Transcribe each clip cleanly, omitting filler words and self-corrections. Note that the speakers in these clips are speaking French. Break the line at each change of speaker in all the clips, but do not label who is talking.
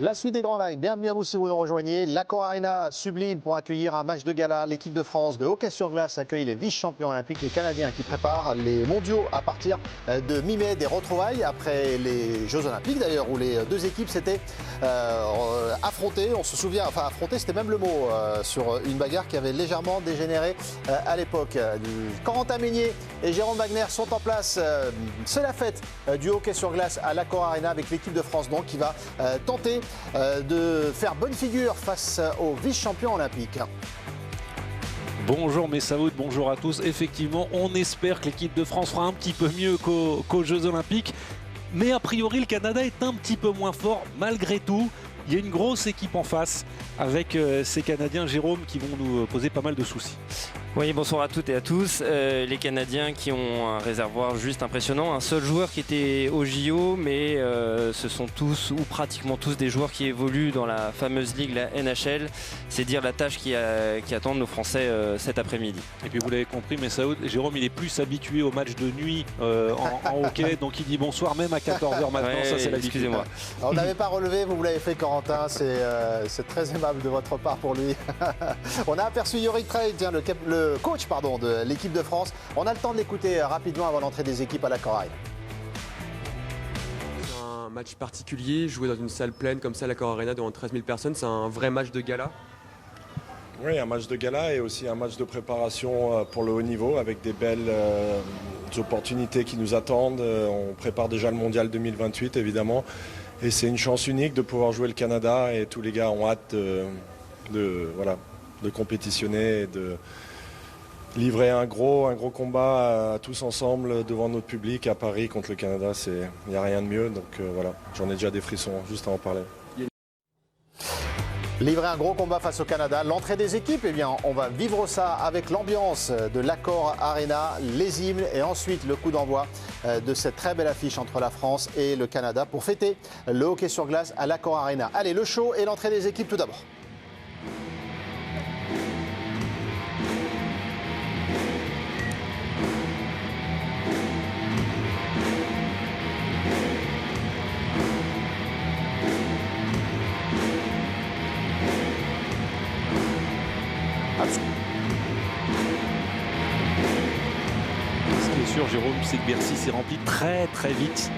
La suite des Grands Lacs, bienvenue à vous si vous nous rejoignez. L'Accor Arena sublime pour accueillir un match de gala. L'équipe de France de hockey sur glace accueille les vice-champions olympiques, les Canadiens qui préparent les mondiaux à partir de mi-mai. Des retrouvailles après les Jeux Olympiques d'ailleurs, où les deux équipes s'étaient affrontées. On se souvient, enfin affrontées, c'était même le mot, sur une bagarre qui avait légèrement dégénéré à l'époque. Corentin Meignier et Jérôme Wagner sont en place. C'est la fête du hockey sur glace à l'Accor Arena avec l'équipe de France donc qui va tenter de faire bonne figure face aux vice-champions olympiques.
Bonjour Messaoud, bonjour à tous. Effectivement, on espère que l'équipe de France fera un petit peu mieux qu'aux Jeux Olympiques. Mais a priori, le Canada est un petit peu moins fort malgré tout. Il y a une grosse équipe en face avec ces Canadiens, Jérôme, qui vont nous poser pas mal de soucis.
Oui, bonsoir à toutes et à tous. Les Canadiens qui ont un réservoir juste impressionnant. Un seul joueur qui était au JO, mais ce sont tous ou pratiquement tous des joueurs qui évoluent dans la fameuse ligue, la NHL. C'est dire la tâche qui attendent nos Français cet après-midi.
Et puis vous l'avez compris, Messaoud, Jérôme, il est plus habitué aux matchs de nuit en hockey, donc il dit bonsoir même à 14h maintenant. Ouais, ça c'est l'habitude.
Excusez-moi.
On n'avait pas relevé, vous l'avez fait Corentin, c'est très aimable de votre part pour lui. On a aperçu Yorick Treille, le coach de l'équipe de France. On a le temps de l'écouter rapidement avant l'entrée des équipes à l'Accor Arena.
Un match particulier, jouer dans une salle pleine comme ça à l'Accor Arena devant 13 000 personnes, c'est un vrai match de gala.
Oui, un match de gala et aussi un match de préparation pour le haut niveau avec des belles opportunités qui nous attendent. On prépare déjà le Mondial 2028 évidemment et c'est une chance unique de pouvoir jouer le Canada et tous les gars ont hâte de compétitionner et de livrer un gros combat tous ensemble devant notre public à Paris contre le Canada. Il n'y a rien de mieux, donc voilà, j'en ai déjà des frissons juste à en parler.
Livrer un gros combat face au Canada. L'entrée des équipes, eh bien, on va vivre ça avec l'ambiance de l'Accor Arena, les hymnes et ensuite le coup d'envoi de cette très belle affiche entre la France et le Canada pour fêter le hockey sur glace à l'Accor Arena. Allez, le show et l'entrée des équipes tout d'abord.
Ce qui est sûr, Jérôme, c'est que Bercy s'est rempli très très vite.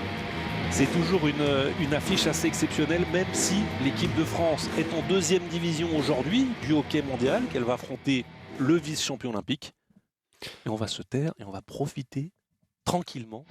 C'est toujours une affiche assez exceptionnelle, même si l'équipe de France est en deuxième division aujourd'hui du hockey mondial, qu'elle va affronter le vice-champion olympique. Et on va se taire et on va profiter tranquillement.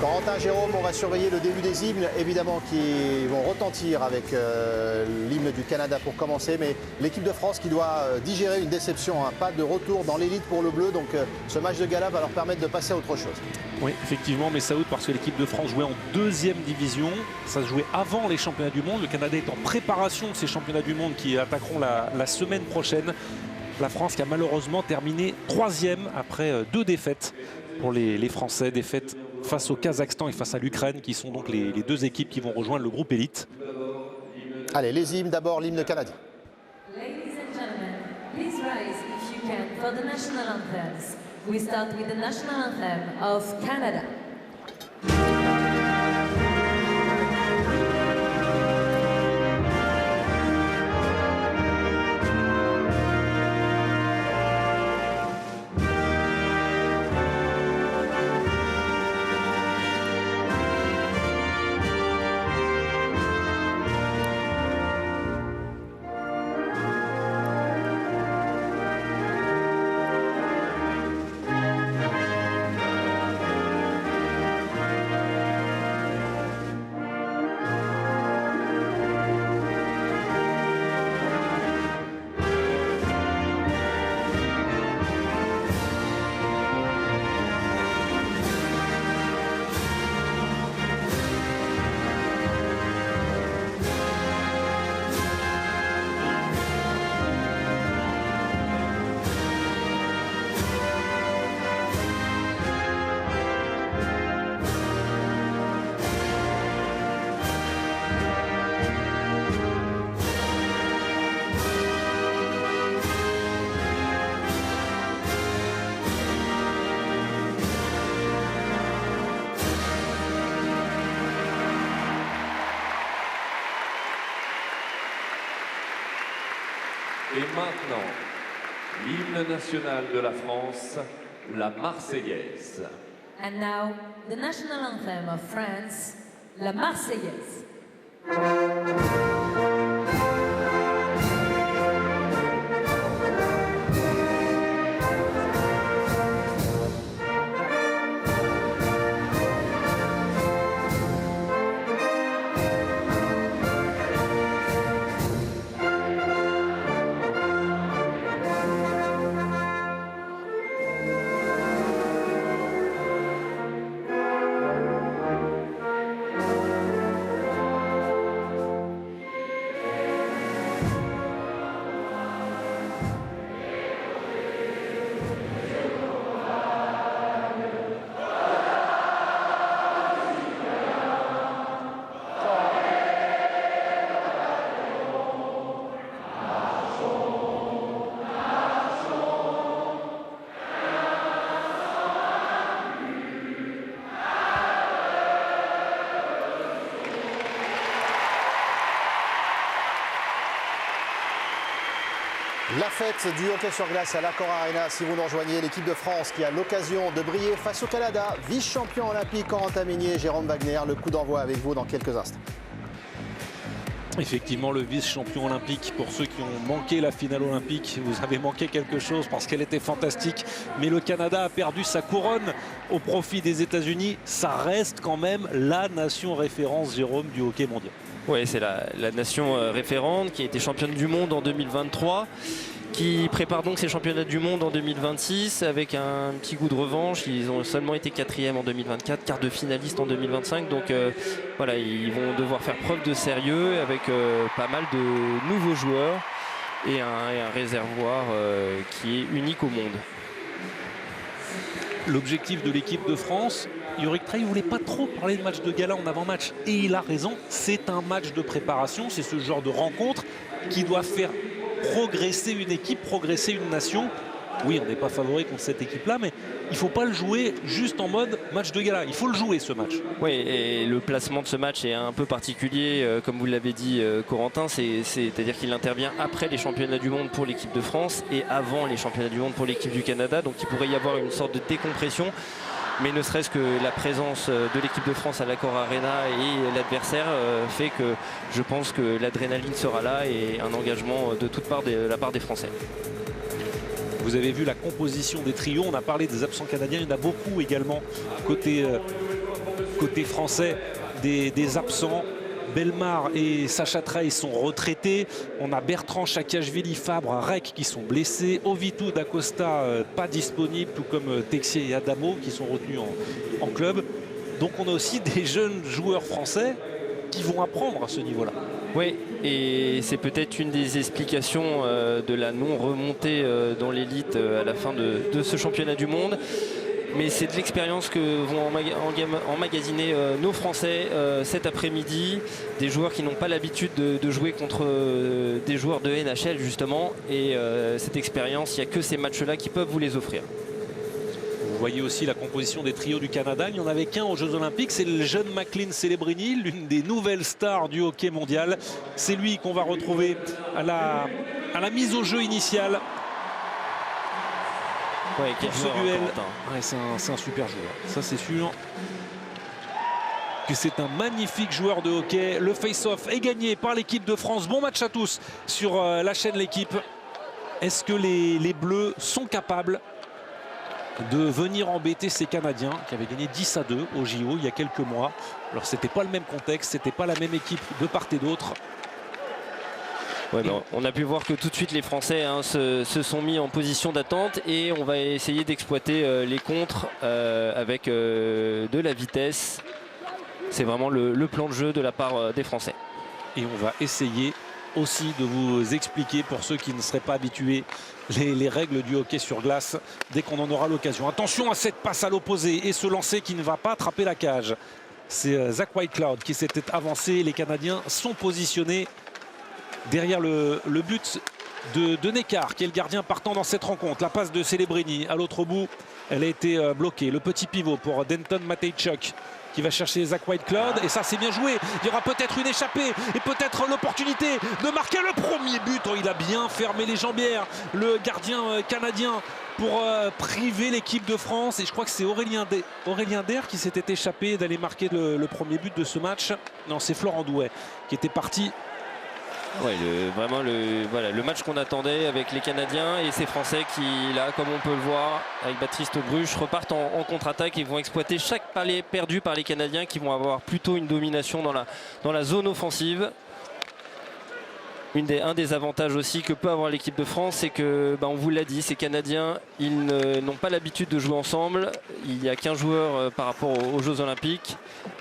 Corentin, Jérôme, on va surveiller le début des hymnes, évidemment, qui vont retentir avec l'hymne du Canada pour commencer. Mais l'équipe de France qui doit digérer une déception, hein, pas de retour dans l'élite pour le bleu. Donc ce match de gala va leur permettre de passer à autre chose.
Oui, effectivement, mais Saoud, parce que l'équipe de France jouait en deuxième division. Ça se jouait avant les championnats du monde. Le Canada est en préparation de ces championnats du monde qui attaqueront la semaine prochaine. La France qui a malheureusement terminé troisième après 2 défaites pour les Français. Défaites face au Kazakhstan et face à l'Ukraine, qui sont donc les 2 équipes qui vont rejoindre le groupe élite.
Allez, les hymnes, d'abord l'hymne canadien.
Ladies and gentlemen, please rise if you can for the national anthems. We start with the national anthem of Canada.
Et maintenant, l'hymne national de la France, la Marseillaise.
And now, the national anthem of France, La Marseillaise.
La fête du hockey sur glace à l'Accor Arena. Si vous nous rejoignez, l'équipe de France qui a l'occasion de briller face au Canada. Vice-champion olympique, Corentin Meignier, Jérôme Wagner. Le coup d'envoi avec vous dans quelques instants.
Effectivement, le vice-champion olympique. Pour ceux qui ont manqué la finale olympique, vous avez manqué quelque chose parce qu'elle était fantastique. Mais le Canada a perdu sa couronne au profit des États-Unis. Ça reste quand même la nation référence, Jérôme, du hockey mondial.
Oui, c'est la nation référente qui a été championne du monde en 2023, qui prépare donc ses championnats du monde en 2026 avec un petit goût de revanche. Ils ont seulement été 4e en 2024, quart de finaliste en 2025. Donc voilà, ils vont devoir faire preuve de sérieux avec pas mal de nouveaux joueurs et un réservoir qui est unique au monde.
L'objectif de l'équipe de France, Yorick Treille ne voulait pas trop parler de match de gala en avant-match. Et il a raison, c'est un match de préparation, c'est ce genre de rencontre qui doit faire progresser une équipe, progresser une nation. Oui, on n'est pas favori contre cette équipe-là, mais il ne faut pas le jouer juste en mode match de gala. Il faut le jouer, ce match.
Oui, et le placement de ce match est un peu particulier, comme vous l'avez dit, Corentin. C'est-à-dire qu'il intervient après les championnats du monde pour l'équipe de France et avant les championnats du monde pour l'équipe du Canada. Donc il pourrait y avoir une sorte de décompression. Mais ne serait-ce que la présence de l'équipe de France à l'Accor Arena et l'adversaire fait que je pense que l'adrénaline sera là et un engagement de toute part de la part des Français.
Vous avez vu la composition des trios, on a parlé des absents canadiens, il y en a beaucoup également côté Côté français, des absents. Belmar et Sacha Trey sont retraités. On a Bertrand, Chakashvili, Fabre, Rek qui sont blessés. Ovitu, Dacosta pas disponible, tout comme Texier et Adamo qui sont retenus en club. Donc on a aussi des jeunes joueurs français qui vont apprendre à ce niveau-là.
Oui, et c'est peut-être une des explications de la non-remontée dans l'élite à la fin de ce championnat du monde. Mais c'est de l'expérience que vont emmagasiner nos Français cet après-midi. Des joueurs qui n'ont pas l'habitude de jouer contre des joueurs de NHL justement. Et cette expérience, il n'y a que ces matchs-là qui peuvent vous les offrir.
Vous voyez aussi la composition des trios du Canada. Il n'y en avait qu'un aux Jeux Olympiques. C'est le jeune McLean Celebrini, l'une des nouvelles stars du hockey mondial. C'est lui qu'on va retrouver à la mise au jeu initiale.
Ouais,
pour ce duel, ouais, c'est un super joueur, ça c'est sûr que c'est un magnifique joueur de hockey. Le face-off est gagné par l'équipe de France. Bon match à tous sur la chaîne L'équipe. Est-ce que les Bleus sont capables de venir embêter ces Canadiens qui avaient gagné 10-2 au JO il y a quelques mois? Alors c'était pas le même contexte, c'était pas la même équipe de part et d'autre.
Ouais, ben, on a pu voir que tout de suite les Français se sont mis en position d'attente et on va essayer d'exploiter les contres avec de la vitesse. C'est vraiment le plan de jeu de la part des Français.
Et on va essayer aussi de vous expliquer, pour ceux qui ne seraient pas habitués, les règles du hockey sur glace dès qu'on en aura l'occasion. Attention à cette passe à l'opposé et ce lancer qui ne va pas attraper la cage. C'est Zach Whitecloud qui s'était avancé. Les Canadiens sont positionnés derrière le but de Neckar, qui est le gardien partant dans cette rencontre. La passe de Celebrini à l'autre bout, elle a été bloquée. Le petit pivot pour Denton Matejchuk qui va chercher Zach Whitecloud. Et ça, c'est bien joué. Il y aura peut-être une échappée et peut-être l'opportunité de marquer le premier but. Oh, il a bien fermé les jambières, le gardien canadien, pour priver l'équipe de France. Et je crois que c'est Aurélien Dair qui s'était échappé d'aller marquer le premier but de ce match. Non, c'est Florent Douai qui était parti.
Ouais, vraiment le match qu'on attendait avec les Canadiens et ces Français qui, là, comme on peut le voir, avec Baptiste Bruch, repartent en contre-attaque et vont exploiter chaque palais perdu par les Canadiens qui vont avoir plutôt une domination dans la zone offensive. Un des avantages aussi que peut avoir l'équipe de France, c'est que, on vous l'a dit, ces Canadiens, ils n'ont pas l'habitude de jouer ensemble. Il n'y a qu'un joueur par rapport aux Jeux Olympiques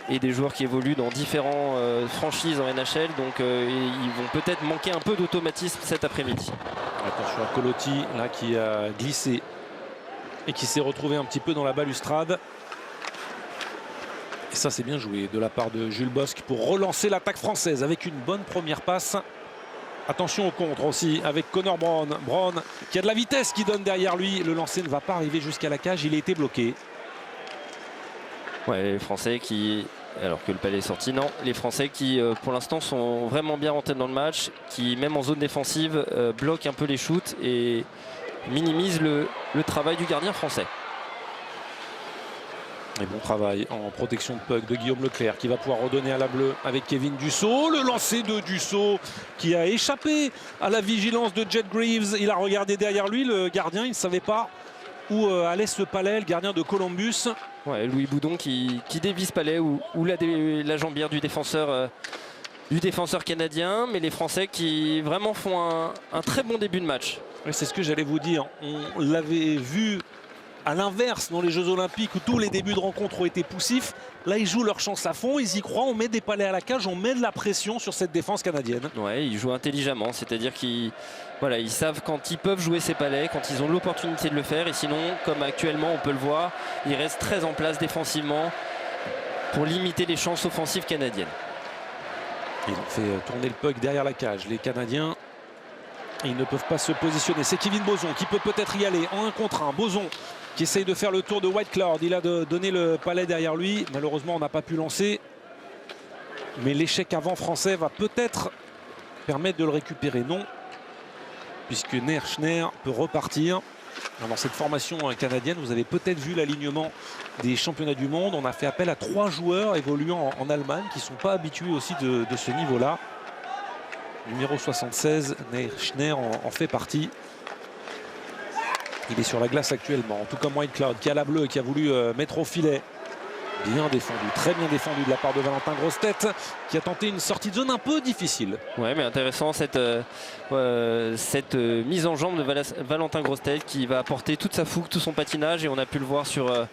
et des joueurs qui évoluent dans différentes franchises en NHL. Donc ils vont peut-être manquer un peu d'automatisme cet après-midi.
Attention à Colotti, là, qui a glissé et qui s'est retrouvé un petit peu dans la balustrade. Et ça, c'est bien joué de la part de Jules Bosc pour relancer l'attaque française avec une bonne première passe. Attention au contre aussi avec Connor Brown. Brown qui a de la vitesse, qui donne derrière lui. Le lancer ne va pas arriver jusqu'à la cage. Il a été bloqué.
Ouais, les Français qui, alors que le palais est sorti, non. Les Français qui, pour l'instant, sont vraiment bien rentrés dans le match. Qui, même en zone défensive, bloquent un peu les shoots et minimisent le travail du gardien français.
Et bon travail en protection de puck de Guillaume Leclerc qui va pouvoir redonner à la bleue avec Kevin Dussault. Le lancer de Dussault qui a échappé à la vigilance de Jet Greaves. Il a regardé derrière lui, le gardien, il ne savait pas où allait ce palais, le gardien de Columbus.
Ouais, Louis Boudon qui dévisse palais ou la jambière du défenseur canadien. Mais les Français qui vraiment font un très bon début de match.
C'est ce que j'allais vous dire. On l'avait vu à l'inverse dans les Jeux Olympiques où tous les débuts de rencontre ont été poussifs. Là, ils jouent leur chance à fond, ils y croient, on met des palais à la cage, on met de la pression sur cette défense canadienne.
Ouais, ils jouent intelligemment, c'est-à-dire qu'ils savent quand ils peuvent jouer ces palais, quand ils ont l'opportunité de le faire. Et sinon, comme actuellement on peut le voir, ils restent très en place défensivement pour limiter les chances offensives canadiennes.
Ils ont fait tourner le puck derrière la cage, les Canadiens. Ils ne peuvent pas se positionner. C'est Kevin Boson qui peut peut-être y aller en 1 contre 1. Boson qui essaye de faire le tour de Whitecloud. Il a donné le palais derrière lui. Malheureusement, on n'a pas pu lancer. Mais l'échec avant français va peut-être permettre de le récupérer. Non, puisque Neerschner peut repartir. Dans cette formation canadienne, vous avez peut-être vu l'alignement des championnats du monde. On a fait appel à 3 joueurs évoluant en Allemagne qui ne sont pas habitués aussi de ce niveau-là. Numéro 76, Neerschner en fait partie. Il est sur la glace actuellement. En tout cas, Whitecloud qui a la bleue et qui a voulu mettre au filet. Bien défendu, très bien défendu de la part de Valentin Grossetête qui a tenté une sortie de zone un peu difficile.
Ouais, mais intéressant cette mise en jambe de Valentin Grossetête qui va apporter toute sa fougue, tout son patinage, et on a pu le voir sur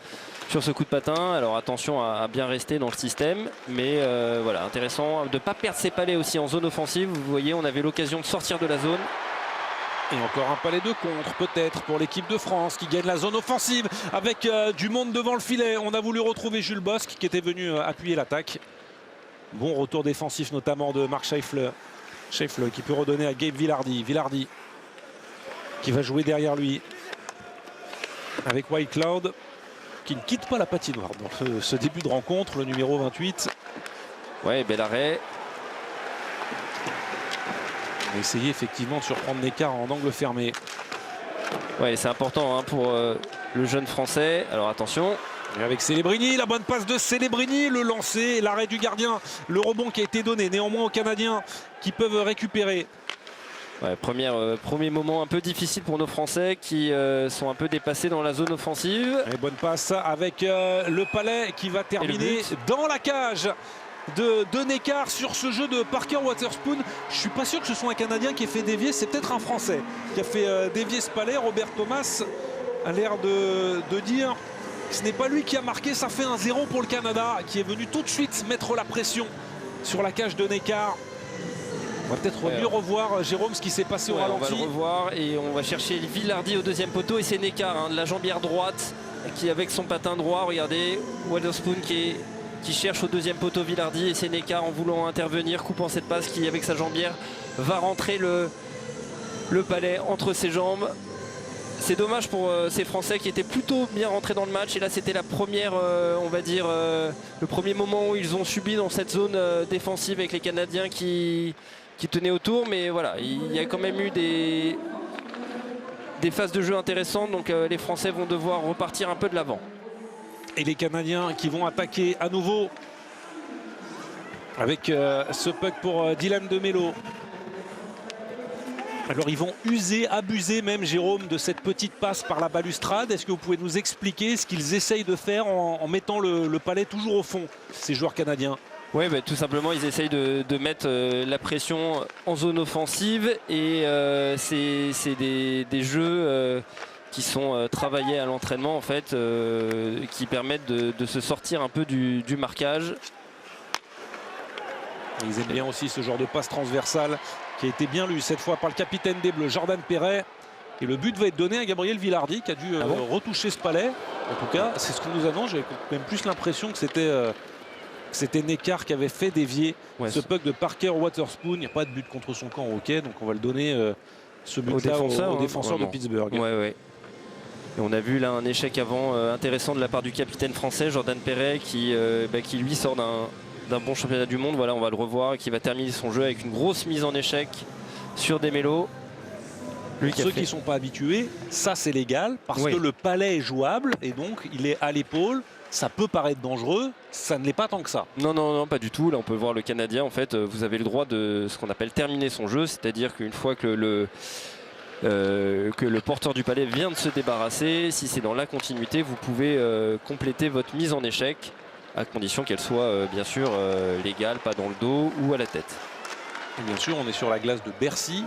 ce coup de patin. Alors attention à bien rester dans le système, mais voilà, intéressant de ne pas perdre ses palais aussi en zone offensive. Vous voyez, on avait l'occasion de sortir de la zone.
Et encore un palais de contre peut-être pour l'équipe de France qui gagne la zone offensive avec du monde devant le filet. On a voulu retrouver Jules Bosc qui était venu appuyer l'attaque. Bon retour défensif notamment de Marc Scheifele. Scheifele qui peut redonner à Gabe Villardi. Villardi qui va jouer derrière lui avec White Cloud qui ne quitte pas la patinoire dans ce début de rencontre, le numéro 28.
Ouais, bel arrêt.
On va essayer effectivement de surprendre Neckar en angle fermé.
Ouais, c'est important hein, pour le jeune français. Alors attention.
Et avec Celebrini, la bonne passe de Celebrini, le lancer, l'arrêt du gardien, le rebond qui a été donné néanmoins aux Canadiens qui peuvent récupérer.
Ouais, premier moment un peu difficile pour nos Français qui sont un peu dépassés dans la zone offensive.
Et bonne passe avec le palais qui va terminer dans la cage de Neckar sur ce jeu de Parker Waterspoon. Je suis pas sûr que ce soit un Canadien qui ait fait dévier, c'est peut-être un Français qui a fait dévier ce palais. Robert Thomas a l'air de dire que ce n'est pas lui qui a marqué. Ça fait un 0 pour le Canada qui est venu tout de suite mettre la pression sur la cage de Neckar. On va peut-être mieux revoir, Jérôme, ce qui s'est passé au ralenti.
On va le revoir et on va chercher Villardi au deuxième poteau, et c'est Neckar hein, de la jambière droite qui, avec son patin droit, regardez, Waterspoon qui cherche au deuxième poteau Villardi, et c'est Neckar en voulant intervenir, coupant cette passe, qui avec sa jambière va rentrer le palais entre ses jambes. C'est dommage pour ces Français qui étaient plutôt bien rentrés dans le match, et là c'était la première, on va dire, le premier moment où ils ont subi dans cette zone défensive avec les Canadiens qui tenaient autour, mais voilà, il y a quand même eu des phases de jeu intéressantes, donc les Français vont devoir repartir un peu de l'avant.
Et les Canadiens qui vont attaquer à nouveau avec ce puck pour Dylan DeMelo. Alors ils vont user, abuser même, Jérôme, de cette petite passe par la balustrade. Est-ce que vous pouvez nous expliquer ce qu'ils essayent de faire en mettant le palais toujours au fond, ces joueurs canadiens?
Oui, bah, tout simplement, ils essayent de mettre la pression en zone offensive, et c'est des jeux qui sont travaillés à l'entraînement en fait, qui permettent de se sortir un peu du marquage.
Ils aiment bien aussi ce genre de passe transversale qui a été bien lu cette fois par le capitaine des Bleus, Jordan Perret. Et le but va être donné à Gabriel Villardi qui a dû retoucher ce palais. En tout cas, c'est ce qu'on nous annonce. J'avais même plus l'impression que c'était Neckar qui avait fait dévier ce puck de Parker Waterspoon. Il n'y a pas de but contre son camp au hockey, donc on va le donner ce but-là au défenseur de Pittsburgh.
Ouais. Et on a vu là un échec avant intéressant de la part du capitaine français Jordan Perret qui lui sort d'un bon championnat du monde. Voilà, on va le revoir, qui va terminer son jeu avec une grosse mise en échec sur DeMelo.
Pour ceux qui ne sont pas habitués, ça c'est légal parce que le palais est jouable et donc il est à l'épaule. Ça peut paraître dangereux, ça ne l'est pas tant que ça.
Non, pas du tout. Là on peut voir le Canadien, en fait, vous avez le droit de ce qu'on appelle terminer son jeu, c'est-à-dire qu'une fois que le porteur du palais vient de se débarrasser, si c'est dans la continuité, vous pouvez compléter votre mise en échec, à condition qu'elle soit bien sûr légale, pas dans le dos ou à la tête.
Et bien sûr, on est sur la glace de Bercy,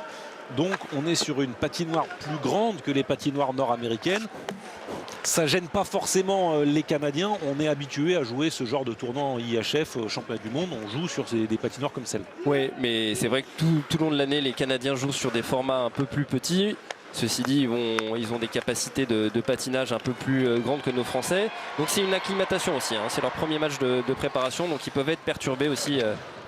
donc on est sur une patinoire plus grande que les patinoires nord-américaines. Ça gêne pas forcément les Canadiens. On est habitué à jouer ce genre de tournoi en IHF au championnat du monde. On joue sur des patinoires comme celle.
Oui, mais c'est vrai que tout au long de l'année, les Canadiens jouent sur des formats un peu plus petits. Ceci dit, ils ont des capacités de patinage un peu plus grandes que nos Français. Donc c'est une acclimatation aussi, hein. C'est leur premier match de préparation, donc ils peuvent être perturbés aussi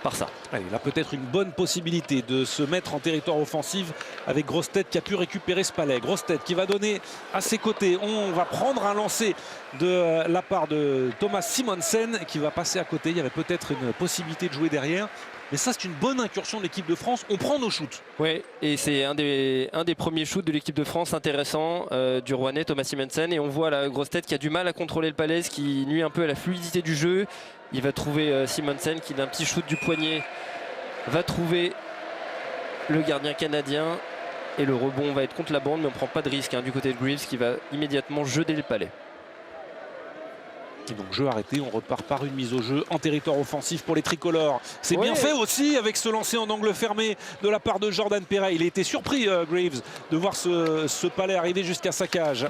par ça.
Allez, là peut-être une bonne possibilité de se mettre en territoire offensif avec Grossetête qui a pu récupérer ce palais. Grossetête qui va donner à ses côtés. On va prendre un lancer de la part de Thomas Simonsen qui va passer à côté. Il y avait peut-être une possibilité de jouer derrière. Mais ça, c'est une bonne incursion de l'équipe de France. On prend nos shoots.
Oui, et c'est un des premiers shoots de l'équipe de France intéressant du Rouennais, Thomas Simonsen. Et on voit la Grossetête qui a du mal à contrôler le palais, ce qui nuit un peu à la fluidité du jeu. Il va trouver Simonsen qui, d'un petit shoot du poignet, va trouver le gardien canadien. Et le rebond va être contre la bande, mais on ne prend pas de risque du côté de Greaves qui va immédiatement jeter le palais.
Et donc jeu arrêté, on repart par une mise au jeu en territoire offensif pour les tricolores. C'est bien fait aussi avec ce lancer en angle fermé de la part de Jordan Perret. Il a été surpris, Graves, de voir ce palais arriver jusqu'à sa cage.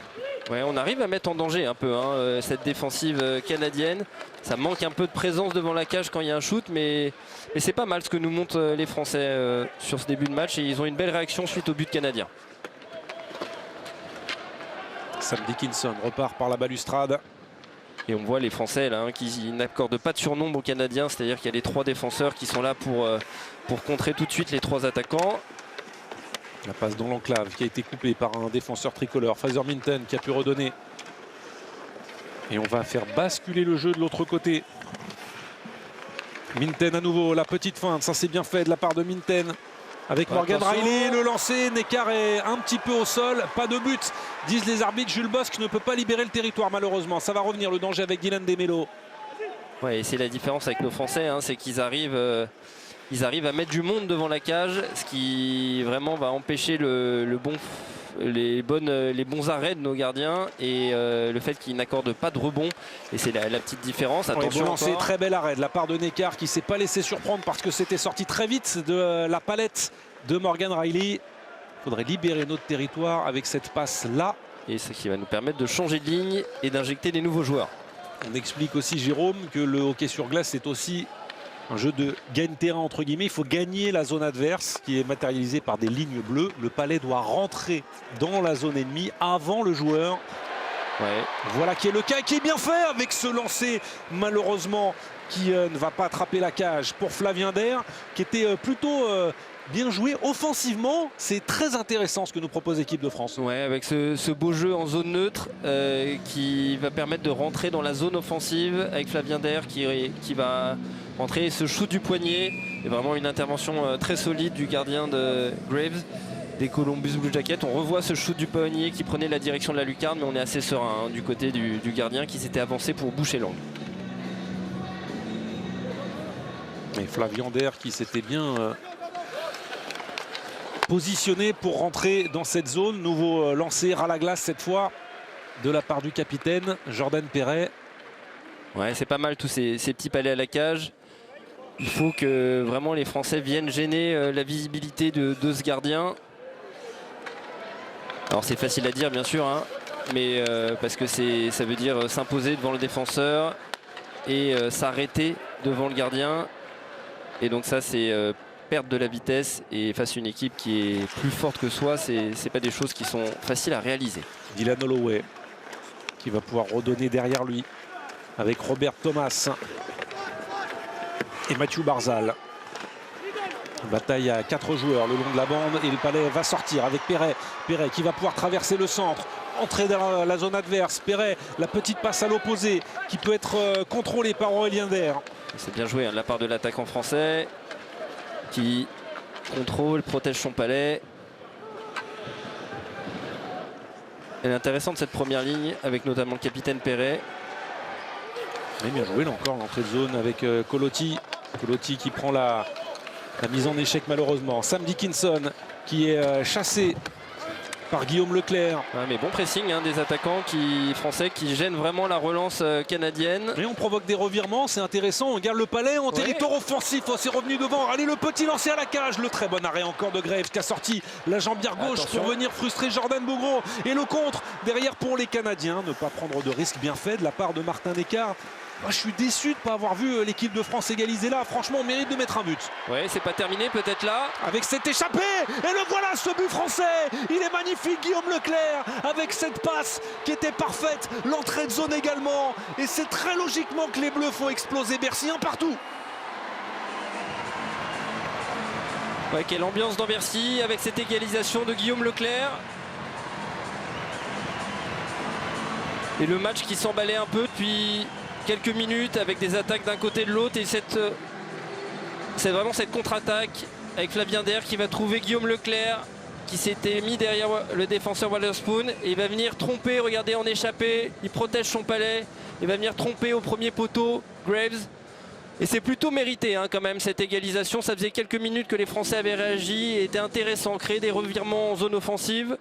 Ouais, on arrive à mettre en danger un peu cette défensive canadienne. Ça manque un peu de présence devant la cage quand il y a un shoot, mais c'est pas mal ce que nous montrent les Français sur ce début de match. Et ils ont une belle réaction suite au but canadien.
Sam Dickinson repart par la balustrade.
Et on voit les Français là, qui n'accordent pas de surnombre aux Canadiens, c'est-à-dire qu'il y a les 3 défenseurs qui sont là pour contrer tout de suite les 3 attaquants.
La passe dans l'enclave qui a été coupée par un défenseur tricolore, Fraser Minten, qui a pu redonner. Et on va faire basculer le jeu de l'autre côté. Minten à nouveau, la petite feinte, ça c'est bien fait de la part de Minten. Avec Morgan Riley, le lancer, Neckar est un petit peu au sol, pas de but, disent les arbitres. Jules Bosc ne peut pas libérer le territoire malheureusement. Ça va revenir le danger avec Dylan Demelo.
Ouais, et c'est la différence avec nos Français, c'est qu'ils arrivent à mettre du monde devant la cage, ce qui vraiment va empêcher les bons arrêts de nos gardiens et le fait qu'ils n'accordent pas de rebond. Et c'est la petite différence. Attention,
bon lancer, très bel arrêt de la part de Neckar qui ne s'est pas laissé surprendre parce que c'était sorti très vite de la palette de Morgan Riley. Il faudrait libérer notre territoire avec cette passe-là.
Et ce qui va nous permettre de changer de ligne et d'injecter des nouveaux joueurs.
On explique aussi, Jérôme, que le hockey sur glace, c'est aussi un jeu de gagne-terrain entre guillemets. Il faut gagner la zone adverse qui est matérialisée par des lignes bleues. Le palais doit rentrer dans la zone ennemie avant le joueur.
Ouais.
Voilà qui est le cas, qui est bien fait avec ce lancer malheureusement qui ne va pas attraper la cage pour Flavien Der, qui était plutôt bien joué offensivement. C'est très intéressant ce que nous propose l'équipe de France.
Ouais, avec ce beau jeu en zone neutre qui va permettre de rentrer dans la zone offensive avec Flavien Der qui va rentrer. Ce shoot du poignet est vraiment une intervention très solide du gardien de Graves des Columbus Blue Jackets. On revoit ce shoot du poignet qui prenait la direction de la lucarne, mais on est assez serein du côté du gardien qui s'était avancé pour boucher l'angle.
Et Flavien Der qui s'était bien positionné pour rentrer dans cette zone. Nouveau lancer à la glace cette fois de la part du capitaine Jordan Perret.
Ouais, c'est pas mal tous ces petits palets à la cage. Il faut que vraiment les Français viennent gêner la visibilité de ce gardien. Alors c'est facile à dire bien sûr, mais parce que ça veut dire s'imposer devant le défenseur et s'arrêter devant le gardien. Et donc ça c'est perdre de la vitesse, et face à une équipe qui est plus forte que soi, c'est pas des choses qui sont faciles à réaliser.
Dylan Holloway qui va pouvoir redonner derrière lui avec Robert Thomas et Mathieu Barzal. Bataille à 4 joueurs le long de la bande et le palais va sortir avec Perret. Perret qui va pouvoir traverser le centre, entrer dans la zone adverse. Perret, la petite passe à l'opposé qui peut être contrôlée par Aurélien Der.
C'est bien joué de la part de l'attaquant français qui contrôle, protège son palais. Elle est intéressante cette première ligne avec notamment le capitaine Perret.
Mais bien joué là encore l'entrée de zone avec Colotti. Colotti qui prend la mise en échec malheureusement. Sam Dickinson qui est chassé par Guillaume Leclerc.
Ouais, mais bon pressing des attaquants français qui gênent vraiment la relance canadienne.
Et on provoque des revirements, c'est intéressant. On garde le palais en territoire offensif. Oh, c'est revenu devant. Allez, le petit lancé à la cage. Le très bon arrêt encore de Graves qui a sorti la jambière gauche pour venir frustrer Jordan Bougro. Et le contre derrière pour les Canadiens. Ne pas prendre de risque, bien fait de la part de Martin Neckar. Moi, je suis déçu de ne pas avoir vu l'équipe de France égaliser là. Franchement, on mérite de mettre un but.
Oui, c'est pas terminé peut-être là.
Avec cette échappée. Et le voilà, ce but français. Il est magnifique, Guillaume Leclerc. Avec cette passe qui était parfaite. L'entrée de zone également. Et c'est très logiquement que les Bleus font exploser Bercy un partout.
Ouais, quelle ambiance dans Bercy avec cette égalisation de Guillaume Leclerc. Et le match qui s'emballait un peu depuis quelques minutes avec des attaques d'un côté et de l'autre, et c'est vraiment cette contre-attaque avec Flavien Der qui va trouver Guillaume Leclerc qui s'était mis derrière le défenseur Waterspoon, et il va venir tromper, regardez, en échappée, il protège son palais, il va venir tromper au premier poteau Graves, et c'est plutôt mérité quand même cette égalisation. Ça faisait quelques minutes que les Français avaient réagi et était intéressant, créer des revirements en zone offensive.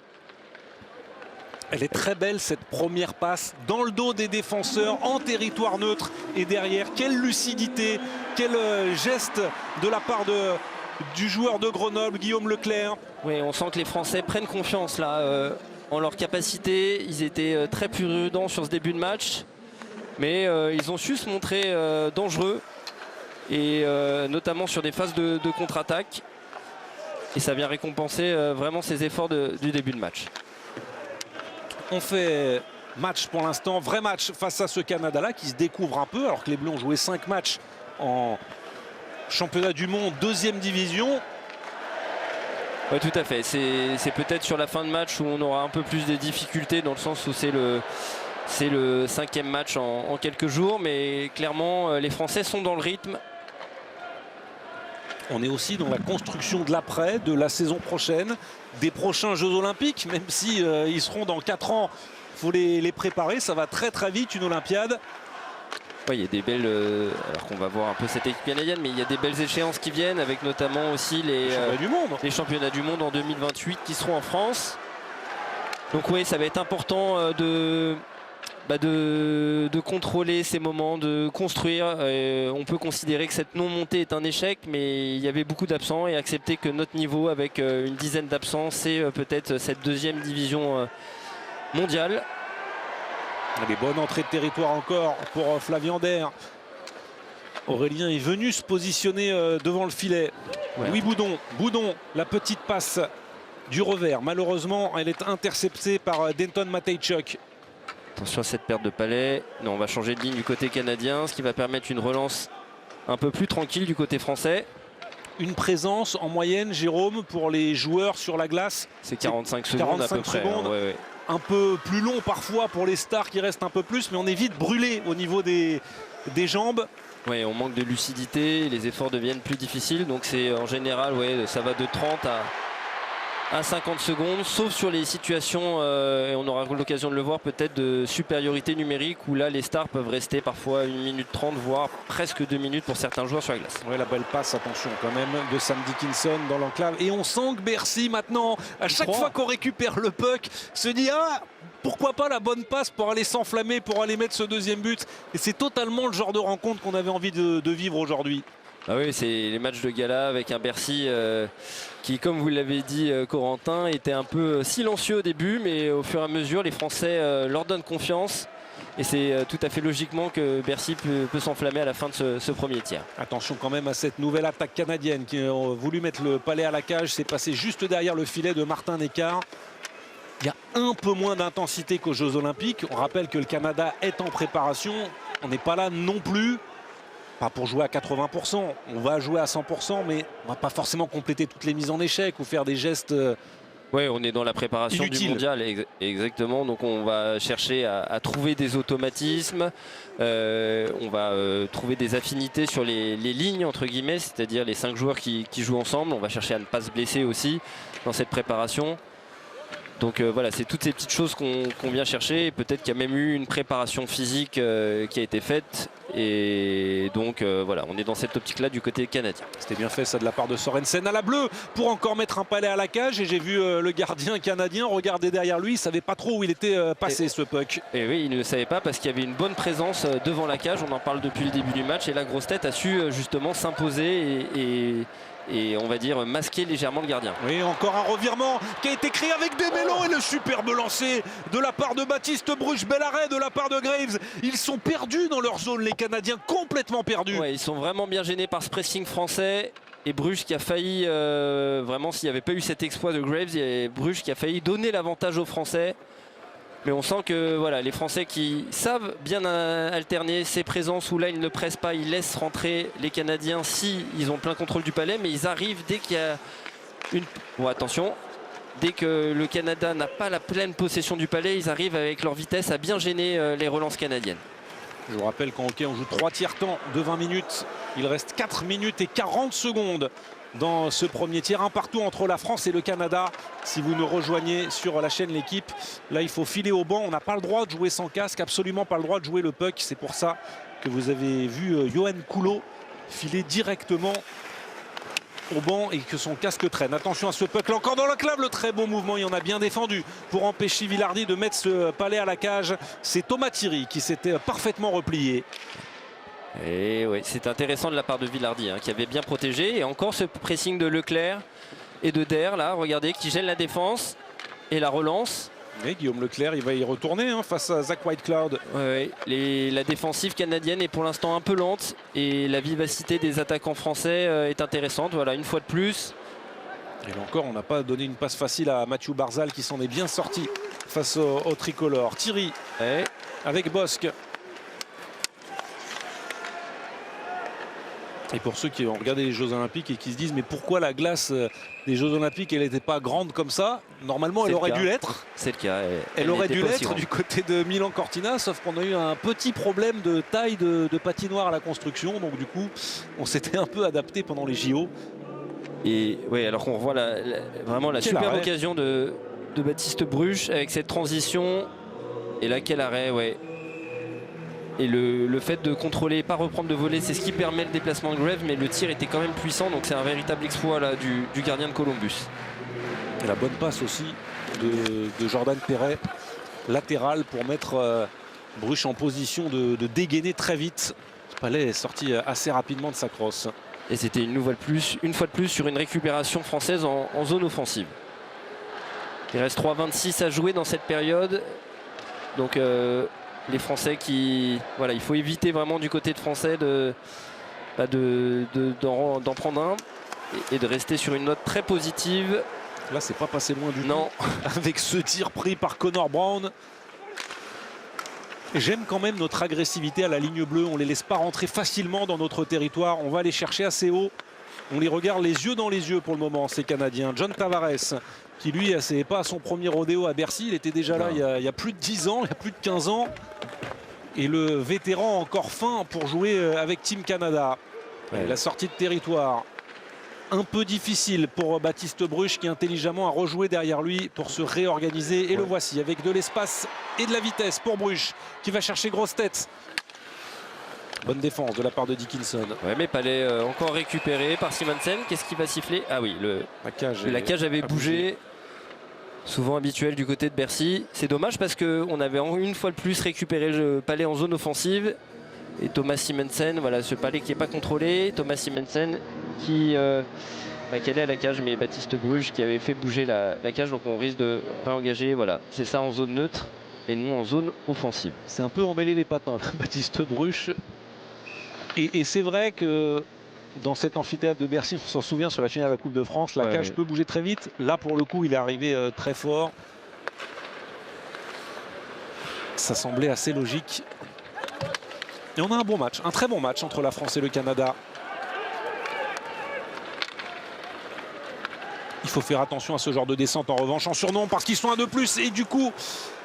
Elle est très belle cette première passe dans le dos des défenseurs en territoire neutre et derrière. Quelle lucidité, quel geste de la part du joueur de Grenoble, Guillaume Leclerc.
Oui, on sent que les Français prennent confiance là en leur capacité. Ils étaient très prudents sur ce début de match, mais ils ont su se montrer dangereux et notamment sur des phases de contre-attaque. Et ça vient récompenser vraiment ces efforts du début de match.
On fait match pour l'instant, vrai match face à ce Canada-là qui se découvre un peu alors que les Bleus ont joué 5 matchs en championnat du monde, 2e division.
Oui, tout à fait. C'est peut-être sur la fin de match où on aura un peu plus de difficultés dans le sens où c'est le 5e match en quelques jours. Mais clairement, les Français sont dans le rythme.
On est aussi dans la construction de l'après, de la saison prochaine, des prochains Jeux Olympiques, même si ils seront dans 4 ans. Il faut les préparer, ça va très très vite, une Olympiade.
Oui, il y a des belles, alors qu'on va voir un peu cette équipe canadienne, mais il y a des belles échéances qui viennent, avec notamment aussi les championnats du monde en 2028 qui seront en France. Donc oui, ça va être important de contrôler ces moments, de construire. On peut considérer que cette non-montée est un échec, mais il y avait beaucoup d'absents et accepter que notre niveau, avec une dizaine d'absents, c'est peut-être cette 2e division mondiale.
Des bonnes entrées de territoire encore pour Flavien Der. Aurélien est venu se positionner devant le filet. Ouais. Louis Boudon, la petite passe du revers. Malheureusement, elle est interceptée par Denton Matejchuk.
Attention à cette perte de palais. Non, on va changer de ligne du côté canadien, ce qui va permettre une relance un peu plus tranquille du côté français.
Une présence en moyenne, Jérôme, pour les joueurs sur la glace.
C'est 45 secondes à peu près. Hein, ouais.
Un peu plus long parfois pour les stars qui restent un peu plus, mais on est vite brûlé au niveau des jambes.
Oui, on manque de lucidité, les efforts deviennent plus difficiles. Donc c'est en général, ça va de 30 à 50 secondes, sauf sur les situations, et on aura l'occasion de le voir, peut-être de supériorité numérique, où là les stars peuvent rester parfois 1 minute 30, voire presque 2 minutes pour certains joueurs sur la glace.
Oui, la belle passe, attention quand même, de Sam Dickinson dans l'enclave. Et on sent que Bercy maintenant, à chaque fois qu'on récupère le puck, se dit pourquoi pas la bonne passe pour aller s'enflammer, pour aller mettre ce 2e but. Et c'est totalement le genre de rencontre qu'on avait envie de vivre aujourd'hui.
Ah oui, c'est les matchs de gala avec un Bercy qui, comme vous l'avez dit Corentin, était un peu silencieux au début, mais au fur et à mesure, les Français leur donnent confiance. Et c'est tout à fait logiquement que Bercy peut s'enflammer à la fin de ce premier tiers.
Attention quand même à cette nouvelle attaque canadienne qui a voulu mettre le palais à la cage. C'est passé juste derrière le filet de Martin Nécart. Il y a un peu moins d'intensité qu'aux Jeux Olympiques. On rappelle que le Canada est en préparation. On n'est pas là non plus. Pas pour jouer à 80%, on va jouer à 100%, mais on va pas forcément compléter toutes les mises en échec ou faire des gestes.
Oui, on est dans la préparation du mondial, exactement. Donc on va chercher à trouver des automatismes, on va trouver des affinités sur les lignes, entre guillemets, c'est-à-dire les 5 joueurs qui jouent ensemble. On va chercher à ne pas se blesser aussi dans cette préparation. Donc voilà, c'est toutes ces petites choses qu'on vient chercher. Peut-être qu'il y a même eu une préparation physique qui a été faite. Et donc voilà, on est dans cette optique-là du côté canadien.
C'était bien fait ça de la part de Sorensen à la bleue pour encore mettre un palais à la cage. Et j'ai vu le gardien canadien regarder derrière lui. Il ne savait pas trop où il était passé ce puck.
Et oui, il ne le savait pas parce qu'il y avait une bonne présence devant la cage. On en parle depuis le début du match. Et la grosse tête a su justement s'imposer et on va dire masquer légèrement le gardien.
Oui, encore un revirement qui a été créé avec des mélos et le superbe lancer de la part de Baptiste Bruch. Bel arrêt de la part de Graves. Ils sont perdus dans leur zone, les Canadiens, complètement perdus.
Ouais, ils sont vraiment bien gênés par ce pressing français. Et Bruch qui a failli, vraiment, s'il n'y avait pas eu cet exploit de Graves, il y a Bruch qui a failli donner l'avantage aux Français. Mais on sent que voilà, les Français qui savent bien alterner ces présences où là ils ne pressent pas, ils laissent rentrer les Canadiens si ils ont plein contrôle du palais, mais ils arrivent dès qu'il y a une... Bon, attention, dès que le Canada n'a pas la pleine possession du palais, ils arrivent avec leur vitesse à bien gêner les relances canadiennes.
Je vous rappelle qu'en hockey on joue 3 tiers-temps de 20 minutes. Il reste 4 minutes et 40 secondes dans ce premier tiers, un partout entre la France et le Canada. Si vous nous rejoignez sur la chaîne L'équipe, là il faut filer au banc. On n'a pas le droit de jouer sans casque, absolument pas le droit de jouer le puck. C'est pour ça que vous avez vu Johan Coulot filer directement au banc et que son casque traîne. Attention à ce puck là, encore dans la clave, le très bon mouvement, il en a bien défendu pour empêcher Vilardi de mettre ce palais à la cage. C'est Thomas Thierry qui s'était parfaitement replié.
Et oui, c'est intéressant de la part de Vilardi qui avait bien protégé. Et encore ce pressing de Leclerc et de Der là, regardez, qui gêne la défense et la relance.
Mais Guillaume Leclerc, il va y retourner face à Zach Whitecloud.
La défensive canadienne est pour l'instant un peu lente et la vivacité des attaquants français est intéressante. Voilà, une fois de plus.
Et là encore, on n'a pas donné une passe facile à Mathieu Barzal qui s'en est bien sorti face au tricolore. Thierry avec Bosque. Et pour ceux qui ont regardé les Jeux Olympiques et qui se disent mais pourquoi la glace des Jeux Olympiques elle n'était pas grande comme ça, normalement elle aurait dû l'être.
C'est le cas.
Elle aurait dû l'être du côté de Milan Cortina, sauf qu'on a eu un petit problème de taille de patinoire à la construction, donc du coup on s'était un peu adapté pendant les JO.
Et oui, alors qu'on revoit vraiment la superbe occasion de Baptiste Bruch avec cette transition. Et là quel arrêt, ouais. Et le fait de contrôler, pas reprendre de voler, c'est ce qui permet le déplacement de Graves, mais le tir était quand même puissant, donc c'est un véritable exploit là, du gardien de Columbus.
Et la bonne passe aussi de Jordan Perret, latéral, pour mettre Bruch en position de dégainer très vite. Palais est sorti assez rapidement de sa crosse.
Et c'était une fois de plus sur une récupération française en zone offensive. Il reste 3,26 à jouer dans cette période. Donc les Français voilà, il faut éviter vraiment du côté de Français d'en prendre un et de rester sur une note très positive.
Là, c'est pas passé loin du tout.
Non.
Avec ce tir pris par Connor Brown. J'aime quand même notre agressivité à la ligne bleue. On ne les laisse pas rentrer facilement dans notre territoire. On va les chercher assez haut. On les regarde les yeux dans les yeux pour le moment, ces Canadiens. John Tavares, qui lui, c'est pas son premier rodéo à Bercy. Il était déjà là il y a plus de 10 ans, il y a plus de 15 ans. Et le vétéran encore fin pour jouer avec Team Canada. La sortie de territoire, un peu difficile pour Baptiste Bruch qui intelligemment a rejoué derrière lui pour se réorganiser. Et le voici avec de l'espace et de la vitesse pour Bruch qui va chercher grosse tête. Bonne défense de la part de Dickinson.
Ouais, mais Palais encore récupéré par Simonsen. Qu'est-ce qui va siffler? Ah oui, la cage avait bougé. Souvent habituel du côté de Bercy. C'est dommage parce qu'on avait une fois de plus récupéré le Palais en zone offensive. Et Thomas Simonsen, voilà, ce Palais qui n'est pas contrôlé. Thomas Simonsen qui est à la cage, mais Baptiste Bruch qui avait fait bouger la cage. Donc on risque de réengager. Voilà, c'est ça en zone neutre et nous en zone offensive.
C'est un peu emmêlé les patins, Baptiste Bruch. Et c'est vrai que dans cet amphithéâtre de Bercy, on s'en souvient sur la finale de la Coupe de France, la cage peut bouger très vite. Là, pour le coup, il est arrivé très fort. Ça semblait assez logique. Et on a un bon match, un très bon match entre la France et le Canada. Il faut faire attention à ce genre de descente en revanche en surnom parce qu'ils sont un de plus. Et du coup,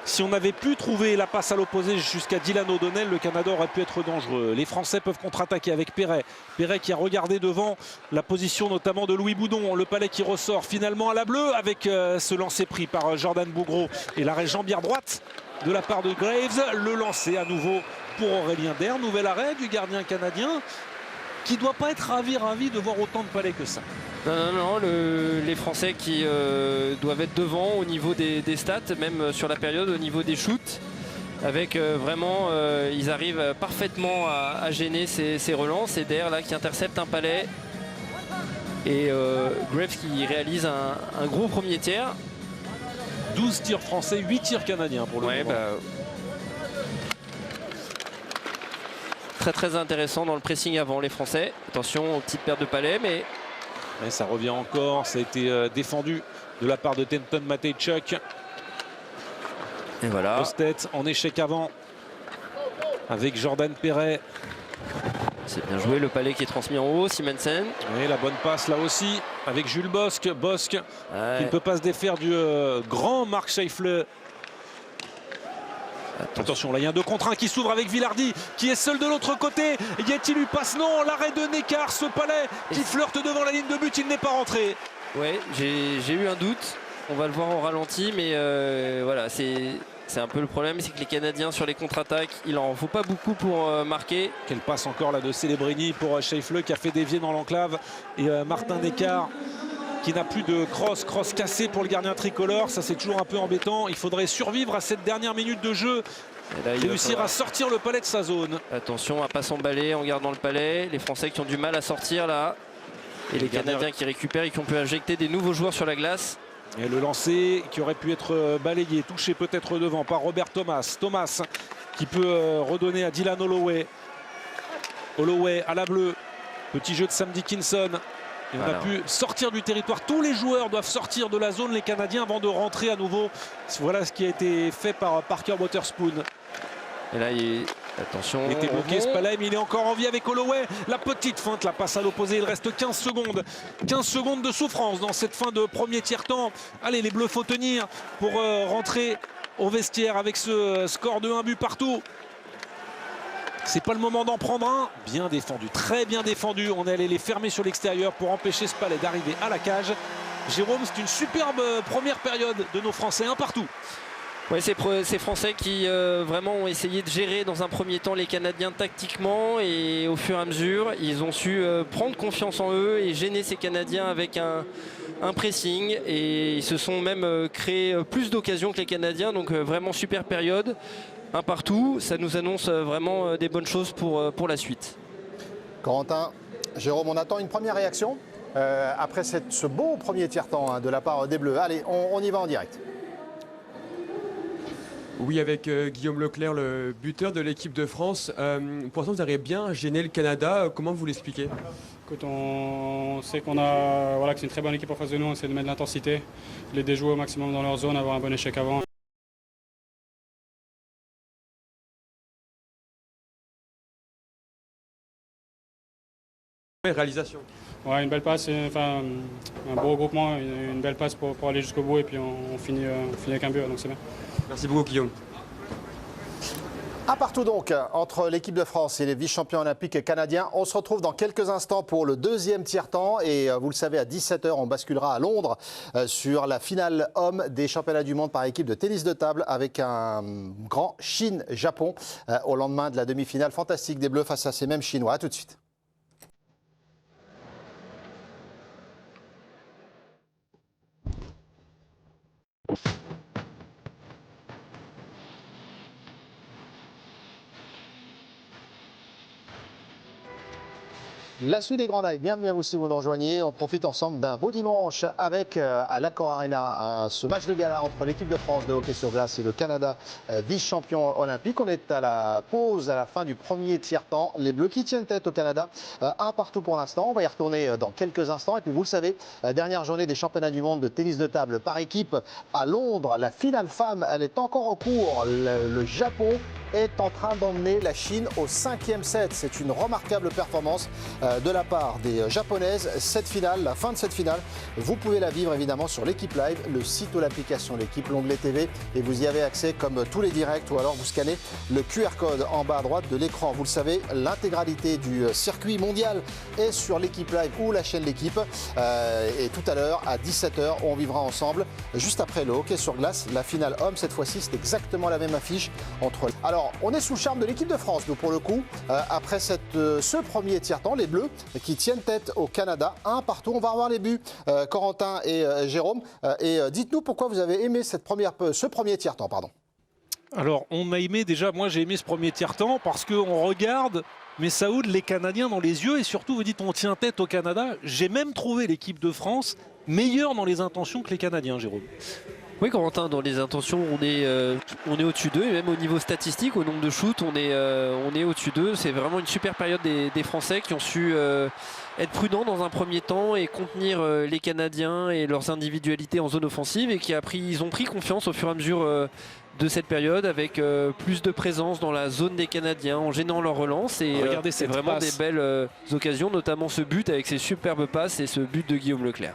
si on avait pu trouver la passe à l'opposé jusqu'à Dylan O'Donnell, le Canada aurait pu être dangereux. Les Français peuvent contre-attaquer avec Perret. Perret qui a regardé devant la position notamment de Louis Boudon. Le Palais qui ressort finalement à la bleue avec ce lancer pris par Jordan Bougreau. Et l'arrêt jambière droite de la part de Graves. Le lancer à nouveau pour Aurélien Der. Nouvel arrêt du gardien canadien qui ne doit pas être ravi de voir autant de Palais que ça.
Non, les Français qui doivent être devant au niveau des stats, même sur la période, au niveau des shoots. Avec vraiment, ils arrivent parfaitement à gêner ces relances. Et Der là qui intercepte un Palais. Et Graves qui réalise un gros premier tiers.
12 tirs français, 8 tirs canadiens pour le moment.
Très intéressant dans le pressing avant les Français. Attention aux petites pertes de Palais, mais
ça revient encore. Ça a été défendu de la part de Tenton Matejchuk.
Et voilà.
Grosse-tête en échec avant avec Jordan Perret.
C'est bien joué, le Palais qui est transmis en haut, Simonsen.
Et la bonne passe là aussi avec Jules Bosque. Bosque qui ne peut pas se défaire du grand Mark Scheifele. Attention, là il y a un 2 contre 1 qui s'ouvre avec Vilardi qui est seul de l'autre côté. Y a-t-il eu passe? Non, l'arrêt de Neckar, ce Palais qui flirte devant la ligne de but, il n'est pas rentré.
Ouais, j'ai eu un doute. On va le voir au ralenti, mais voilà, c'est C'est un peu le problème, c'est que les Canadiens sur les contre-attaques, il en faut pas beaucoup pour marquer.
Quelle passe encore là de Celebrini pour Scheifele qui a fait dévier dans l'enclave. Et Martin Neccar qui n'a plus de cross cassé pour le gardien tricolore. Ça, c'est toujours un peu embêtant. Il faudrait survivre à cette dernière minute de jeu. Et là, réussir à sortir le palais de sa zone.
Attention à pas s'emballer en gardant le palais. Les Français qui ont du mal à sortir là. Et les Canadiens qui récupèrent et qui ont pu injecter des nouveaux joueurs sur la glace.
Et le lancer qui aurait pu être balayé, touché peut-être devant par Robert Thomas. Thomas qui peut redonner à Dylan Holloway. Holloway à la bleue. Petit jeu de Sam Dickinson. Et on a pu sortir du territoire. Tous les joueurs doivent sortir de la zone, les Canadiens, avant de rentrer à nouveau. Voilà ce qui a été fait par Parker Wotherspoon.
Et là, attention.
Il était bloqué, Spalletti, mais il est encore en vie avec Holloway. La petite feinte, la passe à l'opposé. Il reste 15 secondes. 15 secondes de souffrance dans cette fin de premier tiers-temps. Allez, les Bleus, faut tenir pour rentrer au vestiaire avec ce score de 1 but partout. C'est pas le moment d'en prendre un. Bien défendu, très bien défendu. On est allé les fermer sur l'extérieur pour empêcher Spalletti d'arriver à la cage. Jérôme, c'est une superbe première période de nos Français, un partout.
Oui, ces Français qui vraiment ont essayé de gérer dans un premier temps les Canadiens tactiquement, et au fur et à mesure, ils ont su prendre confiance en eux et gêner ces Canadiens avec un pressing, et ils se sont même créé plus d'occasions que les Canadiens, donc vraiment super période. Un partout, ça nous annonce vraiment des bonnes choses pour la suite.
Corentin, Jérôme, on attend une première réaction après ce beau premier tiers-temps de la part des Bleus. Allez, on y va en direct.
Oui, avec Guillaume Leclerc, le buteur de l'équipe de France. Pour l'instant, vous avez bien gêné le Canada. Comment vous l'expliquez?
Écoute, on sait que c'est une très bonne équipe en face de nous. On essaie de mettre de l'intensité, les déjouer au maximum dans leur zone, avoir un bon échec avant.
Réalisation.
Ouais, une belle passe, un beau regroupement, une belle passe pour aller jusqu'au bout, et puis on finit avec un but, donc c'est bien.
Merci beaucoup, Guillaume.
Un partout donc entre l'équipe de France et les vice-champions olympiques canadiens. On se retrouve dans quelques instants pour le deuxième tiers-temps, et vous le savez, à 17 h, on basculera à Londres sur la finale homme des championnats du monde par équipe de tennis de table, avec un grand Chine-Japon au lendemain de la demi-finale fantastique des Bleus face à ces mêmes Chinois. A tout de suite. La suite des Grands Nails, bienvenue à vous si vous nous rejoignez. On profite ensemble d'un beau dimanche avec à l'Accor Arena ce match de gala entre l'équipe de France de hockey sur glace et le Canada, vice-champion olympique. On est à la pause à la fin du premier tiers-temps. Les Bleus qui tiennent tête au Canada, un partout pour l'instant. On va y retourner dans quelques instants. Et puis vous le savez, dernière journée des championnats du monde de tennis de table par équipe à Londres. La finale femme, elle est encore en cours. Le Japon est en train d'emmener la Chine au 5e set. C'est une remarquable performance de la part des Japonaises. Cette finale, la fin de cette finale, vous pouvez la vivre évidemment sur l'équipe live, le site ou l'application l'équipe, l'onglet TV, et vous y avez accès comme tous les directs, ou alors vous scannez le QR code en bas à droite de l'écran. Vous le savez, l'intégralité du circuit mondial est sur l'équipe live ou la chaîne l'équipe. Et tout à l'heure, à 17 h, on vivra ensemble, juste après le hockey sur glace, la finale homme. Cette fois-ci, c'est exactement la même affiche entre... Alors, on est sous le charme de l'équipe de France, nous, pour le coup, après ce premier tiers-temps, les Bleus qui tiennent tête au Canada, un partout. On va revoir les buts, Corentin et Jérôme. Et dites-nous pourquoi vous avez aimé ce premier tiers-temps, pardon.
Alors, on a aimé déjà, moi j'ai aimé ce premier tiers-temps parce qu'on regarde, mais Saoud, les Canadiens dans les yeux, et surtout vous dites on tient tête au Canada. J'ai même trouvé l'équipe de France meilleure dans les intentions que les Canadiens, Jérôme.
Oui, Corentin, dans les intentions, on est au-dessus d'eux, et même au niveau statistique, au nombre de shoots, on est au-dessus d'eux. C'est vraiment une super période des Français qui ont su être prudents dans un premier temps et contenir les Canadiens et leurs individualités en zone offensive, et ils ont pris confiance au fur et à mesure de cette période, avec plus de présence dans la zone des Canadiens en gênant leur relance. Et
regardez,
c'est vraiment des belles occasions, notamment ce but avec ses superbes passes et ce but de Guillaume Leclerc.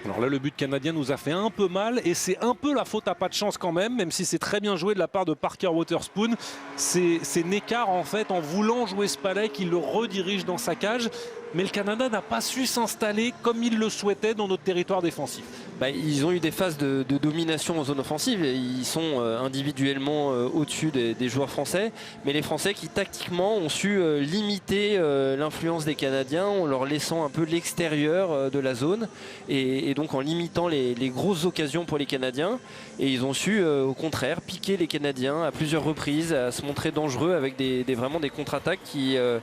Alors là, le but canadien nous a fait un peu mal, et c'est un peu la faute à pas de chance quand même si c'est très bien joué de la part de Parker Wotherspoon. C'est Neccar, en fait, en voulant jouer Spalletti, qui le redirige dans sa cage. Mais le Canada n'a pas su s'installer comme il le souhaitait dans notre territoire défensif.
Ils ont eu des phases de domination en zone offensive. Ils sont individuellement au-dessus des joueurs français. Mais les Français qui tactiquement ont su limiter l'influence des Canadiens en leur laissant un peu l'extérieur de la zone. Et donc en limitant les grosses occasions pour les Canadiens. Et ils ont su au contraire piquer les Canadiens à plusieurs reprises, à se montrer dangereux avec vraiment des contre-attaques qui a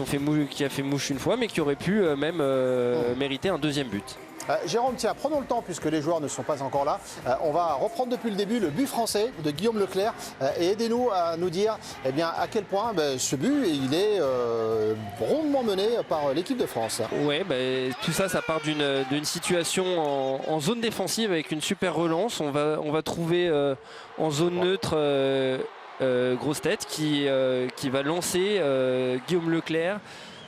fait mouche une fois, mais qui auraient pu même mériter un deuxième but.
Jérôme, tiens, prenons le temps puisque les joueurs ne sont pas encore là. On va reprendre depuis le début le but français de Guillaume Leclerc et aidez-nous à nous dire à quel point ce but il est rondement mené par l'équipe de France.
Ouais, tout ça part d'une situation en zone défensive avec une super relance. On va trouver en zone neutre Grosse Tête qui va lancer Guillaume Leclerc.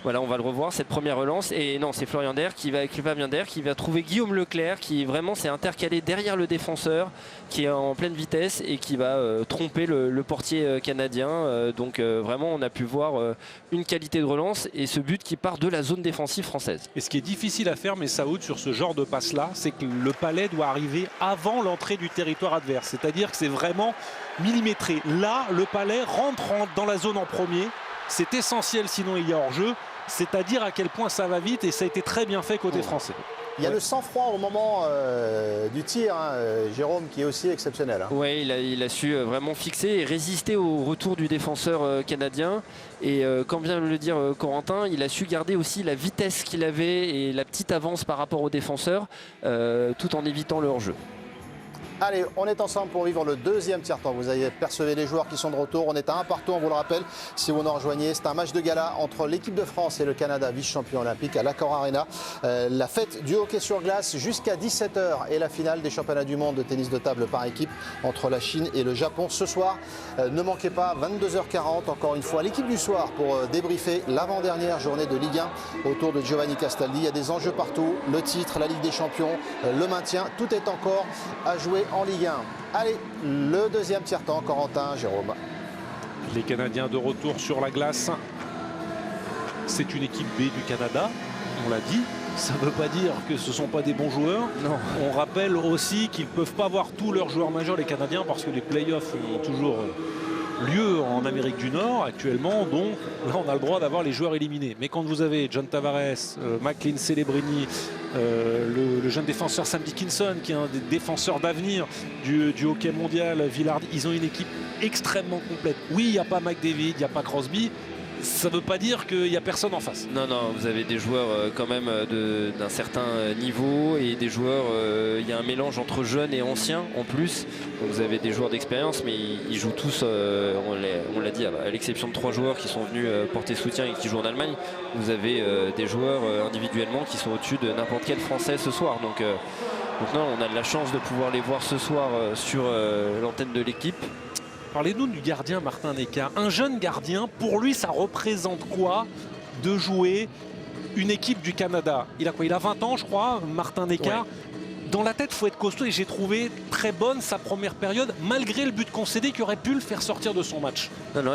Voilà, on va le revoir, cette première relance. Et non, c'est Fabien Der qui va trouver Guillaume Leclerc qui vraiment s'est intercalé derrière le défenseur qui est en pleine vitesse et qui va tromper le portier canadien. Donc vraiment, on a pu voir une qualité de relance et ce but qui part de la zone défensive française.
Et ce qui est difficile à faire, mais Saoud, sur ce genre de passe-là, c'est que le palais doit arriver avant l'entrée du territoire adverse. C'est-à-dire que c'est vraiment millimétré. Là, le palais rentre dans la zone en premier. C'est essentiel, sinon il y a hors-jeu. C'est-à-dire à quel point ça va vite et ça a été très bien fait côté français.
Il y a le sang-froid au moment du tir, Jérôme, qui est aussi exceptionnel.
Oui, il a su vraiment fixer et résister au retour du défenseur canadien. Et comme vient de le dire Corentin, il a su garder aussi la vitesse qu'il avait et la petite avance par rapport au défenseur, tout en évitant le hors-jeu.
Allez, on est ensemble pour vivre le deuxième tiers-temps. Vous avez percevé les joueurs qui sont de retour. On est à 1 partout, on vous le rappelle. Si vous nous rejoignez, c'est un match de gala entre l'équipe de France et le Canada, vice-champion olympique à l'Accor Arena. La fête du hockey sur glace jusqu'à 17 h et la finale des championnats du monde de tennis de table par équipe entre la Chine et le Japon. Ce soir, ne manquez pas, 22 h 40, encore une fois, l'équipe du soir pour débriefer l'avant-dernière journée de Ligue 1 autour de Giovanni Castaldi. Il y a des enjeux partout, le titre, la Ligue des Champions, le maintien, tout est encore à jouer en Ligue 1. Allez, le deuxième tiers-temps, Corentin, Jérôme.
Les Canadiens de retour sur la glace. C'est une équipe B du Canada, on l'a dit. Ça ne veut pas dire que ce ne sont pas des bons joueurs.
Non.
On rappelle aussi qu'ils ne peuvent pas avoir tous leurs joueurs majeurs, les Canadiens, parce que les playoffs ont toujours lieu en Amérique du Nord actuellement. Donc là, on a le droit d'avoir les joueurs éliminés. Mais quand vous avez John Tavares, McLean Celebrini, le jeune défenseur Sam Dickinson, qui est un des défenseurs d'avenir du hockey mondial, Vilardi, ils ont une équipe extrêmement complète. Oui, il n'y a pas McDavid, il n'y a pas Crosby. Ça ne veut pas dire qu'il n'y a personne en face.
Non, vous avez des joueurs quand même d'un certain niveau et des joueurs, il y a un mélange entre jeunes et anciens en plus. Donc vous avez des joueurs d'expérience, mais ils jouent tous, on l'a dit, à l'exception de 3 joueurs qui sont venus porter soutien et qui jouent en Allemagne. Vous avez des joueurs individuellement qui sont au-dessus de n'importe quel Français ce soir. Donc non, on a de la chance de pouvoir les voir ce soir sur l'antenne de l'équipe.
Parlez-nous du gardien Martin Necas. Un jeune gardien, pour lui, ça représente quoi de jouer une équipe du Canada? Il a quoi? Il a 20 ans, je crois, Martin Necas. Ouais. Dans la tête, il faut être costaud et j'ai trouvé très bonne sa première période, malgré le but concédé qui aurait pu le faire sortir de son match.
Non,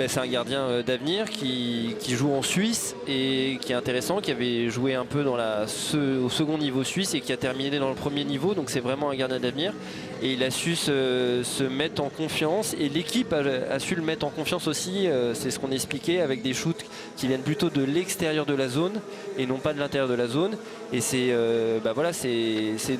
c'est un gardien d'avenir qui joue en Suisse et qui est intéressant, qui avait joué un peu au second niveau suisse et qui a terminé dans le premier niveau. Donc c'est vraiment un gardien d'avenir. Et il a su se mettre en confiance et l'équipe a su le mettre en confiance aussi. C'est ce qu'on expliquait avec des shoots qui viennent plutôt de l'extérieur de la zone et non pas de l'intérieur de la zone. Et c'est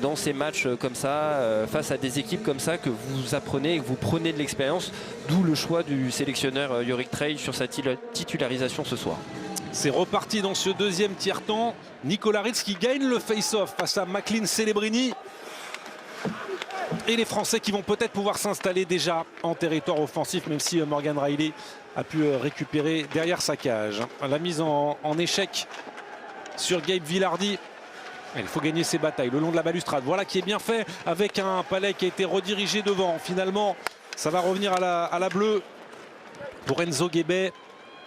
dans ces matchs comme ça, face à des équipes comme ça, que vous apprenez et que vous prenez de l'expérience. D'où le choix du sélectionneur Joric Trey sur sa titularisation ce soir.
C'est reparti dans ce deuxième tiers-temps. Nicolas Ritz qui gagne le face-off face à McLean Celebrini. Et les Français qui vont peut-être pouvoir s'installer déjà en territoire offensif, même si Morgan Riley a pu récupérer derrière sa cage. La mise en échec sur Gabe Vilardi. Il faut gagner ses batailles le long de la balustrade. Voilà qui est bien fait avec un palais qui a été redirigé devant. Finalement, ça va revenir à la bleue pour Enzo Guébet.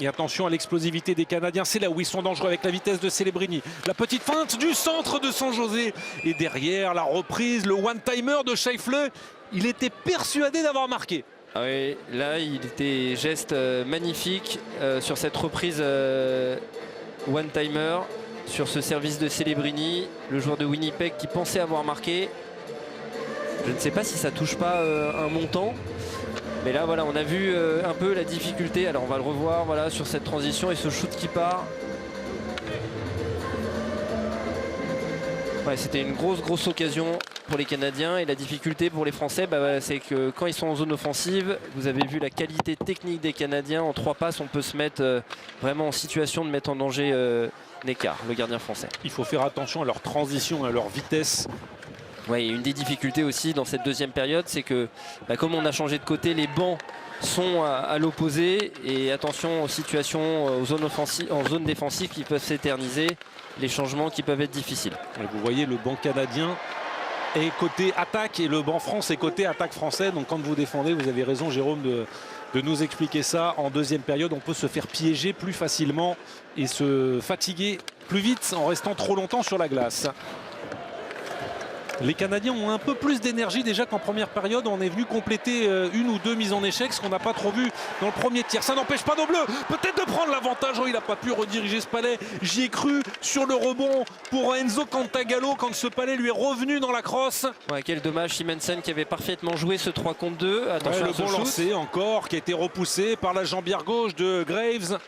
Et attention à l'explosivité des Canadiens. C'est là où ils sont dangereux avec la vitesse de Celebrini. La petite feinte du centre de San José. Et derrière, la reprise, le one-timer de Scheifele. Il était persuadé d'avoir marqué.
Ah oui, là, il était geste magnifique sur cette reprise one-timer. sur ce service de Celebrini, le joueur de Winnipeg qui pensait avoir marqué. Je ne sais pas si ça touche pas un montant. Mais là, voilà, on a vu un peu la difficulté. Alors, on va le revoir voilà, sur cette transition et ce shoot qui part. Ouais, c'était une grosse occasion pour les Canadiens. Et la difficulté pour les Français, c'est que quand ils sont en zone offensive, vous avez vu la qualité technique des Canadiens. En 3 passes, on peut se mettre vraiment en situation de mettre en danger Neckar, le gardien français.
Il faut faire attention à leur transition, à leur vitesse.
Ouais, et une des difficultés aussi dans cette deuxième période, c'est que comme on a changé de côté, les bancs sont à l'opposé. Et attention aux situations en zone défensive qui peuvent s'éterniser, les changements qui peuvent être difficiles.
Et vous voyez, le banc canadien est côté attaque et le banc France est côté attaque français. Donc quand vous défendez, vous avez raison Jérôme de nous expliquer ça. En deuxième période, on peut se faire piéger plus facilement et se fatiguer plus vite en restant trop longtemps sur la glace. Les Canadiens ont un peu plus d'énergie déjà qu'en première période. On est venu compléter une ou deux mises en échec, ce qu'on n'a pas trop vu dans le premier tir. Ça n'empêche pas nos Bleus peut-être de prendre l'avantage. Oh, il n'a pas pu rediriger ce palais. J'y ai cru sur le rebond pour Enzo Cantagallo quand ce palais lui est revenu dans la crosse.
Ouais, quel dommage, Simonsen qui avait parfaitement joué ce 3 contre 2. Attention,
le bon lancé encore qui a été repoussé par la jambière gauche de Graves.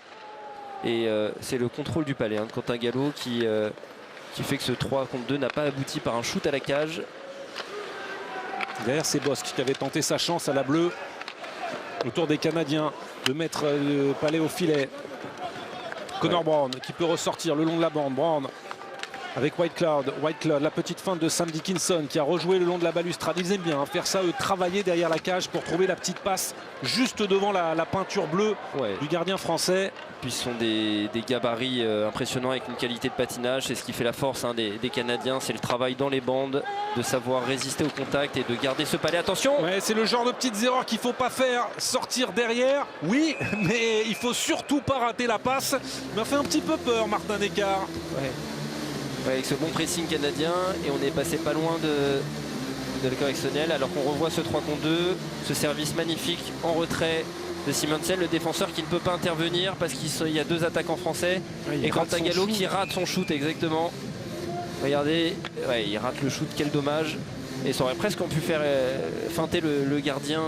Et c'est le contrôle du palais de Cantagallo qui fait que ce 3 contre 2 n'a pas abouti par un shoot à la cage.
Derrière, c'est Bosque qui avait tenté sa chance à la bleue. Autour des Canadiens de mettre le palais au filet. Connor Brown qui peut ressortir le long de la bande. Brown avec White Cloud, la petite feinte de Sam Dickinson qui a rejoué le long de la balustrade. Ils aiment bien faire ça, eux, travailler derrière la cage pour trouver la petite passe juste devant la peinture bleue du gardien français.
Puis ce sont des gabarits impressionnants avec une qualité de patinage. C'est ce qui fait la force des Canadiens. C'est le travail dans les bandes, de savoir résister au contact et de garder ce palais. Attention!
Ouais, c'est le genre de petites erreurs qu'il ne faut pas faire. Sortir derrière, oui, mais il ne faut surtout pas rater la passe. Il m'a fait un petit peu peur, Martin Neckar.
Ouais. Ouais, avec ce bon pressing canadien, et on est passé pas loin de le correctionnel, alors qu'on revoit ce 3 contre 2, ce service magnifique en retrait de Simonsen, le défenseur qui ne peut pas intervenir parce qu'il y a 2 attaquants français, et Cantagallo qui rate son shoot, exactement. Regardez, ouais, il rate le shoot, quel dommage. Et ça aurait presque pu faire feinter le gardien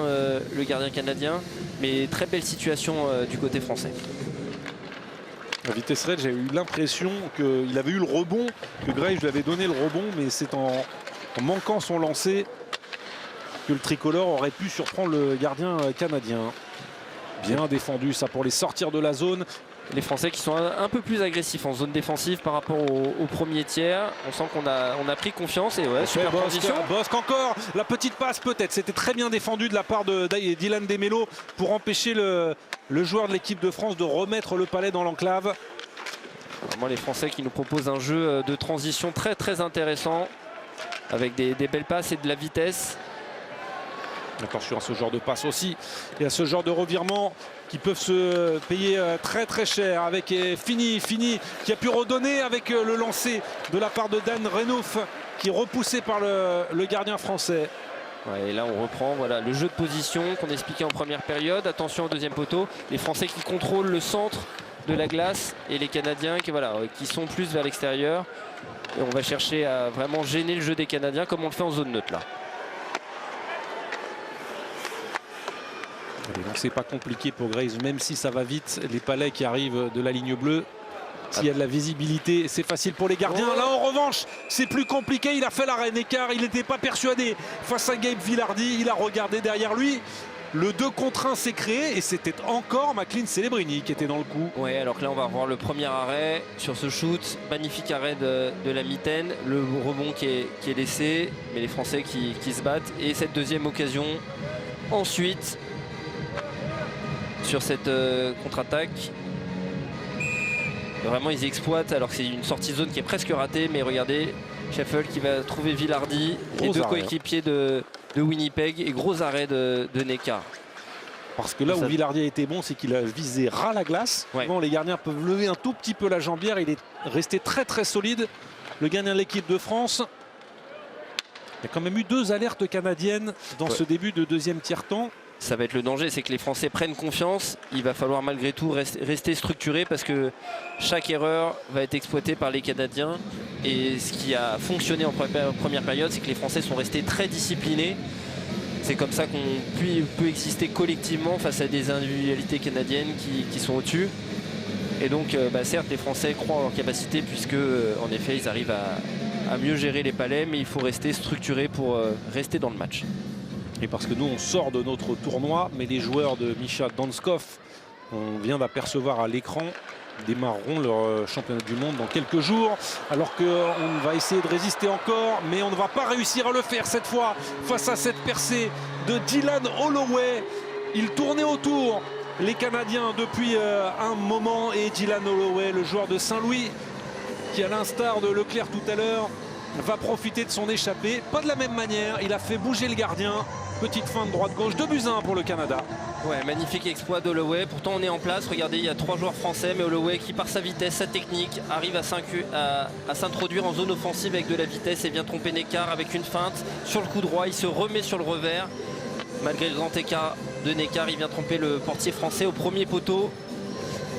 canadien, mais très belle situation du côté français.
À vitesse réelle, j'ai eu l'impression qu'il avait eu le rebond, que Graves lui avait donné le rebond, mais c'est en manquant son lancer que le tricolore aurait pu surprendre le gardien canadien. Bien défendu ça pour les sortir de la zone.
Les Français qui sont un peu plus agressifs en zone défensive par rapport au premier tiers. On sent qu'on a pris confiance et ouais, super transition.
Bosque encore, la petite passe peut-être. C'était très bien défendu de la part de Dylan Demelo pour empêcher le joueur de l'équipe de France de remettre le palais dans l'enclave.
Moi, les Français qui nous proposent un jeu de transition très intéressant avec des belles passes et de la vitesse.
Attention à ce genre de passe aussi et à ce genre de revirement qui peuvent se payer très cher avec Fini qui a pu redonner avec le lancer de la part de Dan Renouf qui est repoussé par le gardien français.
Ouais, et là on reprend voilà, le jeu de position qu'on expliquait en première période. Attention au deuxième poteau, les Français qui contrôlent le centre de la glace et les Canadiens qui sont plus vers l'extérieur. Et on va chercher à vraiment gêner le jeu des Canadiens comme on le fait en zone neutre là.
C'est pas compliqué pour Graves, même si ça va vite. Les palais qui arrivent de la ligne bleue, s'il y a de la visibilité, c'est facile pour les gardiens. Là en revanche, c'est plus compliqué. Il a fait l'arrêt Neckar, il n'était pas persuadé face à Gabe Vilardi. Il a regardé derrière lui. Le 2 contre 1 s'est créé et c'était encore McLean Celebrini qui était dans le coup.
Ouais, alors que là on va revoir le premier arrêt sur ce shoot. Magnifique arrêt de la mitaine. Le rebond qui est laissé, mais les Français qui se battent. Et cette deuxième occasion ensuite sur cette contre-attaque. Vraiment ils exploitent alors que c'est une sortie de zone qui est presque ratée, mais regardez Scheffel qui va trouver Vilardi, les 2 coéquipiers de Winnipeg, et gros arrêt de Neckar.
Parce que là où Vilardi a été bon, c'est qu'il a visé ras la glace. Ouais. Bon, les gardiens peuvent lever un tout petit peu la jambière, il est resté très solide. Le gardien de l'équipe de France. Il y a quand même eu 2 alertes canadiennes dans ce début de deuxième tiers-temps.
ça va être le danger, c'est que les Français prennent confiance. Il va falloir malgré tout rester structuré parce que chaque erreur va être exploitée par les Canadiens. Et ce qui a fonctionné en première période, c'est que les Français sont restés très disciplinés. C'est comme ça qu'on peut exister collectivement face à des individualités canadiennes qui sont au-dessus. Et donc, certes, les Français croient en leur capacité puisque, en effet, ils arrivent à mieux gérer les palais, mais il faut rester structuré pour rester dans le match.
Et parce que nous, on sort de notre tournoi, mais les joueurs de Mischa Donskov, on vient d'apercevoir à l'écran, démarreront leur championnat du monde dans quelques jours. Alors qu'on va essayer de résister encore, mais on ne va pas réussir à le faire cette fois face à cette percée de Dylan Holloway. Il tournait autour, les Canadiens, depuis un moment. Et Dylan Holloway, le joueur de Saint-Louis, qui à l'instar de Leclerc tout à l'heure, va profiter de son échappée. Pas de la même manière, il a fait bouger le gardien. Petite fin de droite-gauche, 2-1 pour le Canada.
Ouais, magnifique exploit d'Holloway. Pourtant, on est en place. Regardez, il y a 3 joueurs français, mais Holloway qui, par sa vitesse, sa technique, arrive à s'introduire en zone offensive avec de la vitesse et vient tromper Neckar avec une feinte. Sur le coup droit, il se remet sur le revers. Malgré le grand écart de Neckar, il vient tromper le portier français au premier poteau.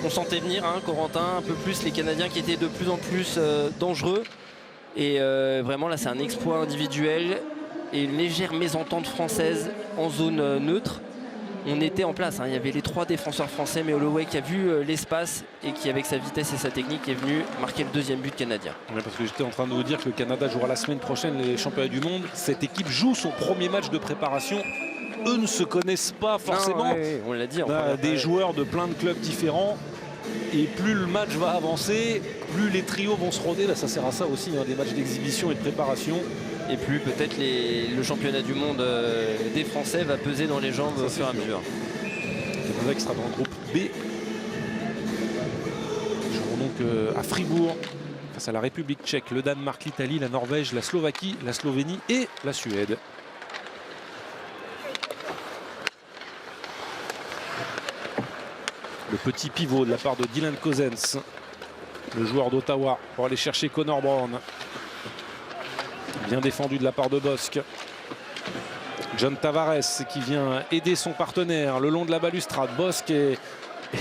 On sentait venir, hein, Corentin, un peu plus les Canadiens qui étaient de plus en plus dangereux. Et vraiment, là, c'est un exploit individuel et une légère mésentente française en zone neutre. On était en place, hein. Il y avait les 3 défenseurs français, mais Holloway qui a vu l'espace et qui, avec sa vitesse et sa technique, est venu marquer le 2e but canadien.
Ouais, parce que j'étais en train de vous dire que le Canada jouera la semaine prochaine les championnats du monde. Cette équipe joue son premier match de préparation. Eux ne se connaissent pas forcément.
Non, ouais, on l'a dit.
Des joueurs de plein de clubs différents. Et plus le match va avancer, plus les trios vont se roder. Là, ça sert à ça aussi, hein, des matchs d'exhibition et de préparation.
Et plus peut-être le championnat du monde des Français va peser dans les jambes au fur et à mesure.
Le Canada qui sera dans le groupe B. Ils joueront donc à Fribourg face à la République tchèque, le Danemark, l'Italie, la Norvège, la Slovaquie, la Slovénie et la Suède. Le petit pivot de la part de Dylan Cozens, le joueur d'Ottawa, pour aller chercher Connor Brown. Bien défendu de la part de Bosque. John Tavares qui vient aider son partenaire le long de la balustrade. Bosque est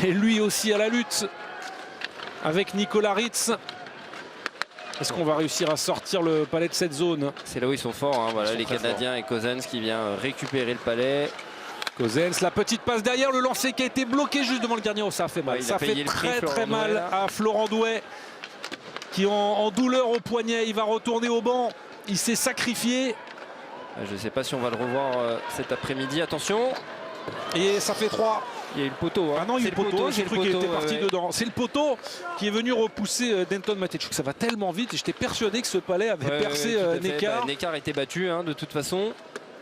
lui aussi à la lutte avec Nicolas Ritz. Est-ce qu'on va réussir à sortir le palais de cette zone?
C'est là où ils sont forts, hein. Voilà, les Canadiens et Cozens qui vient récupérer le palais.
Cozens, la petite passe derrière, le lancer qui a été bloqué juste devant le gardien. Oh, ça fait mal.
Ouais,
ça fait très
mal
Douet, à Florent Douet qui en douleur au poignet. Il va retourner au banc. Il s'est sacrifié.
Je ne sais pas si on va le revoir cet après-midi. Attention.
Et ça fait 3.
Il y a eu le poteau. Hein.
Ah non, il y a eu le poteau. J'ai cru qu'il était parti dedans. C'est le poteau qui est venu repousser Denton Matejchuk. Ça va tellement vite. J'étais persuadé que ce palais avait percé Neckar.
Neckar était battu, hein, de toute façon.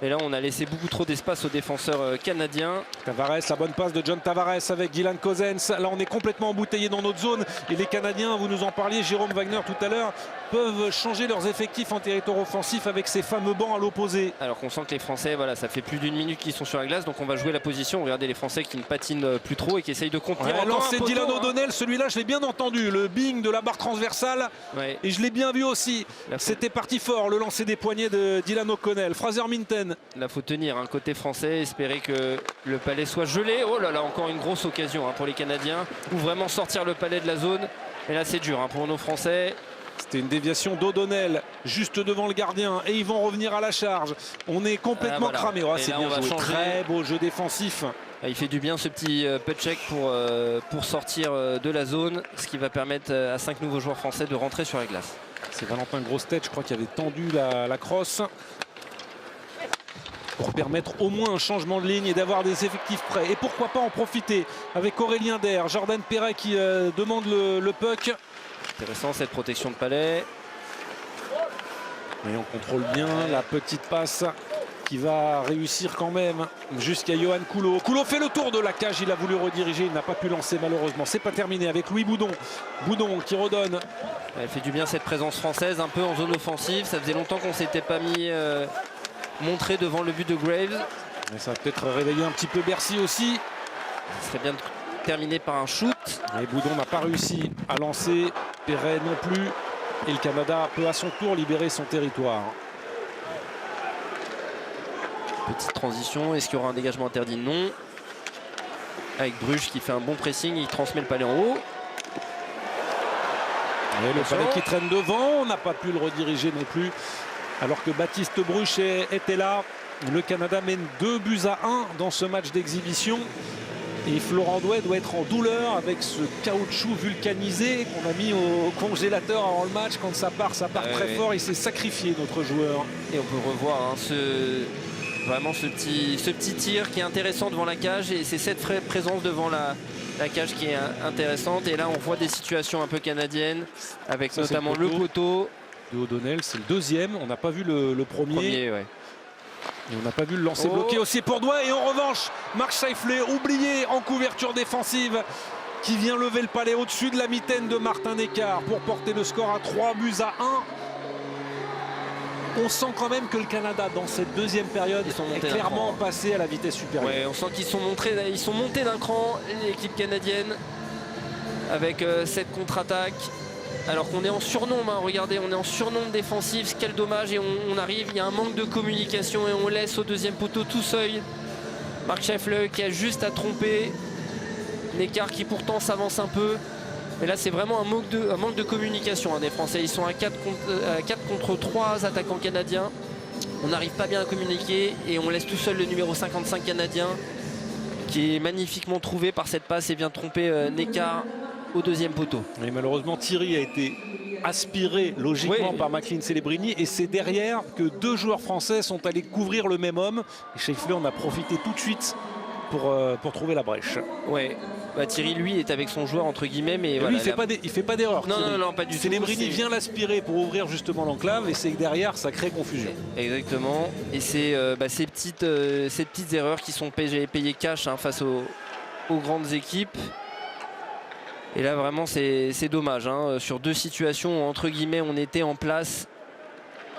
Et là, on a laissé beaucoup trop d'espace aux défenseurs canadiens.
Tavares, la bonne passe de John Tavares avec Dylan Cozens. Là, on est complètement embouteillé dans notre zone. Et les Canadiens, vous nous en parliez, Jérôme Wagner tout à l'heure, peuvent changer leurs effectifs en territoire offensif avec ces fameux bancs à l'opposé.
Alors qu'on sent que les Français, voilà, ça fait plus d'1 minute qu'ils sont sur la glace. Donc on va jouer la position. Regardez les Français qui ne patinent plus trop et qui essayent de contenir.
Ouais, lancé Dylan O'Donnell, celui-là, je l'ai bien entendu. Le bing de la barre transversale. Ouais. Et je l'ai bien vu aussi. C'était parti fort, le lancer des poignets de Dylan O'Connell. Fraser Minten.
Là, faut tenir un côté français, espérer que le palais soit gelé. Oh là là, encore une grosse occasion, hein, pour les Canadiens, ou vraiment sortir le palais de la zone. Et là, c'est dur, hein, pour nos Français.
C'était une déviation d'O'Donnell juste devant le gardien et ils vont revenir à la charge. On est complètement cramé. Oh, c'est bien joué. Très beau jeu défensif.
Il fait du bien ce petit putt-check pour sortir de la zone, ce qui va permettre à 5 nouveaux joueurs français de rentrer sur la glace.
C'est Valentin Grossetête, je crois, qui avait tendu la crosse pour permettre au moins un changement de ligne et d'avoir des effectifs prêts. Et pourquoi pas en profiter avec Aurélien Dair, Jordan Perret qui demande le puck.
Intéressant cette protection de palais.
Et on contrôle bien la petite passe qui va réussir quand même jusqu'à Johan Coulot. Coulot fait le tour de la cage, il a voulu rediriger, il n'a pas pu lancer malheureusement. C'est pas terminé avec Louis Boudon. Boudon qui redonne.
Elle fait du bien cette présence française un peu en zone offensive. Ça faisait longtemps qu'on s'était pas mis montré devant le but de Graves.
Et ça va peut-être réveiller un petit peu Bercy aussi.
Ce serait bien de terminer par un shoot.
Et Boudon n'a pas réussi à lancer, Perret non plus. Et le Canada peut à son tour libérer son territoire.
Petite transition, est-ce qu'il y aura un dégagement interdit? Non. Avec Bruges qui fait un bon pressing, il transmet le palais en haut.
Et le palais qui traîne devant, on n'a pas pu le rediriger non plus. Alors que Baptiste Bruch était là. Le Canada mène 2-1 dans ce match d'exhibition. Et Florent Douai doit être en douleur avec ce caoutchouc vulcanisé qu'on a mis au congélateur avant le match. Quand ça part très fort. Il s'est sacrifié, notre joueur.
Et on peut revoir vraiment ce petit tir qui est intéressant devant la cage. Et c'est cette présence devant la cage qui est intéressante. Et là, on voit des situations un peu canadiennes avec ça, notamment le poteau.
De O'Donnell, c'est le deuxième. On n'a pas vu le premier.
Ouais.
Et on n'a pas vu le lancer bloqué aussi pour Douai. Et en revanche, Marc Scheifele, oublié en couverture défensive, qui vient lever le palais au-dessus de la mitaine de Martin Eckhard pour porter le score à 3-1. On sent quand même que le Canada, dans cette deuxième période, est clairement passé à la vitesse supérieure.
Ouais, on sent qu'ils sont montés d'un cran, l'équipe canadienne, avec cette contre-attaque. Alors qu'on est en surnombre, hein. Regardez, on est en surnombre défensif, quel dommage, et on arrive, il y a un manque de communication et on laisse au deuxième poteau tout seul Marc Scheifele qui a juste à tromper Eckhard qui pourtant s'avance un peu. Mais là c'est vraiment un manque de communication des Français. Ils sont à 4 contre 3 attaquants canadiens. On n'arrive pas bien à communiquer et on laisse tout seul le numéro 55 canadien qui est magnifiquement trouvé par cette passe et vient tromper Eckhard au deuxième poteau.
Et malheureusement Thierry a été aspiré logiquement par McLean Celebrini et c'est derrière que 2 joueurs français sont allés couvrir le même homme. Et Scheifele en a profité tout de suite pour trouver la brèche.
Ouais. Thierry lui est avec son joueur entre guillemets, mais voilà,
lui il fait pas d'erreur.
Non, pas du tout.
Celebrini vient l'aspirer pour ouvrir justement l'enclave et c'est que derrière ça crée confusion.
Exactement. Et c'est ces petites erreurs qui sont payées cash face aux grandes équipes. Et là vraiment c'est dommage. Sur 2 situations où, entre guillemets on était en place.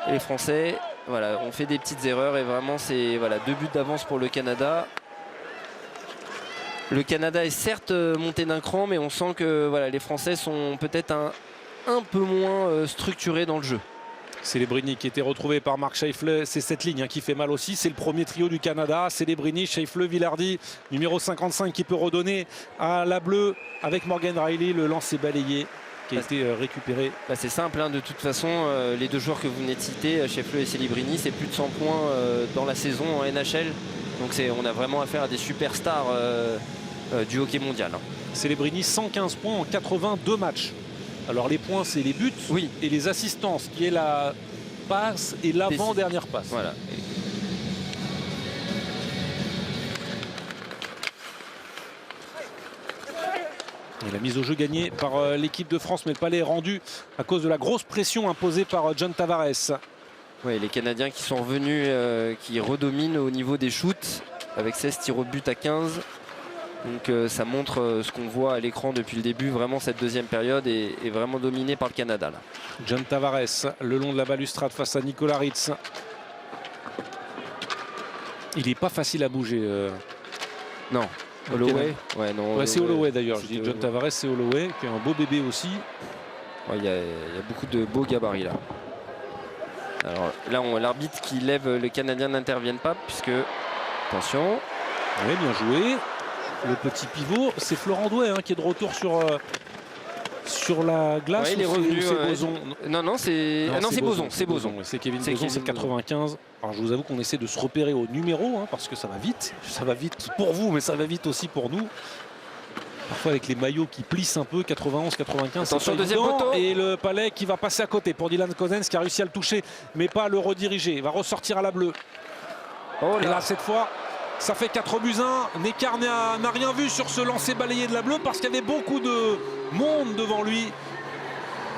Et les Français ont fait des petites erreurs et vraiment c'est 2 buts d'avance pour le Canada. Le Canada est certes monté d'un cran, mais on sent que les Français sont peut-être un peu moins structurés dans le jeu.
Celebrini qui était retrouvé par Marc Scheifele, c'est cette ligne qui fait mal aussi, c'est le premier trio du Canada, Celebrini, Scheifele, Vilardi, numéro 55 qui peut redonner à la bleue avec Morgan Riley, le lancer balayé qui a été récupéré.
C'est simple, de toute façon les 2 joueurs que vous venez de citer, Scheifele et Celebrini, c'est plus de 100 points dans la saison en NHL, donc on a vraiment affaire à des superstars du hockey mondial.
Celebrini 115 points en 82 matchs. Alors les points c'est les buts et les assistances qui est la passe et l'avant-dernière passe.
Voilà.
Et la mise au jeu gagnée par l'équipe de France, mais le palais est rendu à cause de la grosse pression imposée par John Tavares.
Oui, les Canadiens qui sont revenus, qui redominent au niveau des shoots avec 16 tirs au but à 15. Donc ça montre ce qu'on voit à l'écran depuis le début. Vraiment cette deuxième période est vraiment dominée par le Canada. Là.
John Tavares le long de la balustrade face à Nicolas Ritz. Il n'est pas facile à bouger.
Non. Holloway.
Ouais, c'est Holloway d'ailleurs. Je dis John Tavares, c'est Holloway qui est un beau bébé aussi.
Il y a beaucoup de beaux gabarits là. Alors là, l'arbitre qui lève le Canadien n'intervienne pas puisque attention.
Oui, bien joué. Le petit pivot, c'est Florent Douai qui est de retour sur la glace.
Il est revenu.
C'est Boson.
Non, c'est Boson. C'est Boson.
C'est Kevin Boson, c'est le 95. Alors je vous avoue qu'on essaie de se repérer au numéro parce que ça va vite. Ça va vite pour vous, mais ça va vite aussi pour nous. Parfois avec les maillots qui plissent un peu, 91, 95.
Attention, deuxième poteau.
Et le palais qui va passer à côté pour Dylan Cozens qui a réussi à le toucher, mais pas à le rediriger. Il va ressortir à la bleue. Et là, cette fois, ça fait 4-1. Eckhard n'a rien vu sur ce lancer balayé de la bleue parce qu'il y avait beaucoup de monde devant lui.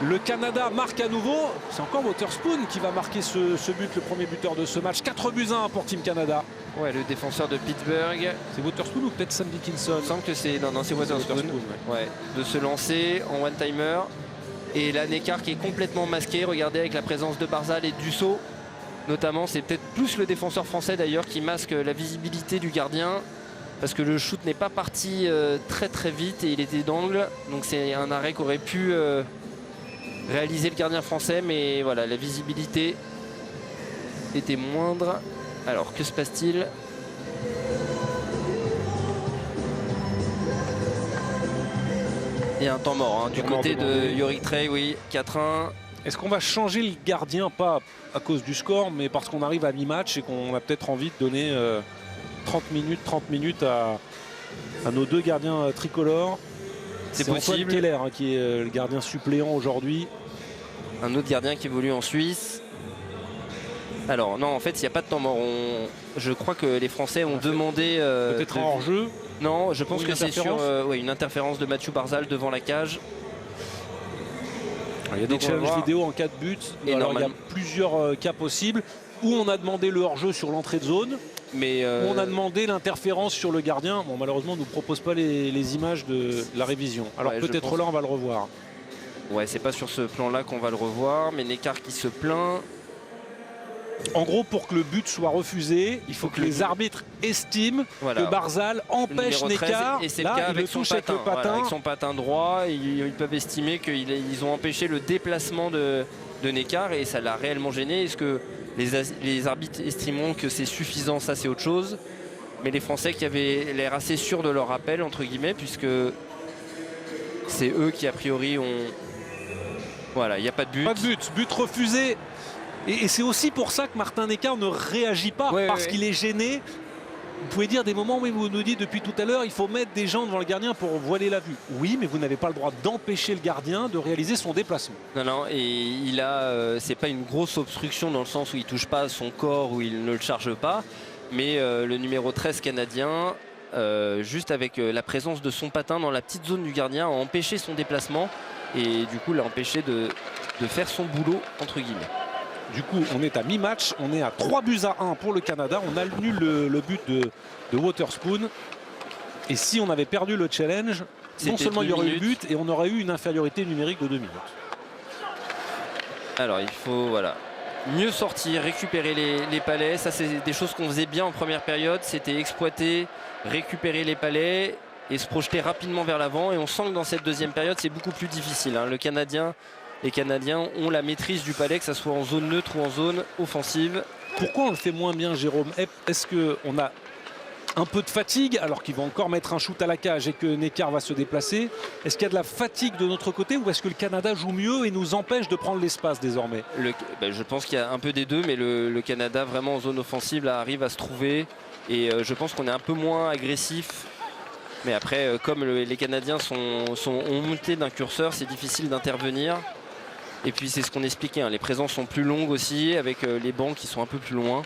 Le Canada marque à nouveau. C'est encore Waterspoon qui va marquer ce but, le premier buteur de ce match. 4-1 pour Team Canada.
Ouais, le défenseur de Pittsburgh.
C'est Waterspoon ou peut-être Sam Dickinson?
Il me semble que c'est c'est Waterspoon. Ouais. De se lancer en one-timer. Et là, Eckhard qui est complètement masqué. Regardez avec la présence de Barzal et Dussault. Notamment, c'est peut-être plus le défenseur français d'ailleurs qui masque la visibilité du gardien. Parce que le shoot n'est pas parti très très vite et il était d'angle. Donc c'est un arrêt qu'aurait pu réaliser le gardien français. Mais voilà, la visibilité était moindre. Alors, que se passe-t-il? Il y a un temps mort du côté de Yorick Trey, oui, 4-1.
Est-ce qu'on va changer le gardien, pas à cause du score, mais parce qu'on arrive à mi-match et qu'on a peut-être envie de donner 30 minutes à nos deux gardiens tricolores?
C'est
Antoine
possible.
Keller qui est le gardien suppléant aujourd'hui.
Un autre gardien qui évolue en Suisse. Alors non, en fait, il n'y a pas de temps mort. Je crois que les Français ont demandé...
peut-être un hors-jeu.
Non, je pense
Ou
que
une
c'est sur
interférence
une interférence de Mathieu Barzal devant la cage.
Il y a des challenges vidéo en cas de but.
Et
Alors, il y a plusieurs cas possibles. Où on a demandé le hors-jeu sur l'entrée de zone.
Mais
où on a demandé l'interférence sur le gardien. Bon, malheureusement, on ne nous propose pas les images de la révision. Alors peut-être là, on va le revoir.
Ouais, c'est pas sur ce plan-là qu'on va le revoir. Mais Neckar qui se plaint.
En gros, pour que le but soit refusé, il faut que les arbitres estiment que Barzal empêche Neckar.
Et c'est le cas avec son patin. Voilà, avec son patin droit, ils peuvent estimer qu'ils ont empêché le déplacement de Neckar et ça l'a réellement gêné. Est-ce que les arbitres estimeront que c'est suffisant? Ça, c'est autre chose. Mais les Français qui avaient l'air assez sûrs de leur appel, entre guillemets, puisque c'est eux qui, a priori, ont... Voilà, il n'y a pas de but.
Pas de but, but refusé. Et c'est aussi pour ça que Martin Neckar ne réagit pas, parce qu'il est gêné. Vous pouvez dire des moments où vous nous dites depuis tout à l'heure, il faut mettre des gens devant le gardien pour voiler la vue. Oui, mais vous n'avez pas le droit d'empêcher le gardien de réaliser son déplacement.
Non, non, et il a, c'est pas une grosse obstruction dans le sens où il touche pas son corps, où il ne le charge pas, mais le numéro 13 canadien, juste avec la présence de son patin dans la petite zone du gardien, a empêché son déplacement et du coup l'a empêché de faire son boulot entre guillemets.
Du coup, on est à mi-match, on est à 3-1 pour le Canada. On annule le but de Waterspoon. Et si on avait perdu le challenge, non seulement il y aurait eu le but, et on aurait eu une infériorité numérique de 2 minutes.
Alors, il faut mieux sortir, récupérer les palais. Ça, c'est des choses qu'on faisait bien en première période. C'était exploiter, récupérer les palais et se projeter rapidement vers l'avant. Et on sent que dans cette deuxième période, c'est beaucoup plus difficile. Les Canadiens ont la maîtrise du palais, que ce soit en zone neutre ou en zone offensive.
Pourquoi on le fait moins bien, Jérôme? Est-ce qu'on a un peu de fatigue alors qu'il va encore mettre un shoot à la cage et que Neckar va se déplacer? Est-ce qu'il y a de la fatigue de notre côté ou est-ce que le Canada joue mieux et nous empêche de prendre l'espace désormais?
Je pense qu'il y a un peu des deux, mais le Canada vraiment en zone offensive là, arrive à se trouver et je pense qu'on est un peu moins agressif. Mais après, comme les Canadiens ont monté d'un curseur, c'est difficile d'intervenir. Et puis c'est ce qu'on expliquait, les présences sont plus longues aussi, avec les bancs qui sont un peu plus loin.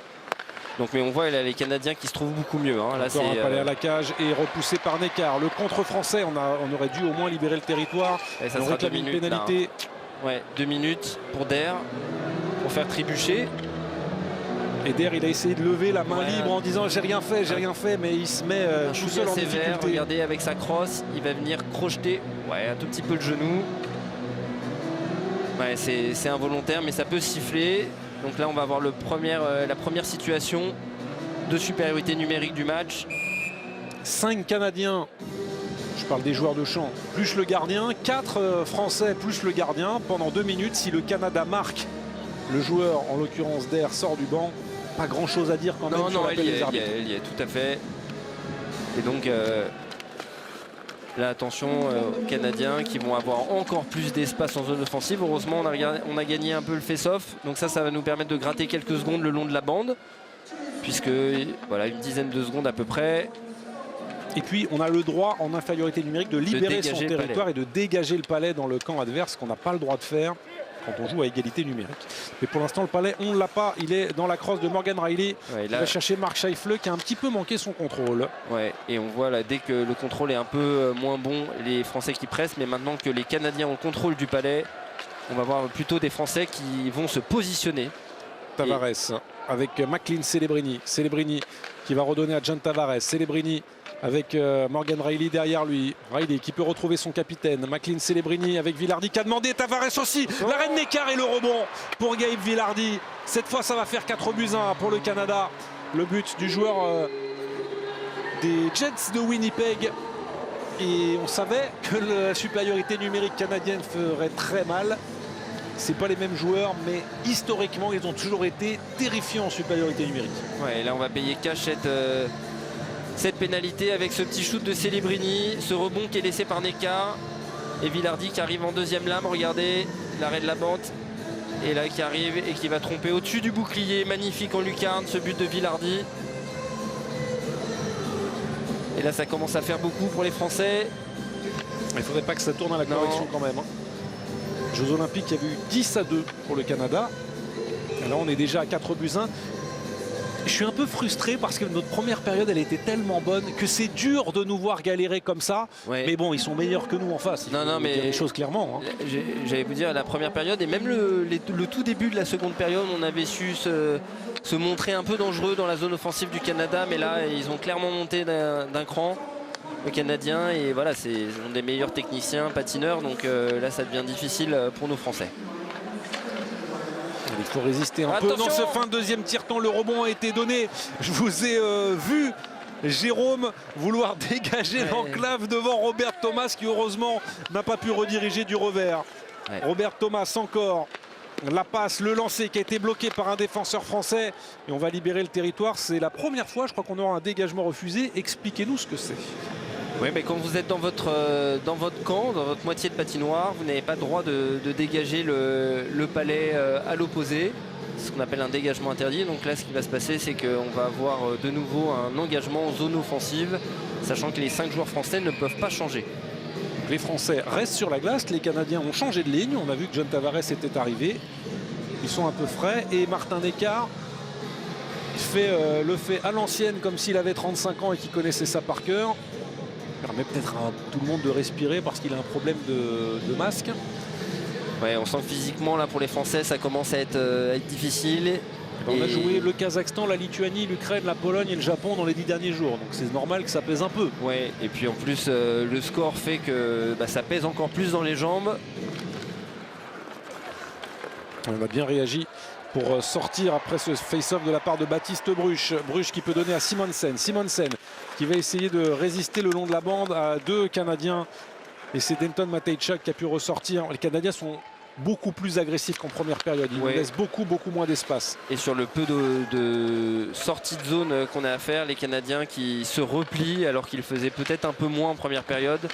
Donc, mais on voit là, les Canadiens qui se trouvent beaucoup mieux. Là,
encore un palais à la cage et repoussé par Neckar. Le contre français, on aurait dû au moins libérer le territoire.
Et ça sera 2 minutes.
Pénalité.
Ouais, 2 minutes pour Der, pour faire trébucher.
Et Der, il a essayé de lever la main libre en disant j'ai rien fait, mais il se met tout seul en difficulté.
Regardez, avec sa crosse, il va venir crocheter un tout petit peu le genou. Ouais, c'est involontaire, mais ça peut siffler. Donc là, on va avoir la première situation de supériorité numérique du match.
5 Canadiens, je parle des joueurs de champ, plus le gardien. 4 Français plus le gardien pendant 2 minutes. Si le Canada marque, le joueur, en l'occurrence Der, sort du banc. Pas grand-chose à dire quand même sur l'appel des arbitres.
Il y a tout à fait. Et donc... là, attention aux Canadiens qui vont avoir encore plus d'espace en zone offensive. Heureusement, on a gagné un peu le face-off. Donc ça va nous permettre de gratter quelques secondes le long de la bande. Puisque, voilà, une dizaine de secondes à peu près.
Et puis, on a le droit, en infériorité numérique, de libérer son territoire et de dégager le palais dans le camp adverse, qu'on n'a pas le droit de faire quand on joue à égalité numérique. Mais pour l'instant, le palais, on ne l'a pas. Il est dans la crosse de Morgan Riley. Il va chercher Mark Scheifele qui a un petit peu manqué son contrôle. Ouais,
et on voit là, dès que le contrôle est un peu moins bon, les Français qui pressent. Mais maintenant que les Canadiens ont le contrôle du palais, on va voir plutôt des Français qui vont se positionner.
Tavares avec McLean Celebrini. Celebrini qui va redonner à John Tavares. Celebrini avec Morgan Riley derrière lui. Riley qui peut retrouver son capitaine. McLean Celebrini avec Vilardi qui a demandé. Tavares aussi. L'arrêt de Neckar et le rebond pour Gabe Vilardi. Cette fois, ça va faire 4-1 pour le Canada. Le but du joueur des Jets de Winnipeg. Et on savait que la supériorité numérique canadienne ferait très mal. c'est pas les mêmes joueurs, mais historiquement, ils ont toujours été terrifiants en supériorité numérique.
Ouais, et là, on va payer cash cette pénalité avec ce petit shoot de Celebrini, ce rebond qui est laissé par Neka. Et Villardi qui arrive en deuxième lame, regardez l'arrêt de la bande. Et là qui arrive et qui va tromper au-dessus du bouclier. Magnifique en lucarne ce but de Villardi. Et là ça commence à faire beaucoup pour les Français.
Il ne faudrait pas que ça tourne à la correction quand même. Jeux Olympiques, il y avait eu 10-2 pour le Canada. Et là on est déjà à 4-1. Je suis un peu frustré parce que notre première période elle était tellement bonne que c'est dur de nous voir galérer comme ça.
Ouais.
Mais bon, ils sont meilleurs que nous en face.
Non, mais
les choses clairement. Hein.
J'allais vous dire la première période et même le tout début de la seconde période, on avait su se montrer un peu dangereux dans la zone offensive du Canada. Mais là, ils ont clairement monté d'un cran, le Canadien. Et voilà, ils ont des meilleurs techniciens, patineurs. Donc là, ça devient difficile pour nos Français.
Il faut résister un peu dans ce fin de deuxième tiers-temps. Le rebond a été donné. Je vous ai vu, Jérôme, vouloir dégager l'enclave devant Robert Thomas qui heureusement n'a pas pu rediriger du revers. Ouais. Robert Thomas encore. La passe, le lancer qui a été bloqué par un défenseur français. Et on va libérer le territoire. C'est la première fois, je crois qu'on aura un dégagement refusé. Expliquez-nous ce que c'est.
Oui, mais quand vous êtes dans votre camp, dans votre moitié de patinoire, vous n'avez pas le droit de dégager le palais à l'opposé. C'est ce qu'on appelle un dégagement interdit. Donc là, ce qui va se passer, c'est qu'on va avoir de nouveau un engagement en zone offensive, sachant que les 5 joueurs français ne peuvent pas changer.
Les Français restent sur la glace. Les Canadiens ont changé de ligne. On a vu que John Tavares était arrivé. Ils sont un peu frais. Et Martin Neccar le fait à l'ancienne, comme s'il avait 35 ans et qu'il connaissait ça par cœur. Permet peut-être à tout le monde de respirer parce qu'il a un problème de masque.
Ouais, on sent que physiquement là pour les Français ça commence à être difficile.
On a joué le Kazakhstan, la Lituanie, l'Ukraine, la Pologne et le Japon dans les 10 derniers jours. Donc c'est normal que ça pèse un peu.
Ouais, et puis en plus le score fait que ça pèse encore plus dans les jambes.
On a bien réagi pour sortir après ce face-off de la part de Baptiste Bruch. Bruch qui peut donner à Simonsen. Simonsen qui va essayer de résister le long de la bande à 2 Canadiens. Et c'est Denton Matejchak qui a pu ressortir. Les Canadiens sont beaucoup plus agressifs qu'en première période. Ils nous laissent beaucoup moins d'espace.
Et sur le peu de sortie de zone qu'on a à faire, les Canadiens qui se replient alors qu'ils faisaient peut-être un peu moins en première période.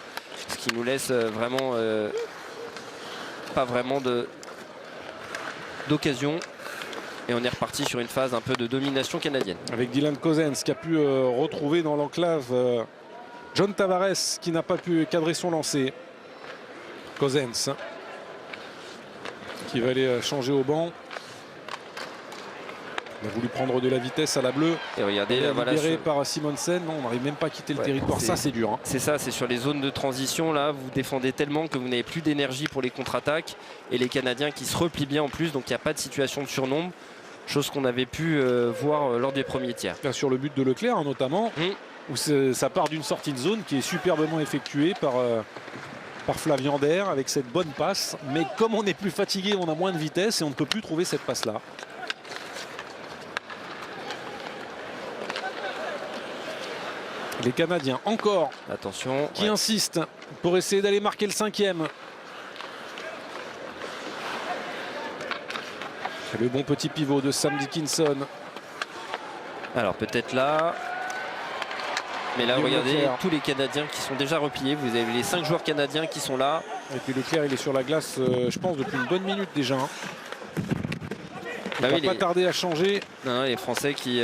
Ce qui nous laisse vraiment pas vraiment d'occasion. Et on est reparti sur une phase un peu de domination canadienne.
Avec Dylan Cousins qui a pu retrouver dans l'enclave John Tavares qui n'a pas pu cadrer son lancer. Cousins qui va aller changer au banc. Il a voulu prendre de la vitesse à la bleue.
Et regardez,
libéré par Simonsen. Non, on n'arrive même pas à quitter le territoire. Ça, c'est dur. Hein.
C'est ça, c'est sur les zones de transition. Là, vous défendez tellement que vous n'avez plus d'énergie pour les contre-attaques. Et les Canadiens qui se replient bien en plus. Donc, il n'y a pas de situation de surnombre. Chose qu'on avait pu voir lors des premiers tiers.
Sur le but de Leclerc, hein, notamment, où ça part d'une sortie de zone qui est superbement effectuée par Flavien Der avec cette bonne passe. Mais comme on est plus fatigué, on a moins de vitesse et on ne peut plus trouver cette passe-là. Les Canadiens encore,
attention,
qui insistent pour essayer d'aller marquer le 5e. Le bon petit pivot de Sam Dickinson.
Alors peut-être là. Mais là, regardez
Leclerc.
Tous les Canadiens qui sont déjà repliés. Vous avez les 5 joueurs canadiens qui sont là.
Et puis Leclerc, il est sur la glace, je pense, depuis une bonne minute déjà. Hein. Il va pas tarder à changer.
Non, les Français qui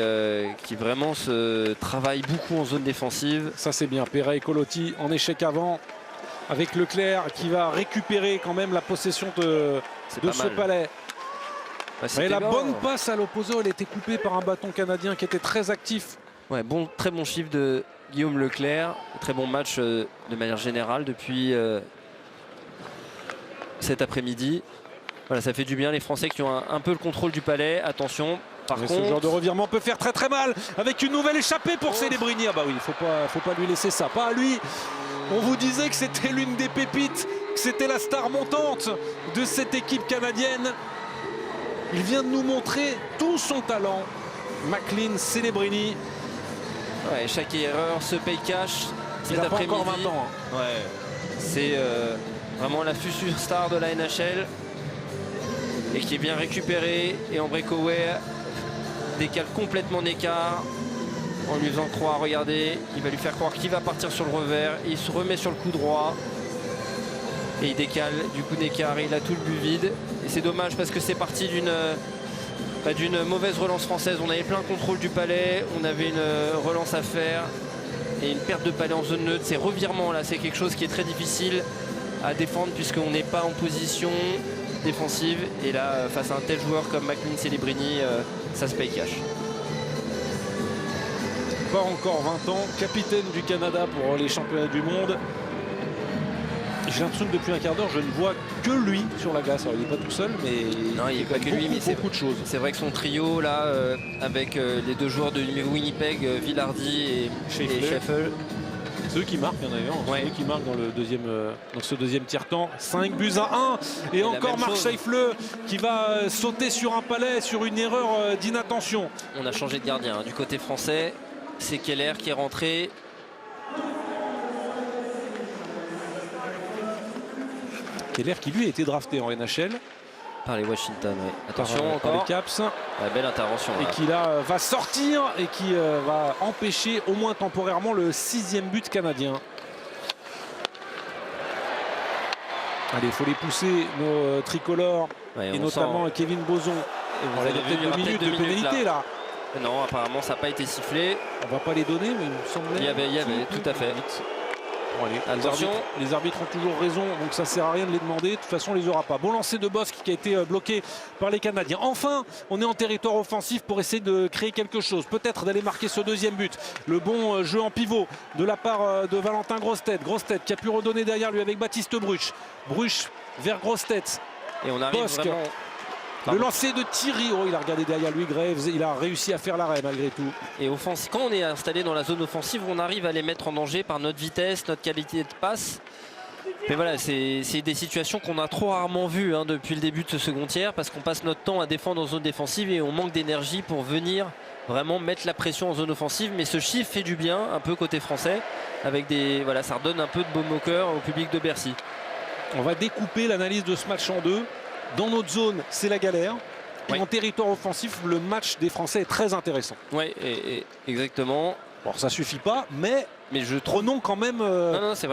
vraiment se travaillent beaucoup en zone défensive.
Ça, c'est bien. Perret et Colotti en échec avant. Avec Leclerc qui va récupérer quand même la possession de ce palais. Et la bonne passe à l'opposé, elle était coupée par un bâton canadien qui était très actif.
Ouais, très bon chiffre de Guillaume Leclerc. Très bon match de manière générale depuis cet après-midi. Voilà, ça fait du bien. Les Français qui ont un peu le contrôle du palais. Attention. Par contre,
ce genre de revirement peut faire très mal avec une nouvelle échappée pour Celebrini. Ah bah oui, faut pas lui laisser ça. Pas à lui. On vous disait que c'était l'une des pépites, que c'était la star montante de cette équipe canadienne. Il vient de nous montrer tout son talent. McLean Celebrini.
Ouais, chaque erreur se paye cash.
Il n'a pas encore 20 ans.
Hein. Ouais. C'est vraiment la future star de la NHL. et qui est bien récupéré. Et en breakaway, décale complètement d'écart en lui faisant croire, regardez, il va lui faire croire qu'il va partir sur le revers. Et il se remet sur le coup droit. Et il décale du coup d'écart, il a tout le but vide. Et c'est dommage parce que c'est parti d'une mauvaise relance française. On avait plein contrôle du palais, on avait une relance à faire et une perte de palais en zone neutre. Ces revirements là, c'est quelque chose qui est très difficile à défendre puisqu'on n'est pas en position défensive. Et là, face à un tel joueur comme McLean Celebrini, ça se paye cash.
Pas encore 20 ans, capitaine du Canada pour les championnats du monde. J'ai l'impression que depuis un quart d'heure, je ne vois que lui sur la glace. Alors, il n'est pas tout seul, mais
non, il n'y a pas que lui, mais c'est
beaucoup de choses.
C'est vrai que son trio, là, avec les deux joueurs de Winnipeg, Villardy et Scheffel.
C'est eux qui marquent, bien d'ailleurs.
Ouais.
C'est eux qui marquent dans ce deuxième tiers-temps. 5 buts à 1. Et encore Marc Scheifele qui va sauter sur un palais, sur une erreur d'inattention.
On a changé de gardien. Hein. Du côté français, c'est Keller qui est rentré.
Keller qui lui a été drafté en NHL
par les Washington, oui. Attention
par
encore
les Caps.
Belle intervention là.
Et qui là va sortir et qui va empêcher au moins temporairement le 6e but canadien. Allez, il faut les pousser, nos tricolores,
ouais,
et notamment
sent...
Kevin Boson.
On a peut-être 2 minutes de
pénalité là.
Non, apparemment ça n'a pas été sifflé.
On va pas les donner, mais il me semblait.
Il y avait tout à fait.
Bon, allez,
attention.
Les arbitres ont toujours raison, donc ça sert à rien de les demander. De toute façon, on les aura pas. Bon lancer de Bosque qui a été bloqué par les Canadiens. Enfin, on est en territoire offensif pour essayer de créer quelque chose. Peut-être d'aller marquer ce deuxième but. Le bon jeu en pivot de la part de Valentin Grossetête. Grossetête qui a pu redonner derrière lui avec Baptiste Bruch. Bruch vers Grossetête.
Et on arrive
Bosque.
vraiment...
Le lancer de Thierry, il a regardé derrière lui Graves, il a réussi à faire l'arrêt malgré tout.
Et quand on est installé dans la zone offensive, on arrive à les mettre en danger par notre vitesse, notre qualité de passe. Mais voilà, c'est des situations qu'on a trop rarement vues hein, depuis le début de ce second tiers parce qu'on passe notre temps à défendre en zone défensive et on manque d'énergie pour venir vraiment mettre la pression en zone offensive. Mais ce chiffre fait du bien un peu côté français avec voilà, ça redonne un peu de baume au cœur au public de Bercy.
On va découper l'analyse de ce match en deux. Dans notre zone, c'est la galère. Et en territoire offensif, le match des Français est très intéressant.
Oui, exactement.
Bon, ça suffit pas, mais prenons quand même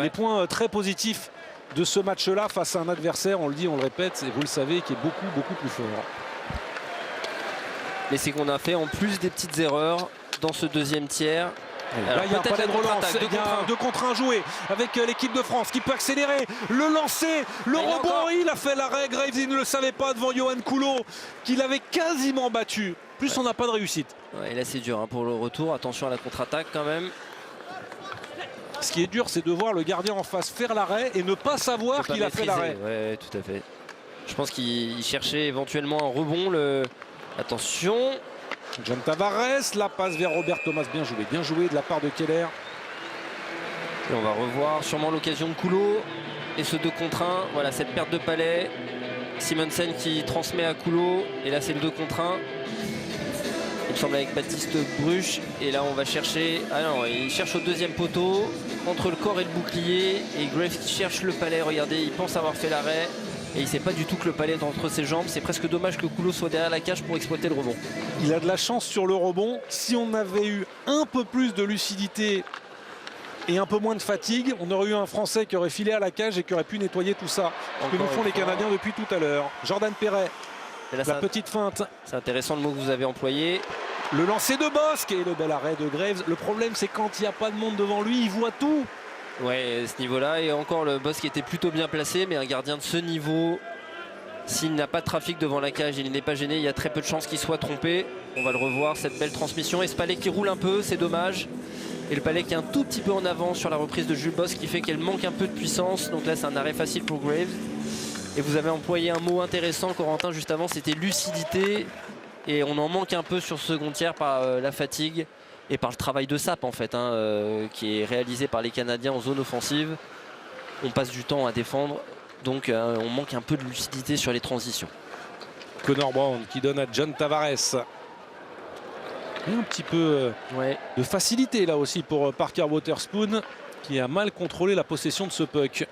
les points très positifs de ce match-là face à un adversaire, on le dit, on le répète, et vous le savez, qui est beaucoup, beaucoup plus fort.
Mais c'est qu'on a fait en plus des petites erreurs dans ce deuxième tiers.
Là, il y a un palais de relance, il y a 2 contre 1 joué avec l'équipe de France qui peut accélérer, le lancer, le rebond, il a fait l'arrêt. Graves, il ne le savait pas devant Johan Coulot, qu'il avait quasiment battu. Plus on n'a pas de réussite.
Ouais, et là c'est dur hein, pour le retour, attention à la contre-attaque quand même.
Ce qui est dur, c'est de voir le gardien en face faire l'arrêt et ne pas savoir qu'il a fait l'arrêt.
Ouais, tout à fait. Je pense qu'il cherchait éventuellement un rebond. Attention.
John Tavares, la passe vers Robert Thomas, bien joué de la part de Keller.
Et on va revoir sûrement l'occasion de Coulot. Et ce 2 contre 1, voilà cette perte de palais. Simonsen qui transmet à Coulot. Et là c'est le 2 contre 1. Il me semble avec Baptiste Bruch. Et là on va chercher... Ah non, il cherche au deuxième poteau. Entre le corps et le bouclier. Et Graves qui cherche le palais. Regardez, il pense avoir fait l'arrêt. Et il ne sait pas du tout que le palais est entre ses jambes. C'est presque dommage que Coulot soit derrière la cage pour exploiter le rebond.
Il a de la chance sur le rebond. Si on avait eu un peu plus de lucidité et un peu moins de fatigue, on aurait eu un Français qui aurait filé à la cage et qui aurait pu nettoyer tout ça. Ce que nous font les Canadiens depuis tout à l'heure. Jordan Perret, la petite feinte. C'est
intéressant le mot que vous avez employé.
Le lancer de Bosque et le bel arrêt de Graves. Le problème, c'est quand il n'y a pas de monde devant lui, il voit tout.
Ouais, à ce niveau-là, et encore le Bosque qui était plutôt bien placé, mais un gardien de ce niveau, s'il n'a pas de trafic devant la cage, il n'est pas gêné, il y a très peu de chances qu'il soit trompé. On va le revoir, cette belle transmission. Et ce palais qui roule un peu, c'est dommage. Et le palais qui est un tout petit peu en avant sur la reprise de Jules Bosque, qui fait qu'elle manque un peu de puissance. Donc là, c'est un arrêt facile pour Graves. Et vous avez employé un mot intéressant, Corentin, juste avant, c'était lucidité. Et on en manque un peu sur ce second tiers par la fatigue. Et par le travail de sape en fait, qui est réalisé par les Canadiens en zone offensive. On passe du temps à défendre, donc on manque un peu de lucidité sur les transitions.
Connor Brown qui donne à John Tavares. Et un petit peu de facilité là aussi pour Parker Wotherspoon qui a mal contrôlé la possession de ce puck.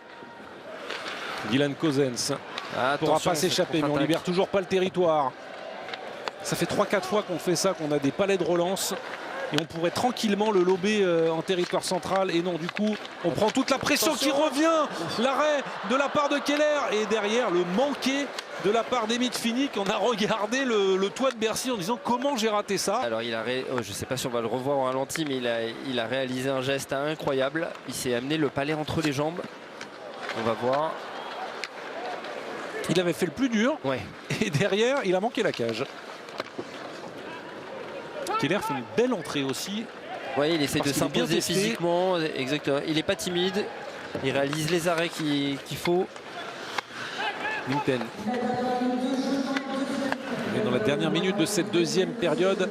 Dylan Cozens ne pourra pas s'échapper, mais on libère toujours pas le territoire. Ça fait 3-4 fois qu'on fait ça, qu'on a des palais de relance. Et on pourrait tranquillement le lober en territoire central. Et non, du coup, on prend toute la pression qui revient. L'arrêt de la part de Keller. Et derrière, le manqué de la part d'Emit Finik. On a regardé le toit de Bercy en disant comment j'ai raté ça.
Alors, je ne sais pas si on va le revoir en ralenti, mais il a réalisé un geste incroyable. Il s'est amené le palais entre les jambes. On va voir.
Il avait fait le plus dur.
Ouais.
Et derrière, il a manqué la cage. Keller fait une belle entrée aussi.
Oui, il essaie de s'imposer physiquement. Exactement. Il n'est pas timide. Il réalise les arrêts qu'il faut.
Newton. Et dans la dernière minute de cette deuxième période,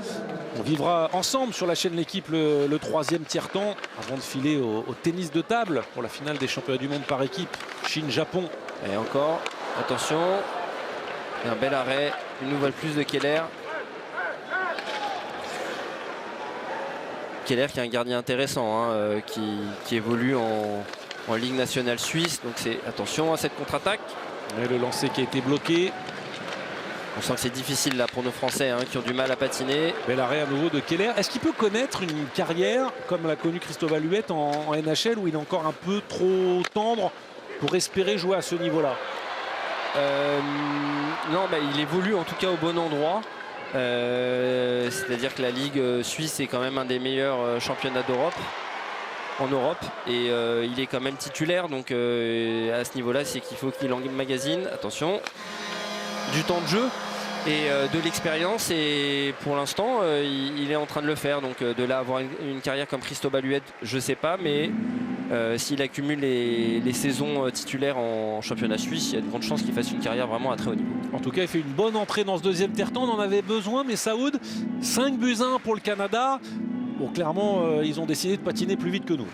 on vivra ensemble sur la chaîne L'équipe le troisième tiers-temps avant de filer au tennis de table pour la finale des championnats du monde par équipe. Chine-Japon.
Et encore, attention. Et un bel arrêt. Une nouvelle plus de Keller. Keller qui est un gardien intéressant, hein, qui évolue en Ligue nationale suisse. Donc c'est attention à cette contre-attaque.
Et le lancer qui a été bloqué.
On sent que c'est difficile là pour nos Français, hein, qui ont du mal à patiner.
Bel arrêt à nouveau de Keller. Est-ce qu'il peut connaître une carrière comme l'a connu Christophe Alouette en NHL où il est encore un peu trop tendre pour espérer jouer à ce niveau-là?
Non, il évolue en tout cas au bon endroit. C'est-à-dire que la Ligue suisse est quand même un des meilleurs championnats d'Europe en Europe et il est quand même titulaire, donc à ce niveau-là c'est qu'il faut qu'il emmagasine, attention, du temps de jeu et de l'expérience, et pour l'instant il est en train de le faire. Donc de là avoir une carrière comme Christophe Alouette, je sais pas, mais s'il accumule les saisons titulaires en championnat suisse, il y a de grandes chances qu'il fasse une carrière vraiment à très haut niveau.
En tout cas, il fait une bonne entrée dans ce deuxième tiers-temps. On en avait besoin, mais Saoud, 5-1 pour le Canada. Bon, clairement, ils ont décidé de patiner plus vite que nous.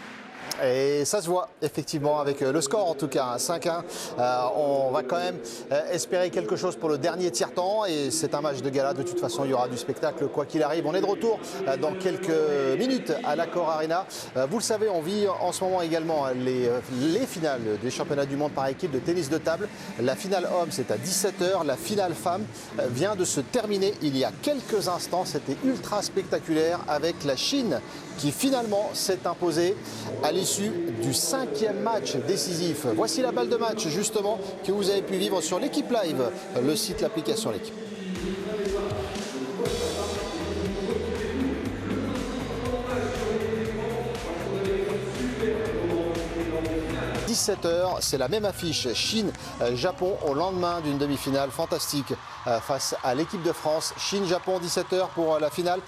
Et ça se voit effectivement avec le score, en tout cas 5-1. On va quand même espérer quelque chose pour le dernier tiers-temps, et c'est un match de gala. De toute façon, il y aura du spectacle quoi qu'il arrive. On est de retour dans quelques minutes à l'Accor Arena. Vous le savez, on vit en ce moment également les finales des championnats du monde par équipe de tennis de table. La finale homme, c'est à 17 h. La finale femme vient de se terminer il y a quelques instants. C'était ultra spectaculaire avec la Chine qui finalement s'est imposée à l'issue du 5e match décisif. Voici la balle de match justement que vous avez pu vivre sur l'équipe live, le site, l'application l'équipe. « 17 h, c'est la même affiche Chine-Japon au lendemain d'une demi-finale fantastique face à l'équipe de France. Chine-Japon, 17 h pour la finale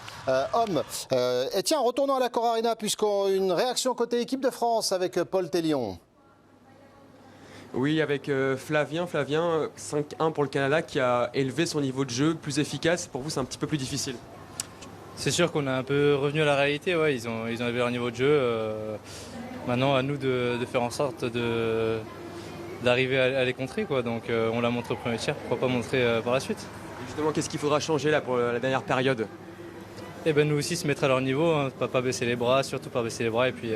homme. Et tiens, retournons à l'Accor Arena puisqu'on a une réaction côté équipe de France avec Paul Tellion.
Oui, avec Flavien, 5-1 pour le Canada qui a élevé son niveau de jeu, plus efficace. Pour vous, c'est un petit peu plus difficile.
C'est sûr qu'on est un peu revenu à la réalité. Ouais, ils ont élevé leur niveau de jeu. Maintenant, à nous de faire en sorte d'arriver à les contrer, quoi. Donc on l'a montré au premier tiers, pourquoi pas montrer par la suite.
Et justement, qu'est-ce qu'il faudra changer là pour la dernière période?
Et nous aussi se mettre à leur niveau, hein, pas baisser les bras, surtout pas baisser les bras, et puis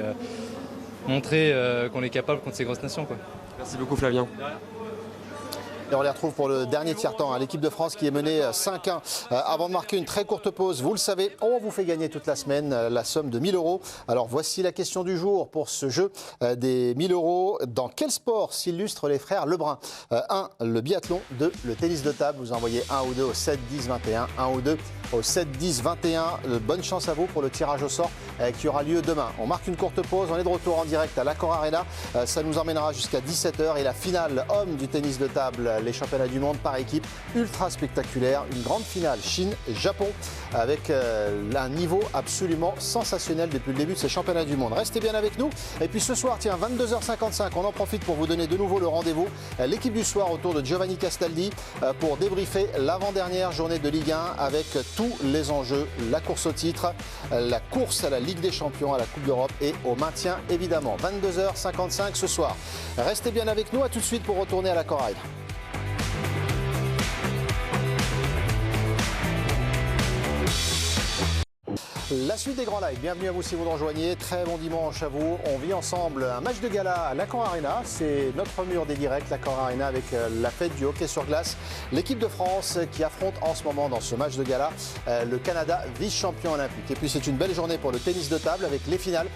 montrer qu'on est capable contre ces grosses nations, quoi.
Merci beaucoup Flavien.
Et on les retrouve pour le dernier tiers-temps, hein, l'équipe de France qui est menée 5-1 avant de marquer une très courte pause. Vous le savez, on vous fait gagner toute la semaine la somme de 1 000 €. Alors voici la question du jour pour ce jeu des 1 000 €. Dans quel sport s'illustrent les frères Lebrun? 1, le biathlon. 2, le tennis de table. Vous envoyez 1 ou 2 au 7 10 21. 1 ou 2 au 7 10 21. Bonne chance à vous pour le tirage au sort qui aura lieu demain. On marque une courte pause, on est de retour en direct à l'Accor Arena. Ça nous emmènera jusqu'à 17 h et la finale homme du tennis de table, les championnats du monde par équipe, ultra spectaculaire, une grande finale Chine-Japon avec un niveau absolument sensationnel depuis le début de ces championnats du monde. Restez bien avec nous. Et puis ce soir, tiens, 22 h 55, on en profite pour vous donner de nouveau le rendez-vous. L'équipe du soir autour de Giovanni Castaldi pour débriefer l'avant-dernière journée de Ligue 1 avec tous les enjeux, la course au titre, la course à la Ligue des Champions, à la Coupe d'Europe et au maintien évidemment. 22 h 55 ce soir. Restez bien avec nous, à tout de suite pour retourner à l'Accor Arena. La suite des Grands Lives, bienvenue à vous si vous nous rejoignez, très bon dimanche à vous. On vit ensemble un match de gala à l'Accor Arena, c'est notre mur des directs, l'Accor Arena avec la fête du hockey sur glace. L'équipe de France qui affronte en ce moment dans ce match de gala le Canada, vice-champion olympique. Et puis c'est une belle journée pour le tennis de table avec les finales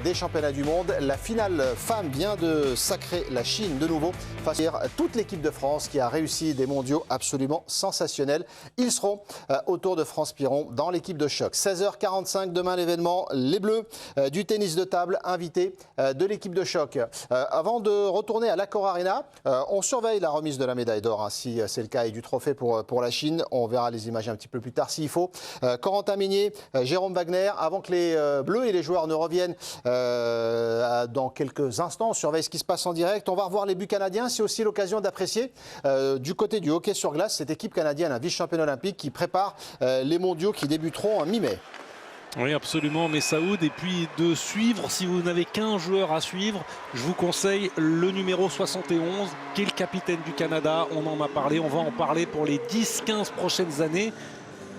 des championnats du monde. La finale femme vient de sacrer la Chine de nouveau face à toute l'équipe de France qui a réussi des mondiaux absolument sensationnels. Ils seront au Tour de France Piron dans l'équipe de choc. 16h45 demain l'événement, les Bleus du tennis de table invités de l'équipe de choc. Avant de retourner à l'Accor Arena, on surveille la remise de la médaille d'or, si c'est le cas, et du trophée pour la Chine. On verra les images un petit peu plus tard s'il faut. Corentin Meignier, Jérôme Wagner, avant que les Bleus et les joueurs ne reviennent dans quelques instants, on surveille ce qui se passe en direct. On va revoir les buts canadiens, c'est aussi l'occasion d'apprécier du côté du hockey sur glace cette équipe canadienne, un vice-champion olympique qui prépare les mondiaux qui débuteront en mi-mai.
Oui, absolument, Messaoud. Et puis de suivre, si vous n'avez qu'un joueur à suivre, je vous conseille le numéro 71, qui est le capitaine du Canada. On en a parlé, on va en parler pour les 10-15 prochaines années.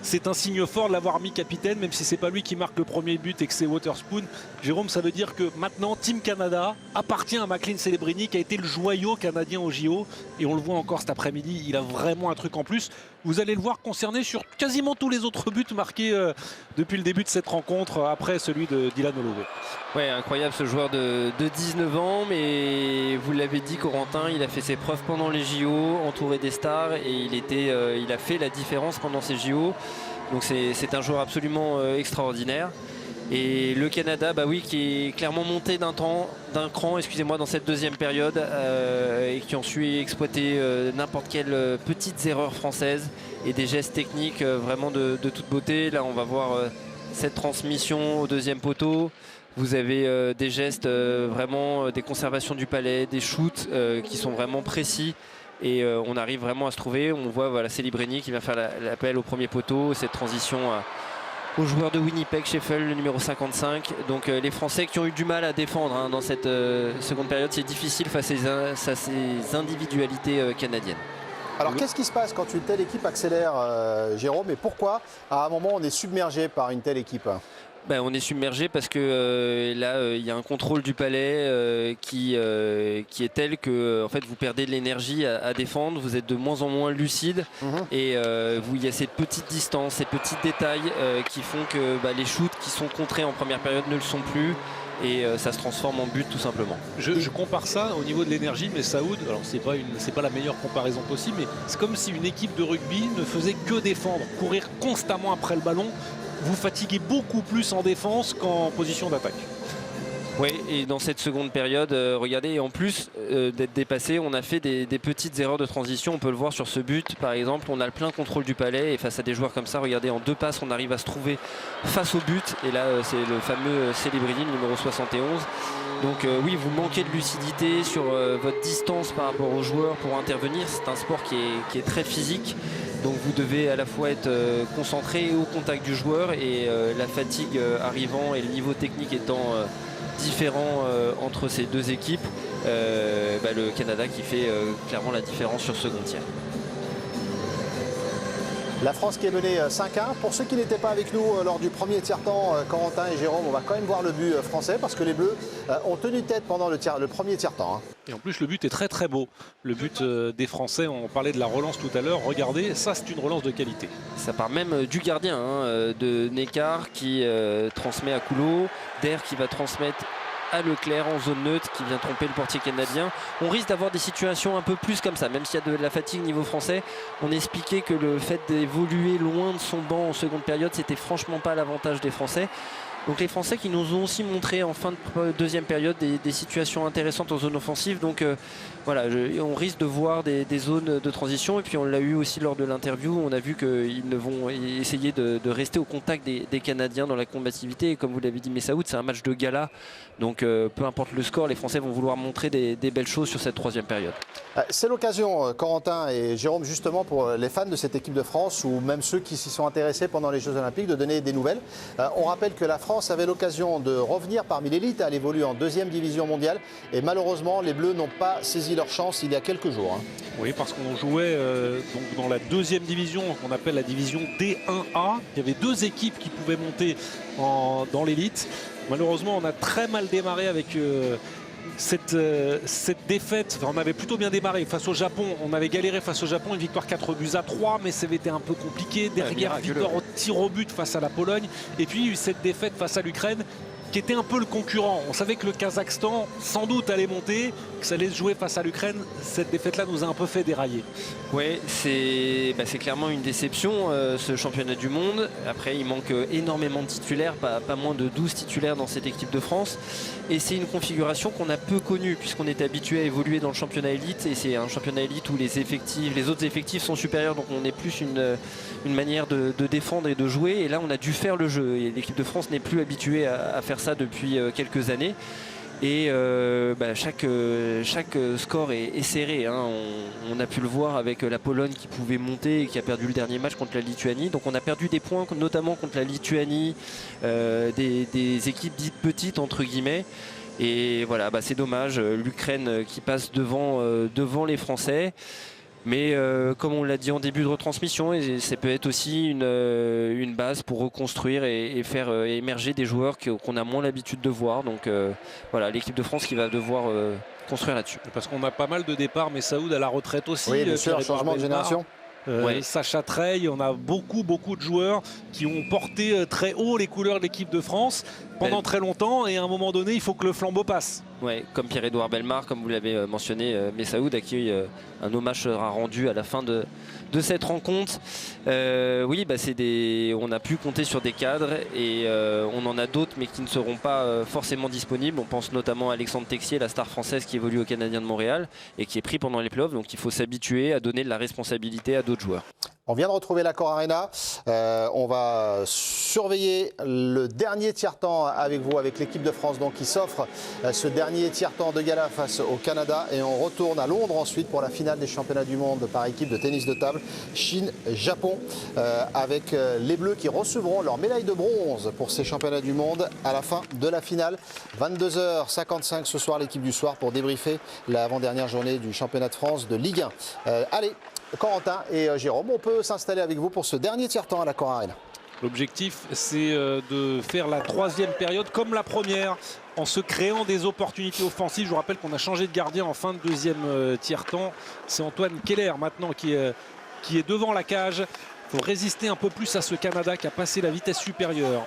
C'est un signe fort de l'avoir mis capitaine, même si c'est pas lui qui marque le premier but et que c'est Waterspoon. Jérôme, ça veut dire que maintenant, Team Canada appartient à McLean Celebrini, qui a été le joyau canadien au JO. Et on le voit encore cet après-midi, il a vraiment un truc en plus. Vous allez le voir concerné sur quasiment tous les autres buts marqués depuis le début de cette rencontre, après celui de Dylan Holloway.
Ouais, incroyable ce joueur de 19 ans, mais vous l'avez dit Corentin, il a fait ses preuves pendant les JO, entouré des stars, et il a fait la différence pendant ces JO. Donc c'est un joueur absolument extraordinaire. Et le Canada, bah oui, qui est clairement monté d'un cran, dans cette deuxième période, et qui ont su exploiter n'importe quelle petites erreurs françaises et des gestes techniques vraiment de toute beauté. Là, on va voir cette transmission au deuxième poteau. Vous avez des gestes vraiment, des conservations du palais, des shoots qui sont vraiment précis. Et on arrive vraiment à se trouver. On voit voilà, Celebrini qui vient faire l'appel au premier poteau, cette transition au joueur de Winnipeg, Sheffield, le numéro 55. Donc les Français qui ont eu du mal à défendre dans cette seconde période, c'est difficile face à ces individualités canadiennes.
Alors qu'est-ce qui se passe quand une telle équipe accélère, Jérôme, et pourquoi à un moment on est submergé par une telle équipe ?
Ben, on est submergé parce que là il y a un contrôle du palais qui est tel que en fait, vous perdez de l'énergie à défendre, vous êtes de moins en moins lucide et il y a ces petites distances, ces petits détails qui font que les shoots qui sont contrés en première période ne le sont plus. Et ça se transforme en but tout simplement.
Je compare ça au niveau de l'énergie, mais Saoud, alors c'est pas la meilleure comparaison possible, mais c'est comme si une équipe de rugby ne faisait que défendre, courir constamment après le ballon. Vous fatiguez beaucoup plus en défense qu'en position d'attaque.
Oui, et dans cette seconde période, regardez, et en plus d'être dépassé, on a fait des petites erreurs de transition. On peut le voir sur ce but, par exemple. On a le plein contrôle du palais et face à des joueurs comme ça, regardez, en 2 passes, on arrive à se trouver face au but. Et là, c'est le fameux Celebrini, le numéro 71. Donc oui, vous manquez de lucidité sur votre distance par rapport aux joueurs pour intervenir. C'est un sport qui est très physique. Donc vous devez à la fois être concentré au contact du joueur et la fatigue arrivant et le niveau technique étant différent entre ces deux équipes. Le Canada qui fait clairement la différence sur ce second tiers.
La France qui est menée 5-1. Pour ceux qui n'étaient pas avec nous lors du premier tiers-temps, Corentin et Jérôme, on va quand même voir le but français parce que les Bleus ont tenu tête pendant le premier tiers-temps.
Et en plus, le but est très très beau. Le but des Français, on parlait de la relance tout à l'heure. Regardez, ça c'est une relance de qualité.
Ça part même du gardien, de Neckar qui transmet à Coulot, Der qui va transmettre à Leclerc en zone neutre qui vient tromper le portier canadien. On risque d'avoir des situations un peu plus comme ça, même s'il y a de la fatigue niveau français. On expliquait que le fait d'évoluer loin de son banc en seconde période, c'était franchement pas l'avantage des Français. Donc les Français qui nous ont aussi montré en fin de deuxième période des situations intéressantes en zone offensive. Donc voilà, on risque de voir des zones de transition. Et puis on l'a eu aussi lors de l'interview. On a vu qu'ils vont essayer de rester au contact des Canadiens dans la combativité. Et comme vous l'avez dit, Messaoud, c'est un match de gala. Donc peu importe le score, les Français vont vouloir montrer des belles choses sur cette troisième période.
C'est l'occasion, Corentin et Jérôme, justement pour les fans de cette équipe de France ou même ceux qui s'y sont intéressés pendant les Jeux Olympiques de donner des nouvelles. On rappelle que la France France avait l'occasion de revenir parmi l'élite. Elle évolue en 2e division mondiale. Et malheureusement, les Bleus n'ont pas saisi leur chance il y a quelques jours.
Oui, parce qu'on jouait donc dans la 2e division, qu'on appelle la division D1A. Il y avait 2 équipes qui pouvaient monter dans l'élite. Malheureusement, on a très mal démarré avec cette défaite. Enfin, on avait plutôt bien démarré face au Japon. On avait galéré face au Japon, une victoire 4-3, mais ça avait été un peu compliqué. Derrière, victoire au tir au but face à la Pologne. Et puis, il y a eu cette défaite face à l'Ukraine, qui était un peu le concurrent. On savait que le Kazakhstan, sans doute, allait monter, que ça allait se jouer face à l'Ukraine. Cette défaite-là nous a un peu fait dérailler.
Oui, c'est clairement une déception, ce championnat du monde. Après, il manque énormément de titulaires, pas moins de 12 titulaires dans cette équipe de France. Et c'est une configuration qu'on a peu connue, puisqu'on est habitué à évoluer dans le championnat élite. Et c'est un championnat élite où les autres effectifs sont supérieurs. Donc on est plus une manière de défendre et de jouer. Et là, on a dû faire le jeu. Et l'équipe de France n'est plus habituée à faire ça depuis quelques années. Et chaque score est serré, hein. On a pu le voir avec la Pologne qui pouvait monter et qui a perdu le dernier match contre la Lituanie. Donc on a perdu des points, notamment contre la Lituanie, des équipes dites petites entre guillemets. Et voilà, c'est dommage, l'Ukraine qui passe devant les Français. Mais comme on l'a dit en début de retransmission, ça peut être aussi une base pour reconstruire et faire émerger des joueurs qu'on a moins l'habitude de voir. Donc voilà, l'équipe de France qui va devoir construire là-dessus.
Parce qu'on a pas mal de départs, mais Saoud à la retraite aussi.
Oui, bien sûr, changement de génération.
Sacha Treille, on a beaucoup de joueurs qui ont porté très haut les couleurs de l'équipe de France pendant très longtemps, et à un moment donné il faut que le flambeau passe.
Ouais, comme Pierre-Édouard Bellemare, comme vous l'avez mentionné, Messaoud, à qui un hommage sera rendu à la fin de cette rencontre. On a pu compter sur des cadres, et on en a d'autres mais qui ne seront pas forcément disponibles. On pense notamment à Alexandre Texier, la star française qui évolue au Canadien de Montréal et qui est pris pendant les playoffs. Donc il faut s'habituer à donner de la responsabilité à d'autres joueurs.
On vient de retrouver l'Accor Arena. On va surveiller le dernier tiers-temps avec vous, avec l'équipe de France donc, qui s'offre ce dernier tiers-temps de gala face au Canada. Et on retourne à Londres ensuite pour la finale des championnats du monde par équipe de tennis de table Chine-Japon, avec les Bleus qui recevront leur médaille de bronze pour ces championnats du monde à la fin de la finale. 22h55 ce soir, l'équipe du soir pour débriefer l'avant-dernière journée du championnat de France de Ligue 1. Allez, Corentin et Jérôme, on peut s'installer avec vous pour ce dernier tiers-temps à l'Accor Arena.
L'objectif, c'est de faire la 3e période comme la première, en se créant des opportunités offensives. Je vous rappelle qu'on a changé de gardien en fin de 2e tiers-temps. C'est Antoine Keller maintenant qui est devant la cage. Il faut résister un peu plus à ce Canada qui a passé la vitesse supérieure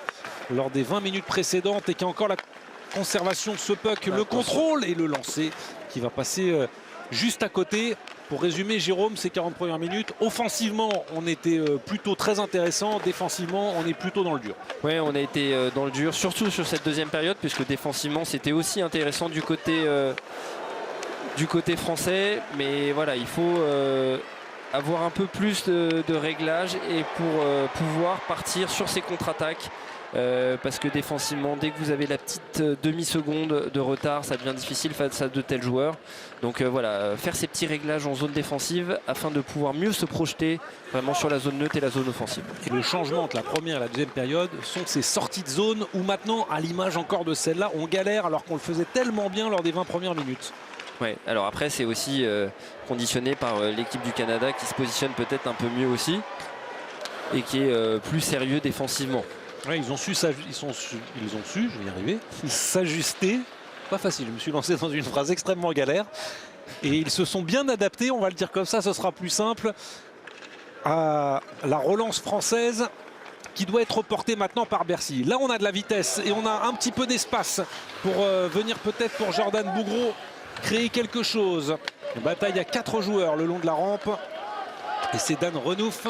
lors des 20 minutes précédentes et qui a encore la conservation de ce puck, le contrôle et le lancer qui va passer juste à côté. Pour résumer, Jérôme, ces 40 premières minutes, offensivement, on était plutôt très intéressant. Défensivement, on est plutôt dans le dur.
Oui, on a été dans le dur, surtout sur cette 2e période, puisque défensivement, c'était aussi intéressant du côté français. Mais voilà, il faut avoir un peu plus de réglage et pour pouvoir partir sur ces contre-attaques. Parce que défensivement, dès que vous avez la petite demi-seconde de retard, ça devient difficile face à de tels joueurs. Donc voilà, faire ces petits réglages en zone défensive afin de pouvoir mieux se projeter vraiment sur la zone neutre et la zone offensive.
Et le changement entre la première et la 2e période sont ces sorties de zone où maintenant, à l'image encore de celle-là, on galère alors qu'on le faisait tellement bien lors des 20 premières minutes.
Ouais, alors après c'est aussi conditionné par l'équipe du Canada qui se positionne peut-être un peu mieux aussi et qui est plus sérieux défensivement.
Ouais, ils ont su, je vais y arriver, s'ajuster. Pas facile, je me suis lancé dans une phrase extrêmement galère. Et ils se sont bien adaptés, on va le dire comme ça, ce sera plus simple, à la relance française qui doit être portée maintenant par Bercy. Là, on a de la vitesse et on a un petit peu d'espace pour venir peut-être pour Jordan Bougreau créer quelque chose. Une bataille à 4 joueurs le long de la rampe. Et c'est Dan Renouf,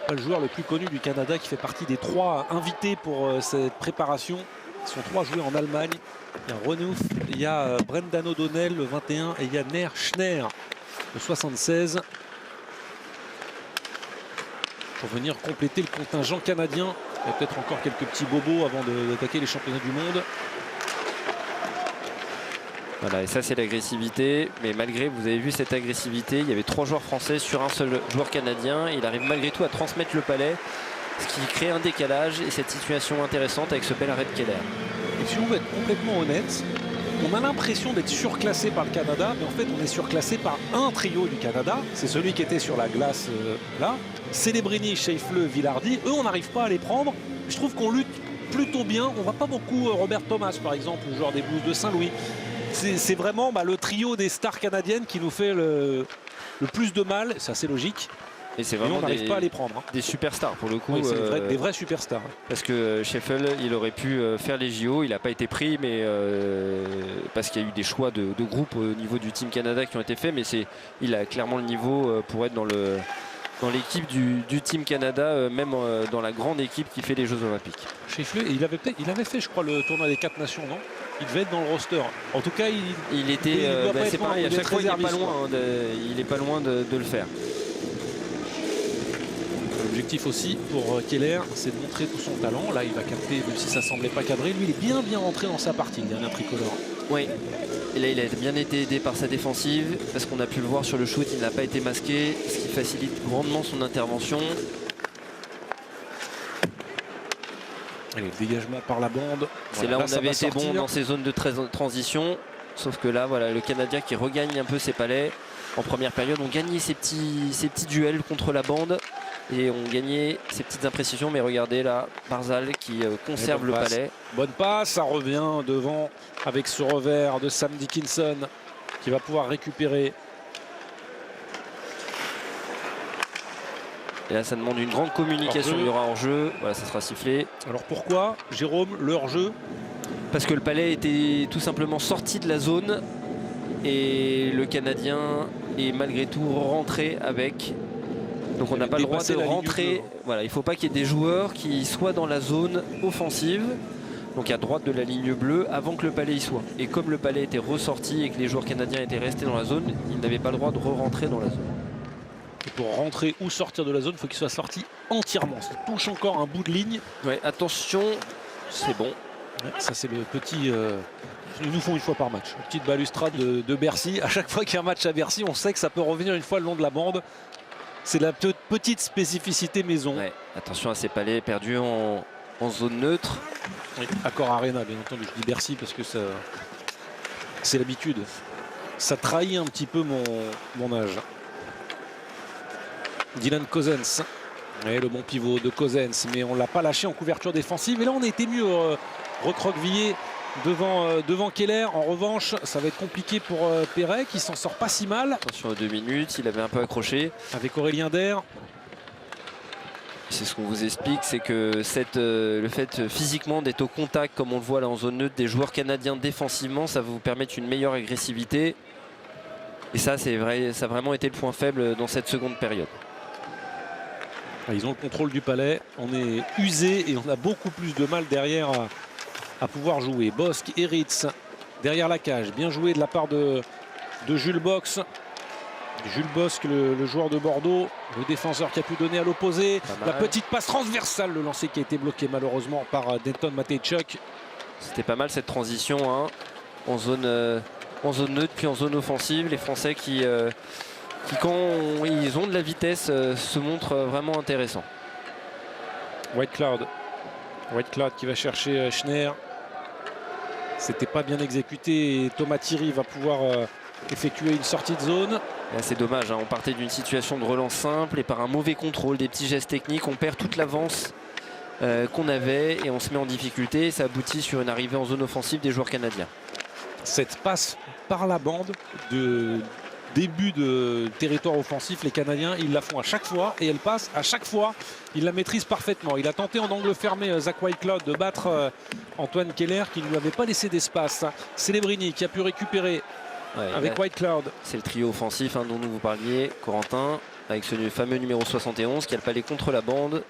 le joueur le plus connu du Canada, qui fait partie des 3 invités pour cette préparation. Ils sont 3 joués en Allemagne. Il y a Renouf, il y a Brendan O'Donnell, le 21, et il y a Ner Schner, le 76. Pour venir compléter le contingent canadien. Il y a peut-être encore quelques petits bobos avant d'attaquer les championnats du monde.
Voilà, et ça c'est l'agressivité, mais malgré, vous avez vu cette agressivité, il y avait 3 joueurs français sur un seul joueur canadien. Il arrive malgré tout à transmettre le palais. ce qui crée un décalage et cette situation intéressante avec ce bel arrêt de Keller.
Et si on veut être complètement honnête, on a l'impression d'être surclassé par le Canada, mais en fait on est surclassé par un trio du Canada. C'est celui qui était sur la glace là. Celebrini, Scheifele, Villardi. Eux, on n'arrive pas à les prendre. Je trouve qu'on lutte plutôt bien. On voit pas beaucoup Robert Thomas, par exemple, le joueur des Blues de Saint-Louis. C'est vraiment le trio des stars canadiennes qui nous fait le plus de mal. C'est assez logique.
Et c'est vraiment
on n'arrive pas à les prendre. Hein.
Des superstars pour le coup.
Oui, c'est des vrais superstars.
Parce que Scheifele, il aurait pu faire les JO, il n'a pas été pris, mais parce qu'il y a eu des choix de groupe au niveau du Team Canada qui ont été faits, mais il a clairement le niveau pour être dans l'équipe du Team Canada, même dans la grande équipe qui fait les Jeux Olympiques.
Scheifele, il avait fait, je crois, le tournoi des 4 nations, non? Il devait être dans le roster. En tout cas,
il était. C'est pareil, à chaque fois, il n'est pas loin de le faire.
L'objectif aussi pour Keller, c'est de montrer tout son talent. Là, il va capter, même si ça semblait pas cadré. Lui, il est bien rentré dans sa partie, le dernier tricolore.
Oui. Et là, il a bien été aidé par sa défensive, parce qu'on a pu le voir sur le shoot, il n'a pas été masqué, ce qui facilite grandement son intervention.
Allez, le dégagement par la bande.
C'est là où on avait été bon dans ces zones de transition. Sauf que là, voilà, le Canadien qui regagne un peu ses palais. En première période, on gagnait ces petits duels contre la bande. Et on gagnait ces petites imprécisions. Mais regardez là, Barzal qui conserve le palais.
Bonne passe, ça revient devant avec ce revers de Sam Dickinson qui va pouvoir récupérer.
Et là, ça demande une grande communication. Il y aura hors-jeu. Voilà, ça sera sifflé.
Alors pourquoi, Jérôme, le hors-jeu?
Parce que le palais était tout simplement sorti de la zone. Et le Canadien est malgré tout rentré avec. Donc on n'a pas le droit de rentrer. Voilà, il ne faut pas qu'il y ait des joueurs qui soient dans la zone offensive. Donc à droite de la ligne bleue avant que le palais y soit. Et comme le palais était ressorti et que les joueurs canadiens étaient restés dans la zone, ils n'avaient pas le droit de re-rentrer dans la zone.
Et pour rentrer ou sortir de la zone, il faut qu'il soit sorti entièrement. Ça touche encore un bout de ligne.
Ouais, attention, c'est bon.
Ouais, ça c'est le petit... Ils nous font une fois par match. Une petite balustrade de Bercy. À chaque fois qu'il y a un match à Bercy, on sait que ça peut revenir une fois le long de la bande. C'est la petite spécificité maison.
Ouais, attention à ces palais perdus en zone neutre.
Oui, Accor Arena, bien entendu. Je dis Bercy parce que c'est l'habitude. Ça trahit un petit peu mon âge. Dylan Cousins. Et le bon pivot de Cousins. Mais on ne l'a pas lâché en couverture défensive. Et là, on a été mieux recroquevillé devant Keller. En revanche, ça va être compliqué pour Perret qui s'en sort pas si mal.
Attention aux 2 minutes, il avait un peu accroché.
Avec Aurélien Dair.
C'est ce qu'on vous explique, c'est que le fait physiquement d'être au contact, comme on le voit là en zone neutre, des joueurs canadiens défensivement, ça va vous permettre une meilleure agressivité. Et ça, c'est vrai, ça a vraiment été le point faible dans cette seconde période.
Ils ont le contrôle du palais. On est usé et on a beaucoup plus de mal derrière à pouvoir jouer. Bosque, Eritz derrière la cage. Bien joué de la part de Jules Box. Jules Bosque, le joueur de Bordeaux, le défenseur qui a pu donner à l'opposé. La petite passe transversale, le lancer qui a été bloqué malheureusement par Denton Matejchuk.
C'était pas mal cette transition hein, en zone neutre puis en zone offensive. Les Français qui quand ils ont de la vitesse se montrent vraiment intéressants.
White Cloud qui va chercher Schneier. C'était pas bien exécuté et Thomas Thierry va pouvoir effectuer une sortie de zone.
C'est dommage, hein. On partait d'une situation de relance simple et par un mauvais contrôle, des petits gestes techniques, on perd toute l'avance qu'on avait et on se met en difficulté. Et ça aboutit sur une arrivée en zone offensive des joueurs canadiens.
Cette passe par la bande de début de territoire offensif, les Canadiens, ils la font à chaque fois et elle passe à chaque fois. Ils la maîtrisent parfaitement. Il a tenté en angle fermé, Zach Whitecloud, de battre Antoine Keller qui ne lui avait pas laissé d'espace. Celebrini qui a pu récupérer avec Whitecloud.
C'est le trio offensif hein, dont vous parliez, Corentin, avec ce fameux numéro 71 qui a le palais contre la bande.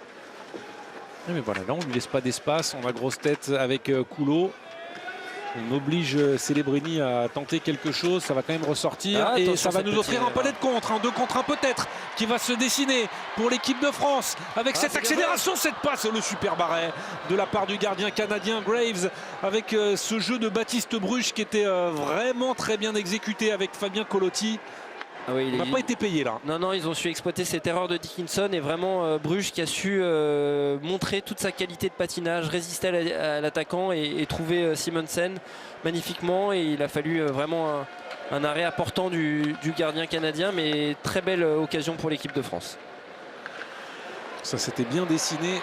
Mais voilà, là on ne lui laisse pas d'espace. On a grosse tête avec Coulot. On oblige Celebrini à tenter quelque chose, ça va quand même ressortir et ça va nous offrir un palais de contre, un 2 contre 1 peut-être, qui va se dessiner pour l'équipe de France avec cette accélération, cette passe, le super barret de la part du gardien canadien Graves avec ce jeu de Baptiste Bruch qui était vraiment très bien exécuté avec Fabien Colotti.
Ah oui,
on n'a pas été payé là.
Non, non, ils ont su exploiter cette erreur de Dickinson et vraiment Bruges qui a su montrer toute sa qualité de patinage, résister à l'attaquant et trouver Simonsen magnifiquement. Et il a fallu vraiment un arrêt important du gardien canadien, mais très belle occasion pour l'équipe de France.
Ça s'était bien dessiné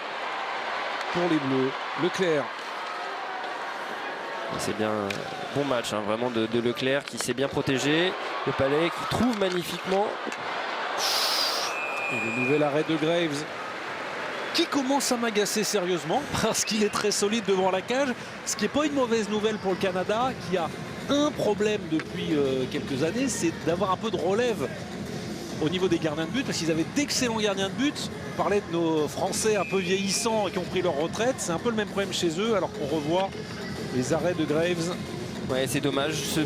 pour les Bleus. Leclerc.
C'est bien un bon match, hein, vraiment de Leclerc qui s'est bien protégé. Le Palais qui trouve magnifiquement.
Et le nouvel arrêt de Graves qui commence à m'agacer sérieusement parce qu'il est très solide devant la cage. Ce qui n'est pas une mauvaise nouvelle pour le Canada qui a un problème depuis quelques années, c'est d'avoir un peu de relève au niveau des gardiens de but parce qu'ils avaient d'excellents gardiens de but. On parlait de nos Français un peu vieillissants et qui ont pris leur retraite. C'est un peu le même problème chez eux alors qu'on revoit les arrêts de Graves.
Ouais, c'est dommage. Ce